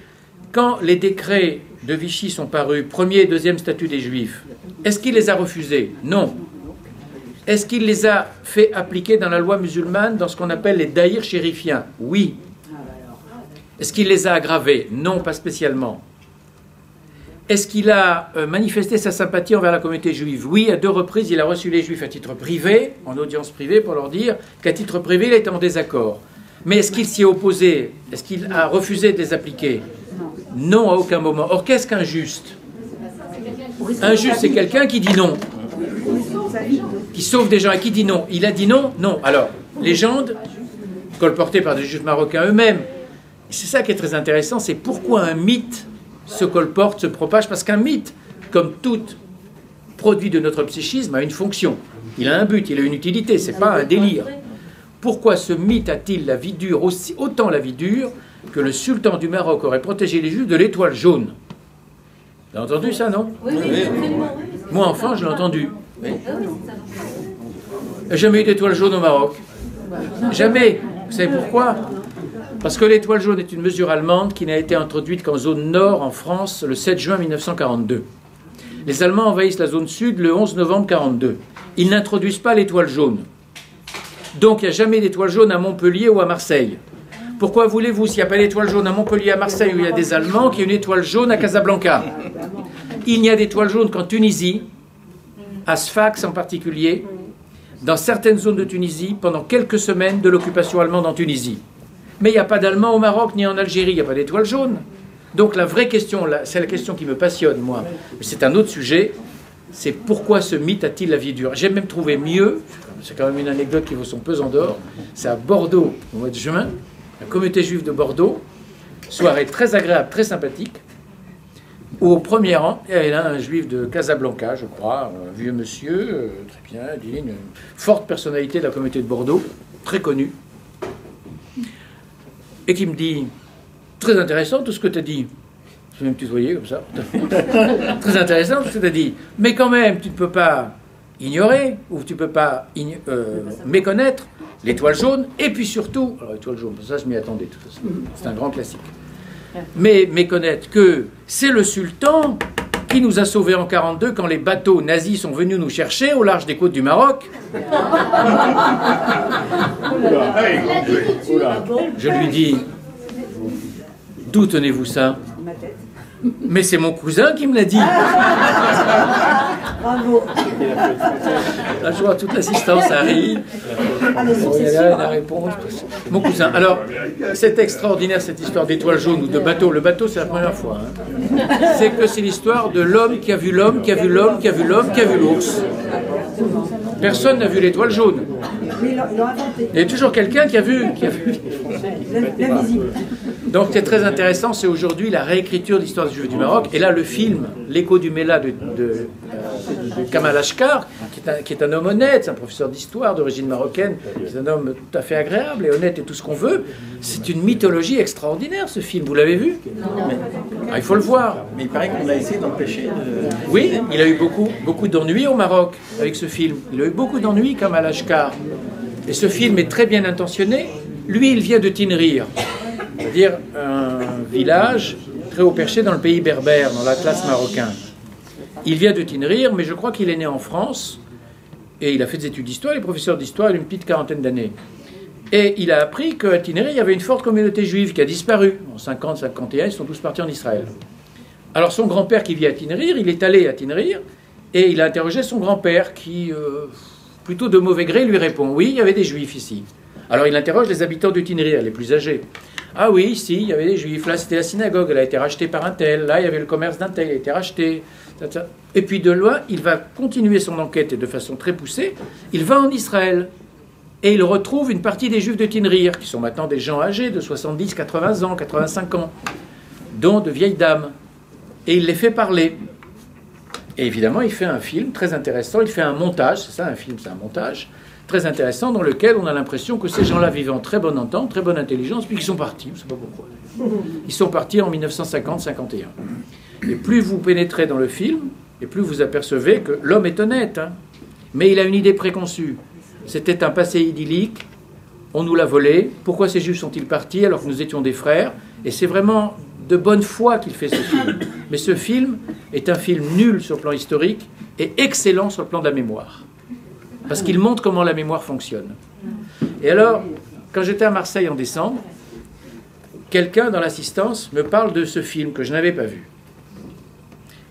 Speaker 3: quand les décrets de Vichy sont parus, premier et deuxième statut des Juifs, est-ce qu'il les a refusés? Non. Est-ce qu'il les a fait appliquer dans la loi musulmane, dans ce qu'on appelle les daïrs chérifiens? Oui. Est-ce qu'il les a aggravés? Non, pas spécialement.
Speaker 7: Est-ce qu'il a manifesté sa sympathie envers la communauté juive? Oui, à 2 reprises, il a reçu les juifs à titre privé, en audience privée, pour leur dire qu'à titre privé, il était en désaccord. Mais est-ce qu'il s'y est opposé? Est-ce qu'il a refusé de les appliquer? Non, à aucun moment. Or, qu'est-ce qu'un juste? Un juste, c'est quelqu'un qui dit non, qui sauve des gens et qui dit non. Il a dit non? Non. Alors, légende, colportée par des juifs marocains eux-mêmes. C'est ça qui est très intéressant, c'est pourquoi un mythe se colporte, se propage, parce qu'un mythe, comme tout produit de notre psychisme, a une fonction. Il a un but, il a une utilité, c'est pas un délire. Pourquoi ce mythe a-t-il la vie dure, autant la vie dure, que le sultan du Maroc aurait protégé les Juifs de l'étoile jaune? Vous avez entendu ça, non?
Speaker 8: Oui.
Speaker 7: Moi, enfant, je l'ai entendu. Il n'y a jamais eu d'étoile jaune au Maroc. Jamais. Vous savez pourquoi? Parce que l'étoile jaune est une mesure allemande qui n'a été introduite qu'en zone nord en France le 7 juin 1942. Les Allemands envahissent la zone sud le 11 novembre 1942. Ils n'introduisent pas l'étoile jaune. Donc il n'y a jamais d'étoile jaune à Montpellier ou à Marseille. Pourquoi voulez-vous, s'il n'y a pas d'étoile jaune à Montpellier, à Marseille, où il y a des Allemands, qu'il y ait une étoile jaune à Casablanca? Il n'y a d'étoile jaune qu'en Tunisie, à Sfax en particulier, dans certaines zones de Tunisie, pendant quelques semaines de l'occupation allemande en Tunisie. Mais il n'y a pas d'Allemands au Maroc ni en Algérie, il n'y a pas d'étoile jaune. Donc la vraie question, c'est la question qui me passionne, moi, mais c'est un autre sujet, c'est pourquoi ce mythe a-t-il la vie dure? J'ai même trouvé mieux, c'est quand même une anecdote qui vaut son pesant d'or, c'est à Bordeaux, au mois de juin, la communauté juive de Bordeaux, soirée très agréable, très sympathique, où au premier rang, il y avait là un juif de Casablanca, je crois, un vieux monsieur, très bien, digne, une forte personnalité de la communauté de Bordeaux, très connu, et qui me dit, très intéressant tout ce que tu as dit. Je vais me tutoyer comme ça. Très intéressant tout ce que tu as dit. Mais quand même, tu ne peux pas ignorer, ou tu ne peux pas méconnaître l'étoile jaune, et puis surtout, alors l'étoile jaune, ça je m'y attendais de toute façon, c'est un grand classique. Mais méconnaître que c'est le sultan qui nous a sauvés en 1942 quand les bateaux nazis sont venus nous chercher au large des côtes du Maroc. Je lui dis, d'où tenez-vous ça? Mais c'est mon cousin qui me l'a dit.
Speaker 9: Bravo.
Speaker 7: Là, je vois toute l'assistance arrive. Il y a là la réponse. Mon cousin. Alors, c'est extraordinaire cette histoire d'étoile jaune ou de bateau. Le bateau, c'est la première fois. Hein. C'est que c'est l'histoire de l'homme qui a vu l'homme, qui a vu l'homme, qui a vu l'homme, qui a vu l'ours. Personne n'a vu l'étoile jaune. Il y a toujours quelqu'un qui a vu. Donc c'est très intéressant, c'est aujourd'hui la réécriture de l'histoire des Juifs du Maroc. Et là, le film, L'écho du Mela de Kamal Ashkar, qui est un homme honnête, c'est un professeur d'histoire d'origine marocaine, c'est un homme tout à fait agréable et honnête et tout ce qu'on veut. C'est une mythologie extraordinaire, ce film. Vous l'avez vu? Il faut le voir.
Speaker 1: Mais il paraît qu'on a essayé d'empêcher de...
Speaker 7: Oui, il a eu beaucoup d'ennuis au Maroc avec ce film. Il a eu beaucoup d'ennuis, Kamal Ashkar. Et ce film est très bien intentionné. Lui, il vient de Tinrir, c'est-à-dire un village très haut perché dans le pays berbère, dans l'Atlas marocain. Il vient de Tinrir, mais je crois qu'il est né en France, et il a fait des études d'histoire, il est professeur d'histoire, il a une petite quarantaine d'années. Et il a appris qu'à Tinrir, il y avait une forte communauté juive qui a disparu. En 50-51, ils sont tous partis en Israël. Alors son grand-père qui vit à Tinrir, il est allé à Tinrir, et il a interrogé son grand-père qui, plutôt de mauvais gré, lui répond « Oui, il y avait des juifs ici ». Alors il interroge les habitants de Tinrir, les plus âgés. « Ah oui, ici, il y avait des juifs. Là, c'était la synagogue, elle a été rachetée par un tel. Là, il y avait le commerce d'un tel, il a été racheté. » Et puis de loin, il va continuer son enquête et de façon très poussée. Il va en Israël et il retrouve une partie des juifs de Tinrir, qui sont maintenant des gens âgés de 70, 80 ans, 85 ans, dont de vieilles dames. Et il les fait parler. Et évidemment, il fait un film très intéressant. Il fait un montage, c'est ça un film, c'est un montage très intéressant dans lequel on a l'impression que ces gens-là vivaient en très bonne entente, très bonne intelligence, puis qu'ils sont partis, on ne sait pas pourquoi. Ils sont partis en 1950-51. Et plus vous pénétrez dans le film, et plus vous apercevez que l'homme est honnête, hein, mais il a une idée préconçue. C'était un passé idyllique, on nous l'a volé, pourquoi ces juifs sont-ils partis alors que nous étions des frères? Et c'est vraiment de bonne foi qu'il fait ce film. Mais ce film est un film nul sur le plan historique et excellent sur le plan de la mémoire. Parce qu'il montre comment la mémoire fonctionne. Et alors, quand j'étais à Marseille en décembre, quelqu'un dans l'assistance me parle de ce film que je n'avais pas vu.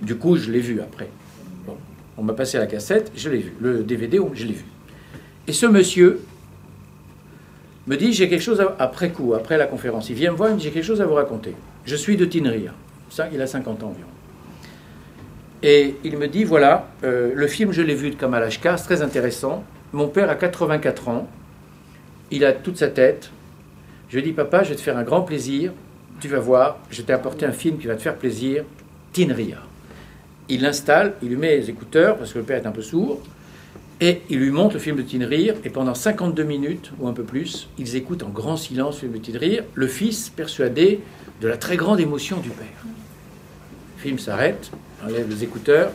Speaker 7: Du coup, je l'ai vu après. Bon. On m'a passé la cassette, je l'ai vu. Le DVD, je l'ai vu. Et ce monsieur me dit, j'ai quelque chose après coup, après la conférence. Il vient me voir, il me dit, j'ai quelque chose à vous raconter. Je suis de Tinrir. Ça, il a 50 ans environ. Et il me dit, voilà, le film, je l'ai vu de Kamal Ashkar, c'est très intéressant. Mon père a 84 ans, il a toute sa tête. Je lui ai dit, papa, je vais te faire un grand plaisir, tu vas voir, je t'ai apporté un film qui va te faire plaisir, Tinrir. Il l'installe, il lui met les écouteurs, parce que le père est un peu sourd, et il lui montre le film de Tinrir, et pendant 52 minutes, ou un peu plus, ils écoutent en grand silence le film de Tinrir, le fils persuadé de la très grande émotion du père. Le film s'arrête, enlève les écouteurs.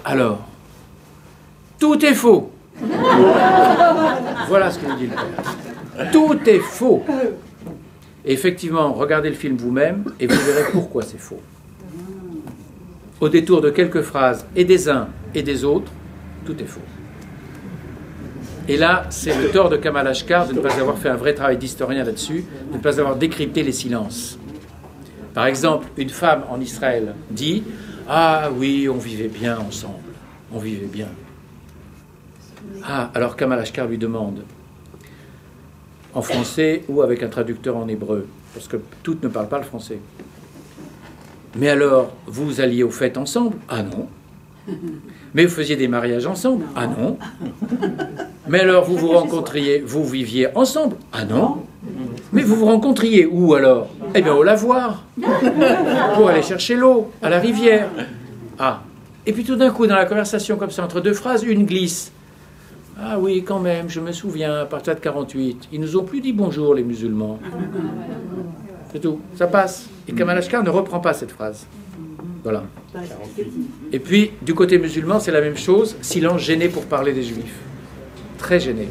Speaker 7: Alors, tout est faux. Voilà ce que nous dit le père. Tout est faux. Et effectivement, regardez le film vous-même et vous verrez pourquoi c'est faux. Au détour de quelques phrases, et des uns et des autres, tout est faux. Et là, c'est le tort de Kamal Ashkar de ne pas avoir fait un vrai travail d'historien là-dessus, de ne pas avoir décrypté les silences. Par exemple, une femme en Israël dit « Ah oui, on vivait bien ensemble, on vivait bien. » Ah, alors Kamal Ashkar lui demande, en français ou avec un traducteur en hébreu, parce que toutes ne parlent pas le français. « Mais alors, vous alliez aux fêtes ensemble ? » « Ah non. » « Mais vous faisiez des mariages ensemble ? » « Ah non. » « Mais alors, vous vous rencontriez, vous viviez ensemble ? » « Ah non. » « Mais vous vous rencontriez où alors ? » « Eh bien, au lavoir, pour aller chercher l'eau, à la rivière. » Ah. Et puis tout d'un coup, dans la conversation comme ça, entre deux phrases, une glisse. « Ah oui, quand même, je me souviens, à partir de 48, ils nous ont plus dit bonjour, les musulmans. » C'est tout, ça passe. Et Kamal Ashkar ne reprend pas cette phrase. Voilà. Et puis, du côté musulman, c'est la même chose, silence gêné pour parler des juifs. Très gêné.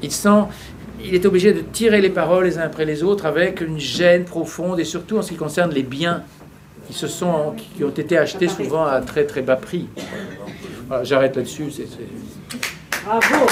Speaker 7: Il est obligé de tirer les paroles les uns après les autres avec une gêne profonde, et surtout en ce qui concerne les biens qui ont été achetés souvent à très très bas prix. Voilà, j'arrête là-dessus.
Speaker 2: Bravo, bravo.